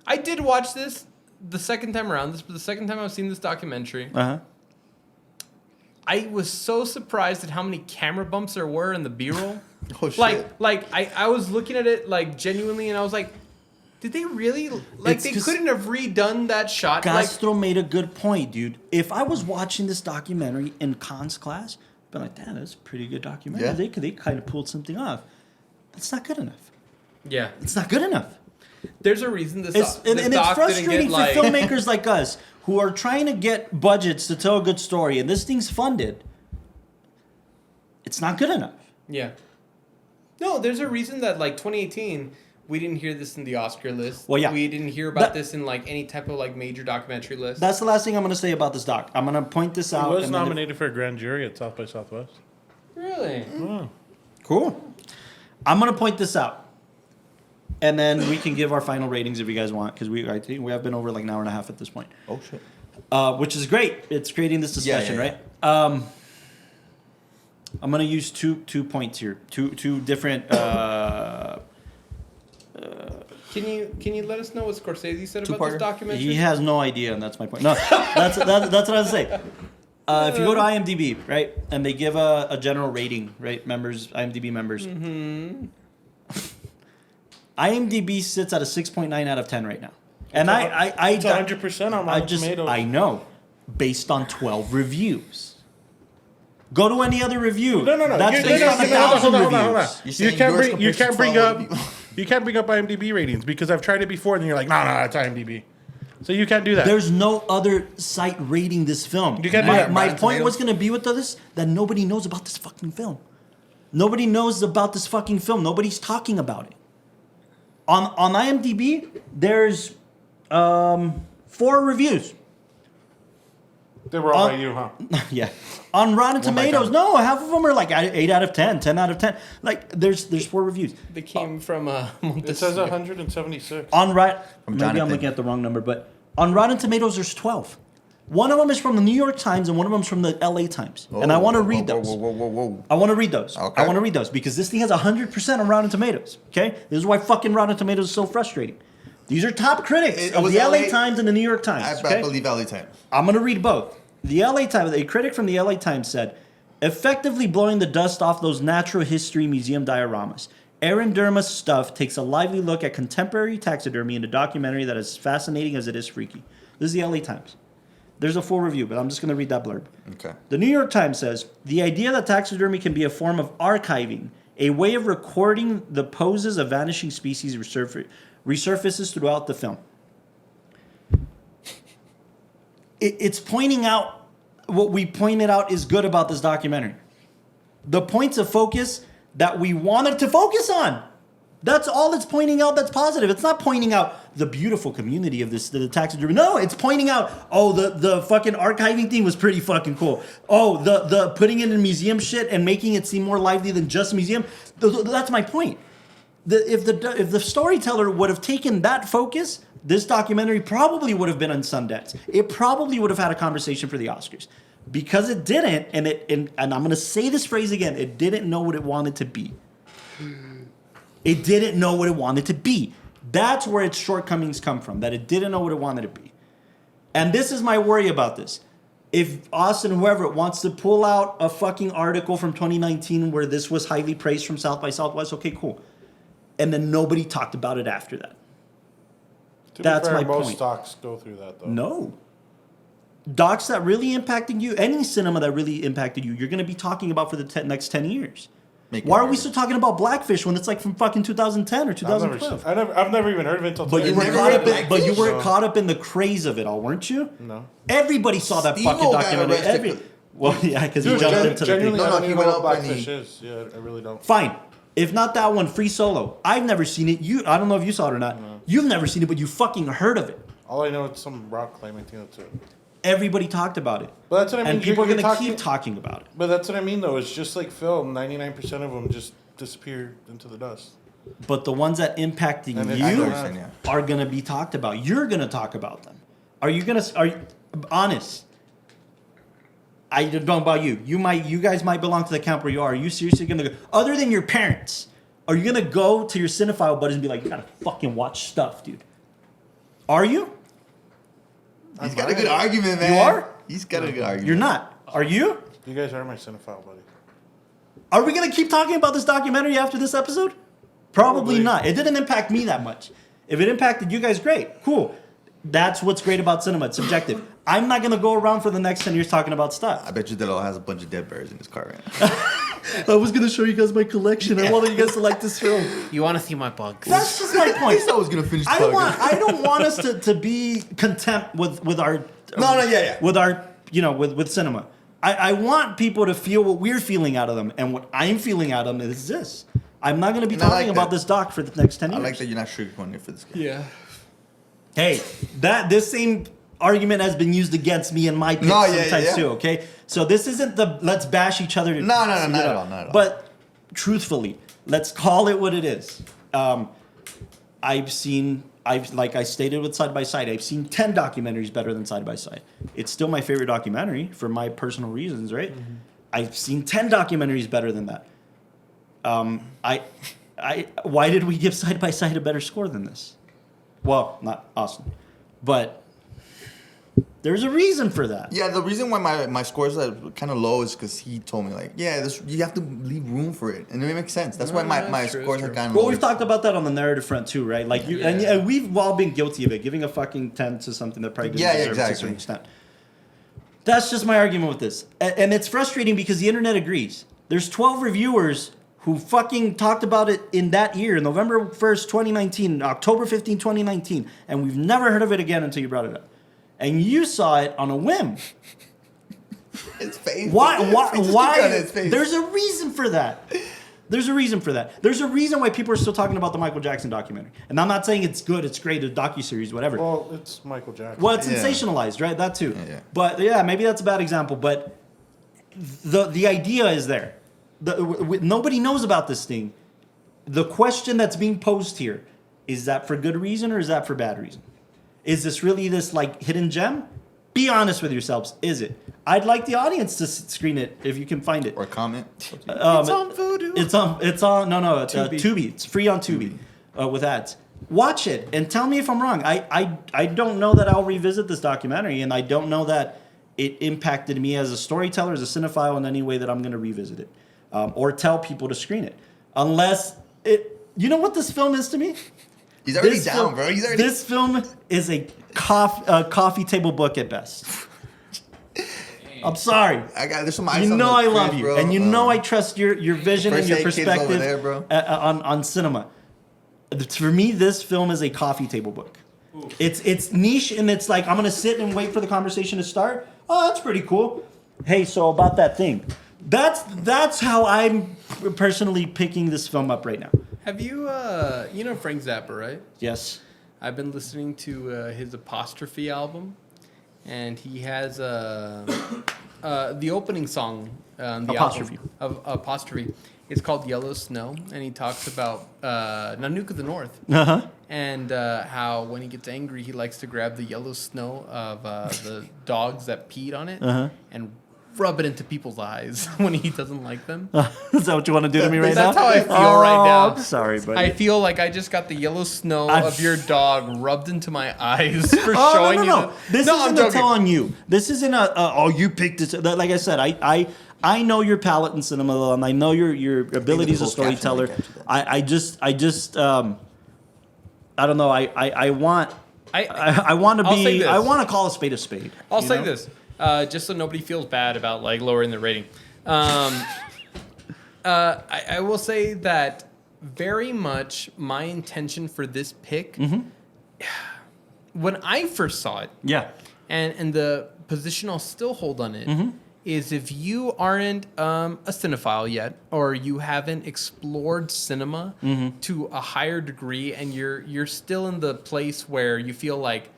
Speaker 4: I did watch this the second time around. This was the second time I've seen this documentary. I was so surprised at how many camera bumps there were in the B-roll.
Speaker 2: Oh shit!
Speaker 4: I was looking at it like genuinely, and I was like, did they really
Speaker 1: It's
Speaker 4: they
Speaker 1: 'cause
Speaker 4: couldn't have redone that shot?
Speaker 1: Castro made a good point, dude. If I was watching this documentary in Khan's class, I'd be like, damn, that's a pretty good documentary.
Speaker 2: Yeah.
Speaker 1: They kind of pulled something off. That's not good enough.
Speaker 4: Yeah,
Speaker 1: It's not good enough.
Speaker 4: there's a reason this
Speaker 1: It's
Speaker 4: doc didn't
Speaker 1: frustrating
Speaker 4: get
Speaker 1: for filmmakers like us who are trying to get budgets to tell a good story, and this thing's funded. It's not good enough.
Speaker 4: Yeah. No, there's a reason that 2018 we didn't hear this in the Oscar list.
Speaker 1: Well, yeah.
Speaker 4: We didn't hear about
Speaker 1: That-
Speaker 4: this in any type of major documentary list.
Speaker 1: That's the last thing I'm going to say about this doc. I'm going to point this
Speaker 3: It
Speaker 1: out.
Speaker 3: was
Speaker 1: and then if-
Speaker 3: nominated for a grand jury at South by Southwest.
Speaker 4: Really?
Speaker 3: Oh.
Speaker 1: Cool. I'm going to point this out. And then we can give our final ratings if you guys want, because I think we have been over an hour and a half at this point.
Speaker 2: Oh shit!
Speaker 1: Which is great. It's creating this discussion,
Speaker 2: Yeah.
Speaker 1: right? I'm going to use two points here. Two different...
Speaker 4: Can you let us know what Scorsese said about
Speaker 2: Two-parter?
Speaker 4: this documentary?
Speaker 1: He has no idea, and that's my point. No, that's what I was saying. If you go to IMDb, right, and they give a general rating, right, IMDb members. Mm-hmm. IMDb sits at a 6.9 out of 10 right now, and
Speaker 3: It's 100% on Rotten Tomatoes.
Speaker 1: I know, based on 12 reviews. Go to any other review.
Speaker 3: No.
Speaker 1: That's
Speaker 3: You-
Speaker 1: based on 1,000
Speaker 3: hold on.
Speaker 1: reviews.
Speaker 2: You're
Speaker 3: You
Speaker 2: saying
Speaker 3: can't
Speaker 2: yours
Speaker 3: bring you
Speaker 2: compares to
Speaker 3: can't bring
Speaker 2: 12
Speaker 3: up
Speaker 2: other people.
Speaker 3: you can't bring up IMDb ratings because I've tried it before and you're like, no, it's IMDb. So you can't do that.
Speaker 1: There's no other site rating this film.
Speaker 3: You can't do that.
Speaker 1: My
Speaker 2: Rotten
Speaker 1: point
Speaker 2: Tomatoes.
Speaker 1: was going to be with this that nobody knows about this fucking film. Nobody knows about this fucking film. Nobody's talking about it. On IMDb, there's 4 reviews.
Speaker 3: They were all by you, huh?
Speaker 1: Yeah. On Rotten
Speaker 2: One by
Speaker 1: Tomatoes,
Speaker 2: Tom.
Speaker 1: no, half of them are 8 out of 10, 10 out of 10. There's 4 reviews.
Speaker 4: They came from
Speaker 3: It says 176.
Speaker 1: On Maybe I'm
Speaker 2: Jonathan.
Speaker 1: looking at the wrong number, but on Rotten Tomatoes, there's 12. One of them is from the New York Times, and one of them is from the LA Times. And I want to read those.
Speaker 2: Whoa.
Speaker 1: I want to read those.
Speaker 2: Okay.
Speaker 1: I want to read those because this thing has 100% on Rotten Tomatoes. Okay, this is why fucking Rotten Tomatoes is so frustrating. These are top critics
Speaker 2: It
Speaker 1: of
Speaker 2: was
Speaker 1: the LA
Speaker 2: LA
Speaker 1: Times and the New York Times.
Speaker 2: I
Speaker 1: Okay?
Speaker 2: believe LA Times.
Speaker 1: I'm going to read both. The LA Times, a critic from the LA Times said, effectively blowing the dust off those natural history museum dioramas. Erin Derham's stuff takes a lively look at contemporary taxidermy in a documentary that is fascinating as it is freaky. This is the LA Times. There's a full review, but I'm just going to read that blurb.
Speaker 2: Okay.
Speaker 1: The New York Times says, the idea that taxidermy can be a form of archiving, a way of recording the poses of vanishing species resurfaces throughout the film. It's pointing out what we pointed out is good about this documentary. The points of focus that we wanted to focus on. That's all it's pointing out that's positive. It's not pointing out the beautiful community of the taxidermy. No, it's pointing out, the fucking archiving thing was pretty fucking cool. Oh, the putting it in museum shit and making it seem more lively than just museum. That's my point. If the storyteller would have taken that focus, this documentary probably would have been on Sundance. It probably would have had a conversation for the Oscars. Because it didn't, and I'm going to say this phrase again, it didn't know what it wanted to be. It didn't know what it wanted to be. That's where its shortcomings come from, that it didn't know what it wanted to be. And this is my worry about this. If Austin, whoever, wants to pull out a fucking article from 2019 where this was highly praised from South by Southwest, okay, cool. And then nobody talked about it after that.
Speaker 3: To
Speaker 1: That's
Speaker 3: be fair,
Speaker 1: my
Speaker 3: most
Speaker 1: point.
Speaker 3: stocks go through that, though.
Speaker 1: No. Docs that really impacted you, any cinema that really impacted you, you're going to be talking about for the next 10 years. Why are we still talking about Blackfish when it's from fucking 2010 or 2012?
Speaker 3: I've never even heard of it until
Speaker 1: But
Speaker 3: today.
Speaker 1: you were
Speaker 2: never
Speaker 1: caught
Speaker 2: heard
Speaker 1: up
Speaker 2: of
Speaker 1: in, but you
Speaker 2: Blackfish?
Speaker 1: were caught up in the craze of it all, weren't you?
Speaker 3: No.
Speaker 1: Everybody saw that
Speaker 2: Steve-O
Speaker 1: fucking
Speaker 2: got
Speaker 1: documentary.
Speaker 2: arrested.
Speaker 1: Well, yeah, because he
Speaker 3: Dude,
Speaker 1: jumped into the thing.
Speaker 3: genuinely,
Speaker 2: No,
Speaker 3: I
Speaker 2: no,
Speaker 3: don't
Speaker 2: he
Speaker 3: even
Speaker 2: went
Speaker 3: know what
Speaker 2: up and
Speaker 3: Blackfish
Speaker 2: he-
Speaker 3: is. Yeah, I really don't.
Speaker 1: Fine. If not that one, Free Solo. I've never seen it. I don't know if you saw it or not.
Speaker 3: No.
Speaker 1: You've never seen it, but you fucking heard of it.
Speaker 3: All I know is some rock climbing thing. That's it.
Speaker 1: Everybody talked about it.
Speaker 3: But that's what I mean.
Speaker 1: And people are
Speaker 3: You're
Speaker 1: going to keep talking about it.
Speaker 3: But that's what I mean, though. It's just like film. 99% of them just disappear into the dust.
Speaker 1: But the ones that impacting
Speaker 3: And
Speaker 1: you
Speaker 2: I know what you're saying, yeah.
Speaker 1: are going to be talked about. You're going to talk about them. Are you honest? I don't know about you. You guys might belong to the camp where you are. Are you seriously going to go, other than your parents, are you going to go to your cinephile buddies and be like, you got to fucking watch stuff, dude? Are you?
Speaker 2: He's got a good argument, man.
Speaker 1: You are?
Speaker 2: He's got a good argument.
Speaker 1: You're not. Are you?
Speaker 3: You guys are my cinephile, buddy.
Speaker 1: Are we going to keep talking about this documentary after this episode? Probably
Speaker 3: Probably.
Speaker 1: not. It didn't impact me that much. If it impacted you guys, great. Cool. That's what's great about cinema. It's subjective. I'm not going to go around for the next 10 years talking about stuff.
Speaker 2: I bet you Delo has a bunch of dead bears in his car right now.
Speaker 1: I was going to show you guys my collection. I wanted you guys to like this film.
Speaker 4: You want to see my bugs?
Speaker 1: That's just my point.
Speaker 2: I was gonna finish.
Speaker 1: I don't want us to be content with our with our with cinema. I want people to feel what we're feeling out of them, and what I'm feeling out of them is this. I'm not going to be
Speaker 2: And I
Speaker 1: talking
Speaker 2: like
Speaker 1: about
Speaker 2: that.
Speaker 1: this doc for the next 10
Speaker 2: I
Speaker 1: years.
Speaker 2: like that you're not sugarcoating it for this guy.
Speaker 4: Yeah.
Speaker 1: Hey, this same argument has been used against me in my picks
Speaker 2: No, yeah,
Speaker 1: sometimes
Speaker 2: yeah.
Speaker 1: too. Okay, so this isn't the let's bash each other.
Speaker 2: No, not at all, not at all.
Speaker 1: But truthfully, let's call it what it is. Like I stated with Side by Side, I've seen 10 documentaries better than Side by Side. It's still my favorite documentary for my personal reasons, right? Mm-hmm. I've seen 10 documentaries better than that. Why did we give Side by Side a better score than this? Well, not Austin, but there's a reason for that.
Speaker 2: Yeah, the reason why my scores are kind of low is because he told me you have to leave room for it, and it makes sense. That's why my scores are kind of low.
Speaker 1: Well, we've talked about that on the narrative front too, right? Like and we've all been guilty of it, giving a fucking 10 to something that probably didn't deserve it to a certain extent. That's just my argument with this, and it's frustrating because the internet agrees. There's 12 reviewers who fucking talked about it in that year, November 1st, 2019, October 15, 2019, and we've never heard of it again until you brought it up. And you saw it on a whim.
Speaker 2: His face.
Speaker 1: Why?
Speaker 2: His face.
Speaker 1: There's a reason for that. There's a reason for that. There's a reason why people are still talking about the Michael Jackson documentary. And I'm not saying it's good, it's great, a docuseries, whatever.
Speaker 3: Well, it's Michael Jackson.
Speaker 1: Well, it's
Speaker 2: Yeah.
Speaker 1: sensationalized, right? That too.
Speaker 2: Yeah.
Speaker 1: But yeah, maybe that's a bad example. But the idea is there. Nobody knows about this thing. The question that's being posed here, is that for good reason or is that for bad reason? Is this really this like hidden gem? Be honest with yourselves. Is it? I'd like the audience to screen it if you can find it.
Speaker 2: Or comment.
Speaker 4: It's on Voodoo.
Speaker 1: It's on Tubi. It's free on Tubi with ads. Watch it and tell me if I'm wrong. I don't know that I'll revisit this documentary, and I don't know that it impacted me as a storyteller, as a cinephile in any way that I'm going to revisit it or tell people to screen it. Unless it... You know what this film is to me?
Speaker 2: He's already down, bro.
Speaker 1: This film is a coffee table book at best. I'm sorry.
Speaker 2: There's some ice
Speaker 1: You
Speaker 2: on
Speaker 1: know
Speaker 2: the
Speaker 1: I love
Speaker 2: fridge,
Speaker 1: you,
Speaker 2: bro.
Speaker 1: and you know I trust your vision and
Speaker 2: First
Speaker 1: your
Speaker 2: aid kit's over
Speaker 1: perspective
Speaker 2: there, bro.
Speaker 1: on cinema. For me, this film is a coffee table book. Ooh. It's niche, and it's like I'm gonna sit and wait for the conversation to start. Oh, that's pretty cool. Hey, so about that thing. That's how I'm personally picking this film up right now.
Speaker 4: Have you, you know Frank Zappa, right?
Speaker 1: Yes.
Speaker 4: I've been listening to his Apostrophe album, and he has the opening song on the
Speaker 1: Apostrophe.
Speaker 4: album of Apostrophe. It's called Yellow Snow, and he talks about Nanook of the North, and how when he gets angry, he likes to grab the yellow snow of the dogs that peed on it and rub it into people's eyes when he doesn't like them.
Speaker 1: Is that what you want to do to me right now?
Speaker 4: That's how I feel right now.
Speaker 1: I'm sorry, buddy.
Speaker 4: I feel like I just got the yellow snow of your dog rubbed into my eyes for showing you.
Speaker 1: No. This
Speaker 4: I'm
Speaker 1: isn't a
Speaker 4: joking.
Speaker 1: tell on you. This isn't you picked this. Like I said, I know your palate in cinema, and I know your ability as a storyteller. I just I don't know. I want to
Speaker 4: I'll say
Speaker 1: be.
Speaker 4: this.
Speaker 1: I want to call a spade a spade.
Speaker 4: I'll
Speaker 1: you
Speaker 4: say
Speaker 1: know?
Speaker 4: this, just so nobody feels bad about like lowering the rating. I will say that very much my intention for this pick, when I first saw it,
Speaker 1: Yeah.
Speaker 4: and the position I'll still hold on it, is if you aren't a cinephile yet, or you haven't explored cinema to a higher degree, and you're still in the place where you feel like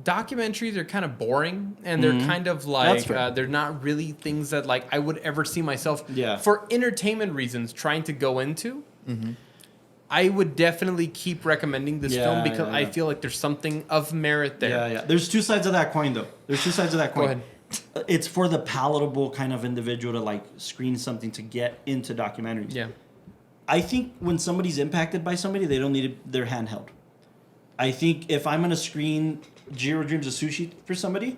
Speaker 4: documentaries are kind of boring, and they're kind of like they're not really things that like I would ever see myself for entertainment reasons trying to go into. I would definitely keep recommending this film because I feel like there's something of merit there.
Speaker 1: Yeah. There's two sides of that coin, though. There's two sides of that coin.
Speaker 4: Go ahead.
Speaker 1: It's for the palatable kind of individual to like screen something to get into documentaries.
Speaker 4: Yeah.
Speaker 1: I think when somebody's impacted by somebody, they don't need their hand held. I think if I'm gonna screen Jiro Dreams of Sushi for somebody,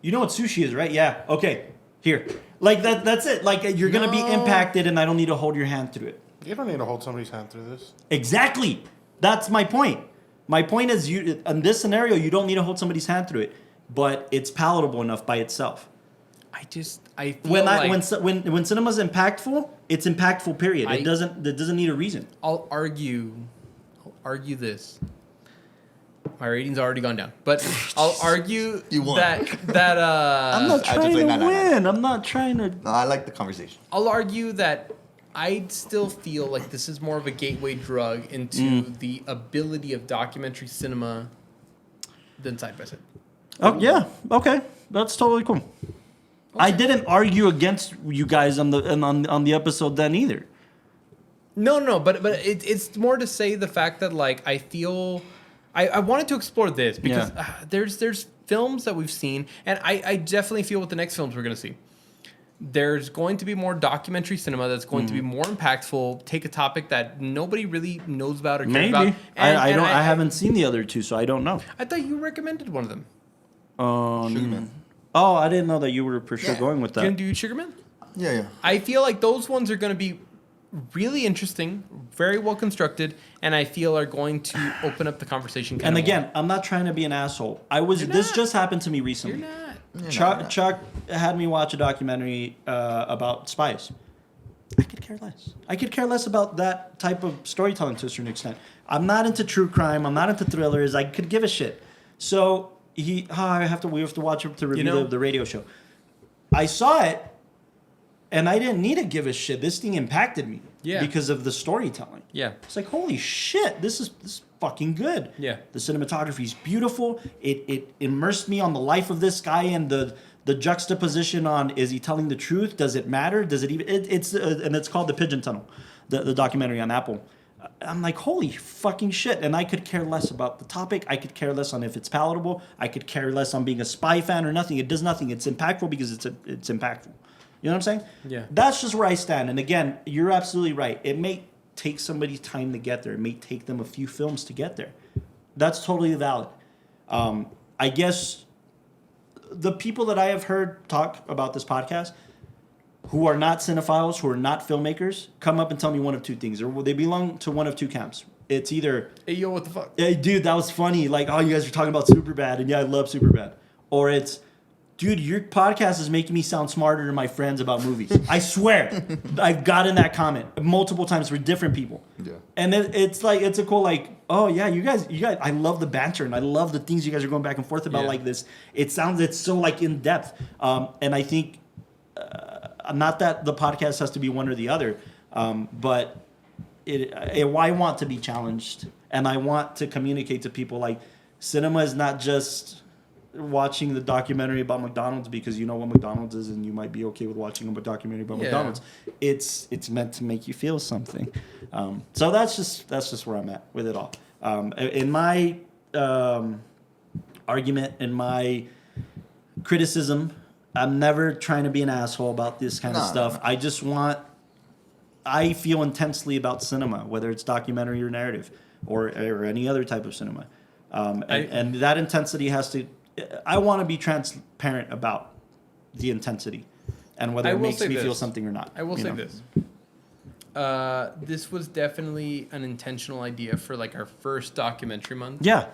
Speaker 1: you know what sushi is, right? Yeah. Okay. Here. Like that's it. Like you're gonna be impacted, and I don't need to hold your hand through it.
Speaker 3: You don't need to hold somebody's hand through this.
Speaker 1: Exactly. That's my point. My point is, you in this scenario, you don't need to hold somebody's hand through it, but it's palatable enough by itself.
Speaker 4: I feel
Speaker 1: When cinema's impactful, it's impactful. Period. It doesn't need a reason.
Speaker 4: I'll argue this. My rating's already gone down, but I'll argue
Speaker 2: You won.
Speaker 4: that
Speaker 1: I'm not trying to win. I'm not trying to.
Speaker 2: No, I like the conversation.
Speaker 4: I'll argue that I still feel like this is more of a gateway drug into the ability of documentary cinema than side by side.
Speaker 1: Oh yeah. Okay. That's totally cool. I didn't argue against you guys on the episode then either.
Speaker 4: No, but it's more to say the fact that like I feel I wanted to explore this because there's films that we've seen, and I definitely feel with the next films we're going to see. There's going to be more documentary cinema that's going to be more impactful, take a topic that nobody really knows about or cares about.
Speaker 1: I haven't seen the other two, so I don't know.
Speaker 4: I thought you recommended one of them.
Speaker 2: Sugarman.
Speaker 1: Oh, I didn't know that you were for sure going with
Speaker 4: You
Speaker 1: that.
Speaker 4: gonna do Sugarman?
Speaker 2: Yeah.
Speaker 4: I feel like those ones are going to be really interesting, very well constructed, and I feel are going to open up the conversation.
Speaker 1: And again, I'm not trying to be an asshole. This just happened to me recently.
Speaker 4: You're not.
Speaker 1: Chuck had me watch a documentary about spies. I could care less. I could care less about that type of storytelling to a certain extent. I'm not into true crime. I'm not into thrillers. I could give a shit. So we have to watch it to review the radio show. I saw it, and I didn't need to give a shit. This thing impacted me because of the storytelling.
Speaker 4: Yeah.
Speaker 1: It's like, holy shit, this is fucking good.
Speaker 4: Yeah.
Speaker 1: The cinematography is beautiful. It immersed me on the life of this guy and the juxtaposition on, is he telling the truth? Does it matter? Does it even... and it's called The Pigeon Tunnel, the documentary on Apple. I'm like, holy fucking shit. And I could care less about the topic. I could care less on if it's palatable. I could care less on being a spy fan or nothing. It does nothing. It's impactful because it's impactful. You know what I'm saying?
Speaker 4: Yeah. That's
Speaker 1: just where I stand. And again, you're absolutely right. It may take somebody time to get there. It may take them a few films to get there. That's totally valid. I guess the people that I have heard talk about this podcast who are not cinephiles, who are not filmmakers, come up and tell me one of two things. Or they belong to one of two camps. It's either...
Speaker 4: Hey, yo, what the fuck?
Speaker 1: Hey, dude, that was funny. Like, oh, you guys are talking about Superbad, and yeah, I love Superbad. Or it's... Dude, your podcast is making me sound smarter than my friends about movies. I swear. I've gotten that comment multiple times for different people.
Speaker 2: Yeah.
Speaker 1: And it's like, it's a cool, like, oh yeah, you guys, I love the banter and I love the things you guys are going back and forth about like this. It's so like in depth. And I think, not that the podcast has to be one or the other, but I want to be challenged, and I want to communicate to people like cinema is not just watching the documentary about McDonald's because you know what McDonald's is and you might be okay with watching a documentary about McDonald's. It's meant to make you feel something. So that's just where I'm at with it all. In my argument, in my criticism, I'm never trying to be an asshole about this kind of stuff. No. I feel intensely about cinema, whether it's documentary or narrative or any other type of cinema. And that intensity has to... I want to be transparent about the intensity and whether it makes me feel something or not.
Speaker 4: I will say this. This was definitely an intentional idea for like our first documentary month.
Speaker 1: Yeah.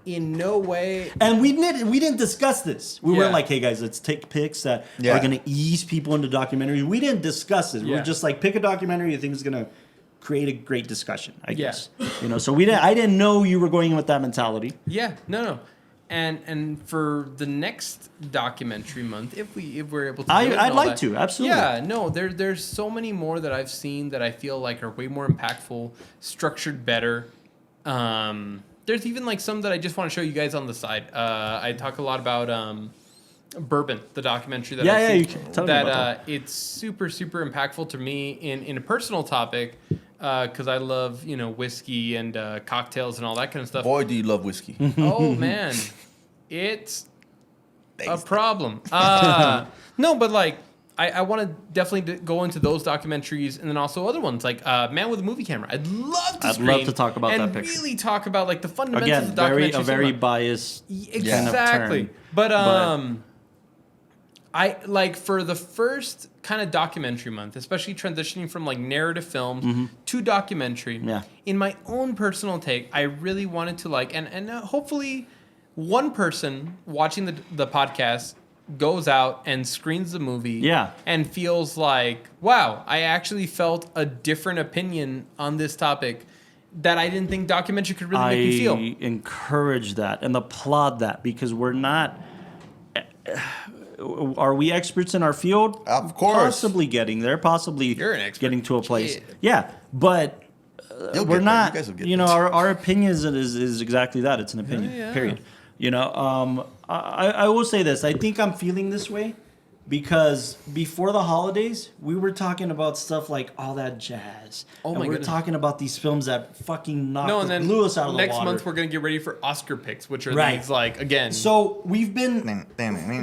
Speaker 4: In no way.
Speaker 1: And we didn't discuss this. We weren't like, hey guys, let's take picks that are going to ease people into documentaries. We didn't discuss this. We were just like, pick a documentary you think is going to create a great discussion, I guess. So I didn't know you were going in with that mentality.
Speaker 4: Yeah. No. And for the next documentary month, if we're able to, do it and
Speaker 1: I'd
Speaker 4: all
Speaker 1: like
Speaker 4: that,
Speaker 1: to, absolutely.
Speaker 4: Yeah, no, there's so many more that I've seen that I feel like are way more impactful, structured better. There's even like some that I just want to show you guys on the side. I talk a lot about Bourbon, the documentary that I've seen.
Speaker 1: you can tell me about that.
Speaker 4: It's super impactful to me in a personal topic because I love whiskey and cocktails and all that kind of stuff.
Speaker 2: Boy, do you love whiskey.
Speaker 4: Oh man, it's a problem. No, but like I want to definitely go into those documentaries and then also other ones like Man with a Movie Camera. I'd love to talk about
Speaker 1: that
Speaker 4: and
Speaker 1: picture.
Speaker 4: really talk about like the fundamentals
Speaker 1: Again,
Speaker 4: of documentary
Speaker 1: a very
Speaker 4: cinema.
Speaker 1: biased
Speaker 4: Exactly.
Speaker 1: kind of term.
Speaker 4: But I like for the first kind of documentary month, especially transitioning from like narrative films to documentary.
Speaker 1: Yeah.
Speaker 4: In my own personal take, I really wanted to like, and hopefully, one person watching the podcast goes out and screens the movie.
Speaker 1: Yeah.
Speaker 4: And feels like, wow, I actually felt a different opinion on this topic that I didn't think documentary could really make me feel.
Speaker 1: I encourage that and applaud that because we're not. Are we experts in our field?
Speaker 2: Of course.
Speaker 1: Possibly getting there. Possibly
Speaker 4: You're an expert.
Speaker 1: getting to a place.
Speaker 4: Yeah.
Speaker 1: But
Speaker 2: You'll
Speaker 1: we're
Speaker 2: get there.
Speaker 1: not.
Speaker 2: You guys will get
Speaker 1: You know,
Speaker 2: there.
Speaker 1: our opinion is exactly that. It's an opinion.
Speaker 4: Yeah.
Speaker 1: Period. I will say this. I think I'm feeling this way because before the holidays, we were talking about stuff like all that jazz.
Speaker 4: Oh
Speaker 1: and
Speaker 4: my
Speaker 1: we're
Speaker 4: goodness.
Speaker 1: talking about these films that fucking
Speaker 4: No, and then
Speaker 1: blew us out of the
Speaker 4: next
Speaker 1: water.
Speaker 4: month we're gonna get ready for Oscar picks, which are
Speaker 1: Right.
Speaker 4: these like again.
Speaker 1: So we've been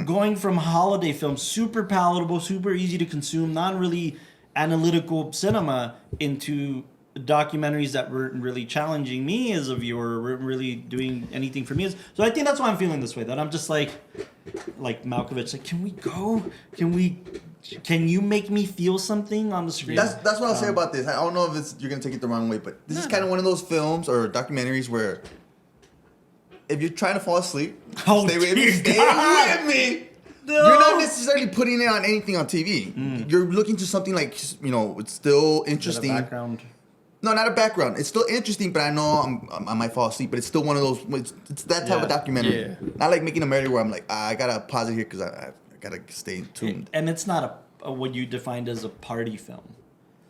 Speaker 1: going from holiday films, super palatable, super easy to consume, not really analytical cinema, into documentaries that weren't really challenging me as a viewer, weren't really doing anything for me. So I think that's why I'm feeling this way. That I'm just like Malkovich, like, can we go? Can you make me feel something on the screen?
Speaker 2: That's what I'll say about this. I don't know if you're gonna take it the wrong way, but this is kind of one of those films or documentaries where if you're trying to fall asleep, stay with me. Stay with me.
Speaker 1: No.
Speaker 2: You're not necessarily putting it on anything on TV. You're looking to something like it's still interesting.
Speaker 1: Background.
Speaker 2: No, not a background. It's still interesting, but I know I might fall asleep. But it's still one of those. It's that type of documentary.
Speaker 4: Yeah.
Speaker 2: Not like Making a Murder where I'm like, I gotta pause it here because I gotta stay tuned.
Speaker 1: And it's not a what you defined as a party film,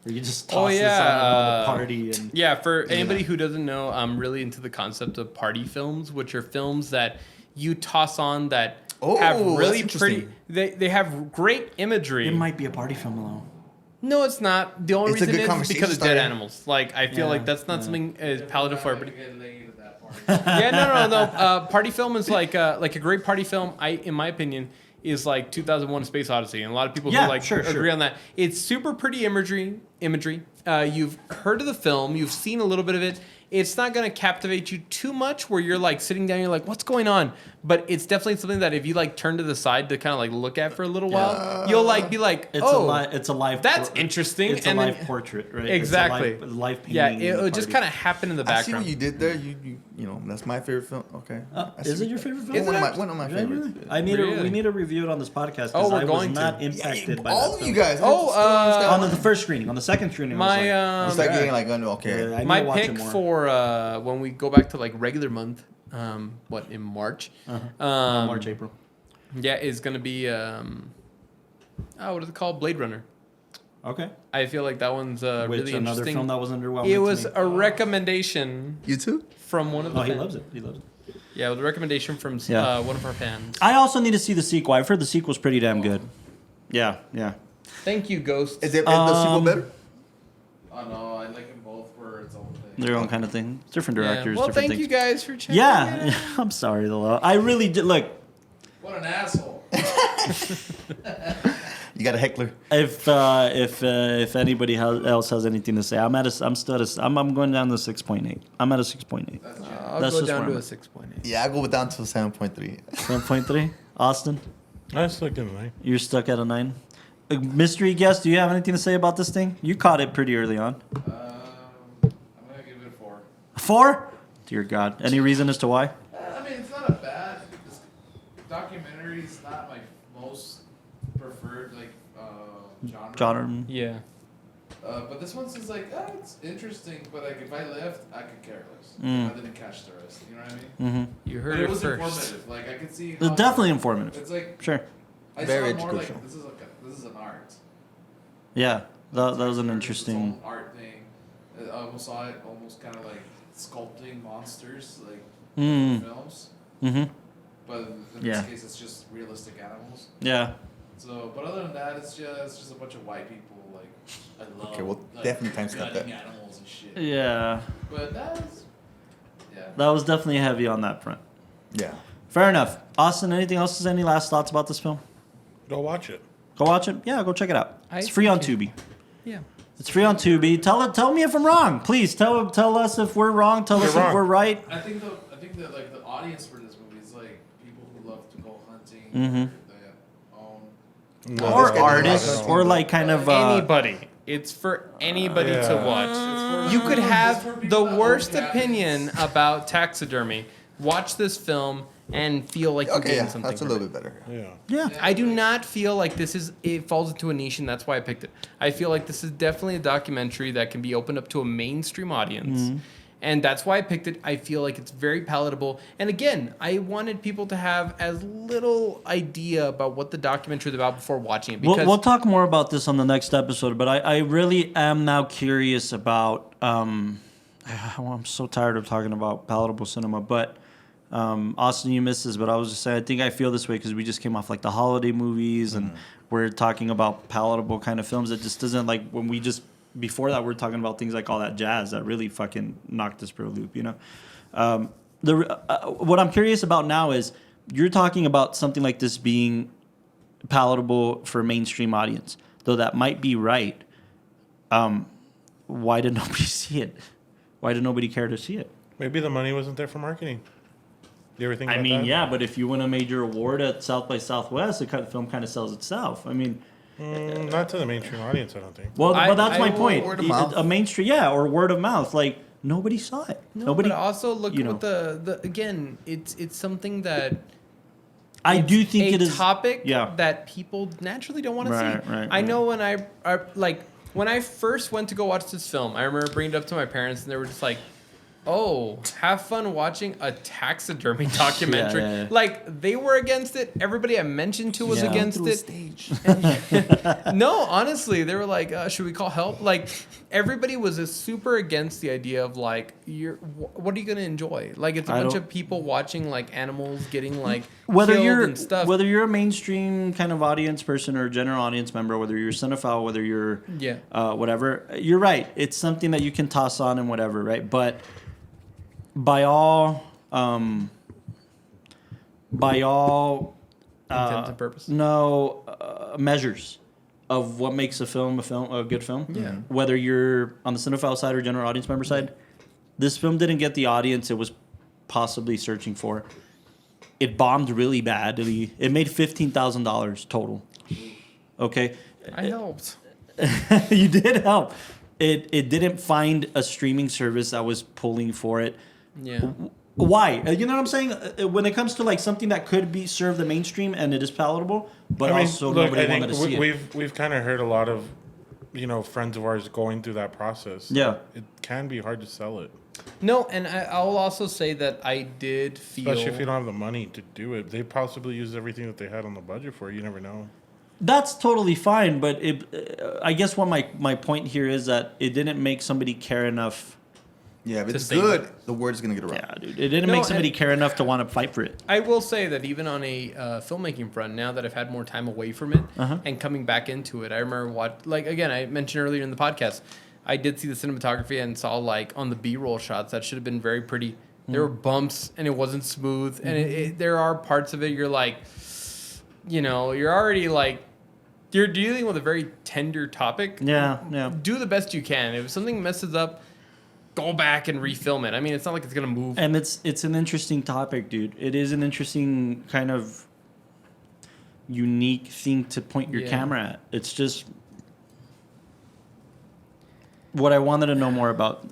Speaker 1: where you just
Speaker 4: Oh,
Speaker 1: toss this
Speaker 4: yeah,
Speaker 1: on the party and
Speaker 4: Yeah, for anybody who doesn't know, I'm really into the concept of party films, which are films that you toss on that have
Speaker 2: Oh,
Speaker 4: really
Speaker 2: that's
Speaker 4: pretty.
Speaker 2: interesting.
Speaker 4: They have great imagery.
Speaker 1: it might be a party film alone.
Speaker 4: No, it's not. The only
Speaker 2: It's a
Speaker 4: reason
Speaker 2: good
Speaker 4: is
Speaker 2: conversation
Speaker 4: because of dead
Speaker 2: starter.
Speaker 4: animals. Like I feel
Speaker 1: Yeah,
Speaker 4: like that's not
Speaker 1: yeah.
Speaker 4: something as palatable for everybody.
Speaker 5: Get laid at that party.
Speaker 4: Yeah, no. Party film is like a great party film. In my opinion, is like 2001: A Space Odyssey, and a lot of people
Speaker 1: Yeah,
Speaker 4: who like
Speaker 1: sure.
Speaker 4: agree on that. It's super pretty imagery. You've heard of the film. You've seen a little bit of it. It's not going to captivate you too much where you're like sitting down, you're like, what's going on? But it's definitely something that if you like turn to the side to kind of like look at for a little while, you'll like be like,
Speaker 1: It's
Speaker 4: oh,
Speaker 1: a live.
Speaker 4: that's interesting.
Speaker 1: It's
Speaker 4: and
Speaker 1: a
Speaker 4: then-
Speaker 1: live portrait, right?
Speaker 4: Exactly.
Speaker 1: It's a live painting.
Speaker 4: Yeah,
Speaker 1: of
Speaker 4: it
Speaker 1: the
Speaker 4: would just
Speaker 1: party.
Speaker 4: kind of happen in the
Speaker 2: I see
Speaker 4: background.
Speaker 2: what you did there. You know that's my favorite film. Okay. I see
Speaker 1: Is it
Speaker 2: what-
Speaker 1: your favorite film?
Speaker 2: It's one
Speaker 4: it?
Speaker 2: of my
Speaker 1: Yeah,
Speaker 2: favorites.
Speaker 1: really? I need to.
Speaker 4: Really?
Speaker 1: We need to review it on this podcast.
Speaker 4: Oh,
Speaker 1: 'cause
Speaker 4: we're
Speaker 1: I
Speaker 4: going
Speaker 1: was
Speaker 4: to.
Speaker 1: not impacted by
Speaker 2: all
Speaker 1: that
Speaker 2: of you
Speaker 1: film.
Speaker 2: guys.
Speaker 4: Oh,
Speaker 1: On the first screening, on the second screening.
Speaker 4: My
Speaker 1: I was
Speaker 2: it's like getting like okay.
Speaker 1: I need
Speaker 4: my
Speaker 1: to watch
Speaker 4: pick
Speaker 1: it more.
Speaker 4: for when we go back to like regular month, in March?
Speaker 1: March, April.
Speaker 4: Yeah, is gonna be what is it called? Blade Runner.
Speaker 1: Okay.
Speaker 4: I feel like that one's
Speaker 1: Which
Speaker 4: really
Speaker 1: another
Speaker 4: interesting.
Speaker 1: film that was underwhelming.
Speaker 4: It
Speaker 1: to
Speaker 4: was
Speaker 1: me.
Speaker 4: a recommendation
Speaker 2: You too?
Speaker 4: from one of the
Speaker 1: Oh, he
Speaker 4: fans.
Speaker 1: loves it. He loves it.
Speaker 4: Yeah, it was a recommendation from
Speaker 1: Yeah.
Speaker 4: one of our fans.
Speaker 1: I also need to see the sequel. I've heard the sequel's pretty damn good. Yeah, yeah.
Speaker 4: Thank you, Ghost.
Speaker 2: Is the sequel better?
Speaker 5: Oh no, I like them both for its own thing.
Speaker 1: Their own kind of thing. Different
Speaker 4: Yeah.
Speaker 1: directors,
Speaker 4: Well,
Speaker 1: different
Speaker 4: thank you
Speaker 1: things.
Speaker 4: guys for checking.
Speaker 1: Yeah,
Speaker 4: it out.
Speaker 1: I'm sorry, though. I really did. Look,
Speaker 5: What an asshole.
Speaker 2: You got a heckler.
Speaker 1: if anybody else has anything to say, I'm going down to 6.8. I'm at a 6.8.
Speaker 4: I'll
Speaker 1: That's
Speaker 4: go
Speaker 1: just
Speaker 4: down
Speaker 1: where
Speaker 4: to
Speaker 1: I'm
Speaker 4: a
Speaker 1: at.
Speaker 4: 6.8.
Speaker 2: Yeah, I go down to 7.3.
Speaker 1: 7.3. Austin,
Speaker 3: I was looking at
Speaker 1: you're stuck at a 9. Mystery guest, do you have anything to say about this thing? You caught it pretty early on.
Speaker 5: I'm gonna give it a 4.
Speaker 1: 4? Dear God. Any reason as to why?
Speaker 5: I mean, it's not a bad. This documentary is not my most preferred genre.
Speaker 1: Genre.
Speaker 4: Yeah.
Speaker 5: But this one's just like, it's interesting, but like if I left, I could care less.
Speaker 1: Mm.
Speaker 5: If I didn't catch the rest. You know what I mean?
Speaker 1: Mm-hmm.
Speaker 4: You
Speaker 5: But
Speaker 4: heard
Speaker 5: it
Speaker 4: it
Speaker 5: was
Speaker 4: first.
Speaker 5: informative. Like I could see.
Speaker 1: It's
Speaker 5: how
Speaker 1: definitely informative.
Speaker 5: It's like
Speaker 1: Sure.
Speaker 5: I
Speaker 2: Very
Speaker 5: saw more
Speaker 2: educational.
Speaker 5: like this is an art.
Speaker 1: Yeah, that was an
Speaker 5: This is
Speaker 1: interesting.
Speaker 5: its own art thing. I almost saw it almost kind of like sculpting monsters like
Speaker 1: Mm.
Speaker 5: films,
Speaker 1: Mm-hmm.
Speaker 5: but in
Speaker 1: Yeah.
Speaker 5: this case it's just realistic animals.
Speaker 1: Yeah.
Speaker 5: So, but other than that, it's just a bunch of white people like I love.
Speaker 2: Okay, we'll
Speaker 5: like,
Speaker 2: definitely timestamp
Speaker 5: gutting
Speaker 2: that.
Speaker 5: animals and shit.
Speaker 1: Yeah.
Speaker 5: But that's yeah.
Speaker 1: That was definitely heavy on that front.
Speaker 2: Yeah.
Speaker 1: Fair enough. Austin, anything else? Any last thoughts about this film?
Speaker 3: Go watch it.
Speaker 1: Go watch it. Yeah, go check it out.
Speaker 4: I
Speaker 1: It's free on
Speaker 4: think
Speaker 1: Tubi.
Speaker 4: Yeah.
Speaker 1: It's free on Tubi. Tell me if I'm wrong. Please tell us if we're wrong. Tell
Speaker 3: You're
Speaker 1: us
Speaker 3: wrong.
Speaker 1: if we're right.
Speaker 5: I think that like the audience for this movie is like people who love to go hunting,
Speaker 1: Mhm.
Speaker 5: or they own.
Speaker 3: No,
Speaker 2: Well,
Speaker 1: Or
Speaker 2: this guy doesn't
Speaker 1: artists,
Speaker 2: like
Speaker 1: or
Speaker 2: it.
Speaker 1: like kind of.
Speaker 4: Anybody. It's for anybody to
Speaker 3: Yeah.
Speaker 4: watch.
Speaker 5: It's
Speaker 4: You
Speaker 5: for-
Speaker 4: could
Speaker 5: it's for
Speaker 4: have
Speaker 5: people
Speaker 4: the
Speaker 5: that own
Speaker 4: worst
Speaker 5: cabins.
Speaker 4: opinion about taxidermy. Watch this film and feel like you're
Speaker 2: Okay,
Speaker 4: getting
Speaker 2: yeah,
Speaker 4: something.
Speaker 2: that's a
Speaker 4: from
Speaker 2: little
Speaker 4: it.
Speaker 2: bit better.
Speaker 3: Yeah.
Speaker 1: Yeah.
Speaker 4: I do not feel like it falls into a niche, and that's why I picked it. I feel like this is definitely a documentary that can be opened up to a mainstream audience. And that's why I picked it. I feel like it's very palatable. And again, I wanted people to have as little idea about what the documentary is about before watching it. Because
Speaker 1: We'll talk more about this on the next episode, but I really am now curious about. I'm so tired of talking about palatable cinema, but Austin, you missed this, but I was just saying, I think I feel this way because we just came off like the holiday movies, and we're talking about palatable kind of films that just doesn't like when we just before that we're talking about things like All That Jazz that really fucking knocked us for a loop, you know. What I'm curious about now is you're talking about something like this being palatable for a mainstream audience, though that might be right. Why did nobody see it? Why did nobody care to see it?
Speaker 3: Maybe the money wasn't there for marketing. You ever think
Speaker 1: I
Speaker 3: about
Speaker 1: mean,
Speaker 3: that?
Speaker 1: yeah, but if you win a major award at South by Southwest, the film kind of sells itself. I mean,
Speaker 3: Not to the mainstream audience, I don't think.
Speaker 1: well,
Speaker 4: I-
Speaker 1: but that's
Speaker 4: I
Speaker 1: my
Speaker 4: will-
Speaker 1: point.
Speaker 2: word of mouth.
Speaker 1: A mainstream, yeah, or word of mouth. Like nobody saw it. Nobody.
Speaker 4: But also look
Speaker 1: you
Speaker 4: at
Speaker 1: know.
Speaker 4: what the again, it's something that
Speaker 1: I do
Speaker 4: it's
Speaker 1: think
Speaker 4: a
Speaker 1: it is
Speaker 4: topic
Speaker 1: yeah.
Speaker 4: that people naturally don't want to
Speaker 1: Right,
Speaker 4: see.
Speaker 1: right,
Speaker 4: I
Speaker 1: right.
Speaker 4: know when I first went to go watch this film, I remember bringing it up to my parents, and they were just like, "Oh, have fun watching a taxidermy documentary."
Speaker 1: yeah.
Speaker 4: Like they were against it. Everybody I mentioned to was
Speaker 1: Yeah.
Speaker 4: against it. No, honestly, they were like, "Should we call help?" Like everybody was super against the idea of like, what are you gonna enjoy? Like it's a
Speaker 1: I
Speaker 4: bunch
Speaker 1: don't-
Speaker 4: of people watching like animals getting like
Speaker 1: whether
Speaker 4: killed
Speaker 1: you're
Speaker 4: and stuff.
Speaker 1: whether you're a mainstream kind of audience person or a general audience member, whether you're a cinephile, whether you're
Speaker 4: Yeah.
Speaker 1: whatever, you're right. It's something that you can toss on and whatever, right? But by all
Speaker 4: Intents and purposes.
Speaker 1: measures of what makes a good film.
Speaker 4: Yeah.
Speaker 1: Whether you're on the cinephile side or general audience member side, this film didn't get the audience it was possibly searching for. It bombed really badly. It made $15,000 total. Okay.
Speaker 4: I helped.
Speaker 1: You did help. It didn't find a streaming service that was pulling for it.
Speaker 4: Yeah.
Speaker 1: Why? You know what I'm saying? When it comes to like something that could be served the mainstream and it is palatable, but also nobody wanted to see it.
Speaker 3: we've kind of heard a lot of, friends of ours going through that process.
Speaker 1: Yeah.
Speaker 3: It can be hard to sell it,
Speaker 4: No, and I'll also say that I did feel.
Speaker 3: especially if you don't have the money to do it. They possibly used everything that they had on the budget for it. You never know.
Speaker 1: That's totally fine, but I guess what my point here is that it didn't make somebody care enough.
Speaker 2: Yeah, if
Speaker 4: To
Speaker 2: it's
Speaker 4: say
Speaker 2: good, the word's gonna get around.
Speaker 1: Yeah, dude, it didn't
Speaker 4: No,
Speaker 1: make somebody
Speaker 4: and-
Speaker 1: care enough to want to fight for it.
Speaker 4: I will say that even on a filmmaking front, now that I've had more time away from it
Speaker 1: Uh-huh.
Speaker 4: and coming back into it, I remember again, I mentioned earlier in the podcast, I did see the cinematography and saw like on the B-roll shots that should have been very pretty. There were bumps and it wasn't smooth, and there are parts of it you're like, you're already like, you're dealing with a very tender topic.
Speaker 1: Yeah, yeah.
Speaker 4: Do the best you can. If something messes up, go back and refilm it. I mean, it's not like it's gonna move.
Speaker 1: And it's an interesting topic, dude. It is an interesting kind of unique thing to point your
Speaker 4: Yeah.
Speaker 1: camera at. It's just what I wanted to know more about.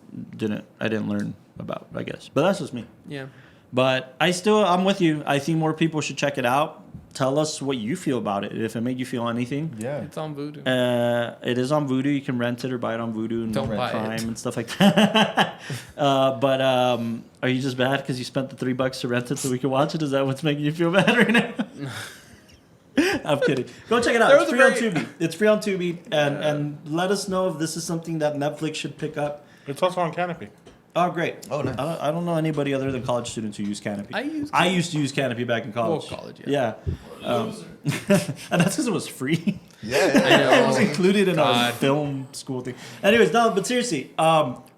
Speaker 1: I didn't learn about, I guess. But that's just me.
Speaker 4: Yeah.
Speaker 1: But I'm with you. I think more people should check it out. tell us what you feel about it. If it made you feel anything.
Speaker 2: Yeah.
Speaker 4: It's on Vudu.
Speaker 1: It is on Vudu. You can rent it or buy it on Vudu and
Speaker 4: Don't buy
Speaker 1: Prime
Speaker 4: it.
Speaker 1: and stuff like that. But are you just bad because you spent the $3 to rent it so we can watch it? Is that what's making you feel bad right now? I'm kidding. Go check it out.
Speaker 4: There
Speaker 1: It's
Speaker 4: was
Speaker 1: free
Speaker 4: a
Speaker 1: on
Speaker 4: very-
Speaker 1: Tubi. It's free on Tubi, and let us know if this is something that Netflix should pick up.
Speaker 3: It's also on Canopy.
Speaker 1: Oh, great.
Speaker 2: Oh, nice.
Speaker 1: I don't know anybody other than college students who use Canopy.
Speaker 4: I
Speaker 1: used to use Canopy back in college.
Speaker 4: Well, college,
Speaker 1: yeah. And that's because it was free.
Speaker 2: Yeah.
Speaker 4: I know.
Speaker 1: It was included in our
Speaker 4: God.
Speaker 1: film school thing. Anyways, no, but seriously,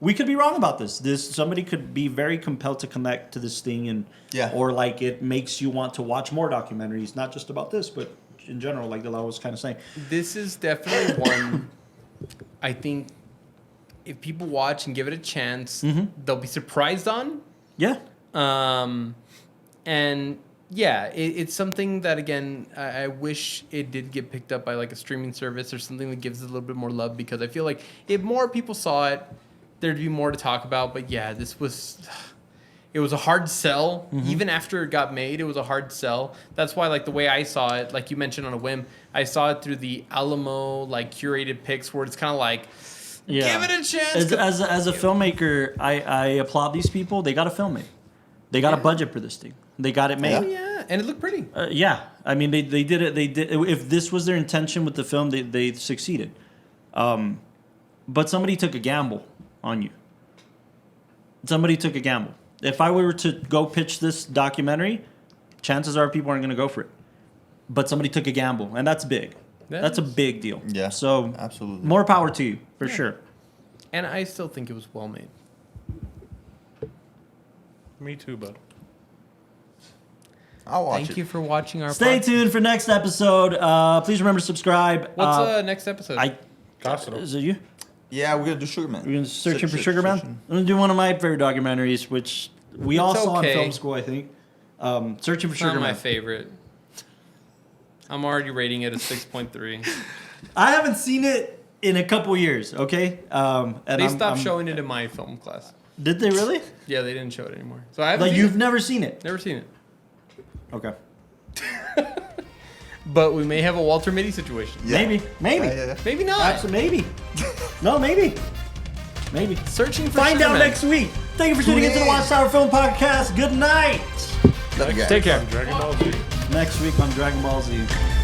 Speaker 1: we could be wrong about this. Somebody could be very compelled to connect to this thing, and
Speaker 2: Yeah.
Speaker 1: or like it makes you want to watch more documentaries, not just about this, but in general, like Dela was kind of saying.
Speaker 4: This is definitely one. I think if people watch and give it a chance, they'll be surprised on.
Speaker 1: Yeah.
Speaker 4: And yeah, it's something that again, I wish it did get picked up by like a streaming service or something that gives it a little bit more love, because I feel like if more people saw it, there'd be more to talk about. But yeah, it was a hard sell. Even after it got made, it was a hard sell. That's why, like, the way I saw it, like you mentioned on a whim, I saw it through the Alamo, like, curated pics where it's kind of like, give it a chance.
Speaker 1: As a filmmaker, I applaud these people. They got to film it. They got a budget for this thing. They got it made.
Speaker 4: Oh, yeah. And it looked pretty.
Speaker 1: Yeah, I mean they did it. They did. If this was their intention with the film, they succeeded. But somebody took a gamble on you. Somebody took a gamble. If I were to go pitch this documentary, chances are people aren't going to go for it. But somebody took a gamble, and that's big.
Speaker 4: That
Speaker 1: That's a
Speaker 4: is-
Speaker 1: big deal.
Speaker 2: Yeah,
Speaker 1: So
Speaker 2: absolutely.
Speaker 1: more power to you for sure.
Speaker 4: And I still think it was well made.
Speaker 3: Me too, bud.
Speaker 2: I'll watch
Speaker 4: Thank
Speaker 2: it.
Speaker 4: you for watching our
Speaker 1: Stay
Speaker 4: pod-
Speaker 1: tuned for next episode. Please remember to subscribe.
Speaker 4: What's next episode?
Speaker 3: Costco.
Speaker 1: Is it you?
Speaker 2: Yeah, we're gonna do Sugar Man.
Speaker 1: We're gonna searching for
Speaker 2: Search-
Speaker 1: Sugar Man.
Speaker 2: searching.
Speaker 1: I'm gonna do one of my favorite documentaries, which we all
Speaker 4: It's
Speaker 1: saw in
Speaker 4: okay.
Speaker 1: film school, I think. Searching for
Speaker 4: It's
Speaker 1: Sugar
Speaker 4: not my
Speaker 1: Man.
Speaker 4: favorite. I'm already rating it a 6.3.
Speaker 1: I haven't seen it in a couple years. Okay. And
Speaker 4: They stopped showing it in my film class.
Speaker 1: Did they really?
Speaker 4: Yeah, they didn't show it anymore. So I haven't
Speaker 1: Like
Speaker 4: seen
Speaker 1: you've
Speaker 4: it.
Speaker 1: never seen it?
Speaker 4: Never seen it.
Speaker 1: Okay.
Speaker 4: But we may have a Walter Mitty situation.
Speaker 2: Yeah.
Speaker 1: Maybe.
Speaker 2: Yeah.
Speaker 4: Maybe not.
Speaker 1: Absolutely. Maybe. No, maybe. Maybe.
Speaker 4: Searching for
Speaker 1: Find
Speaker 4: Sugar
Speaker 1: out
Speaker 4: Man.
Speaker 1: next week. Thank you for tuning
Speaker 2: Tune
Speaker 1: into the
Speaker 2: in.
Speaker 1: WatchTower Film Podcast. Good night.
Speaker 2: Love you guys.
Speaker 4: Take care.
Speaker 3: Dragon Ball Z.
Speaker 1: Next week on Dragon Ball Z.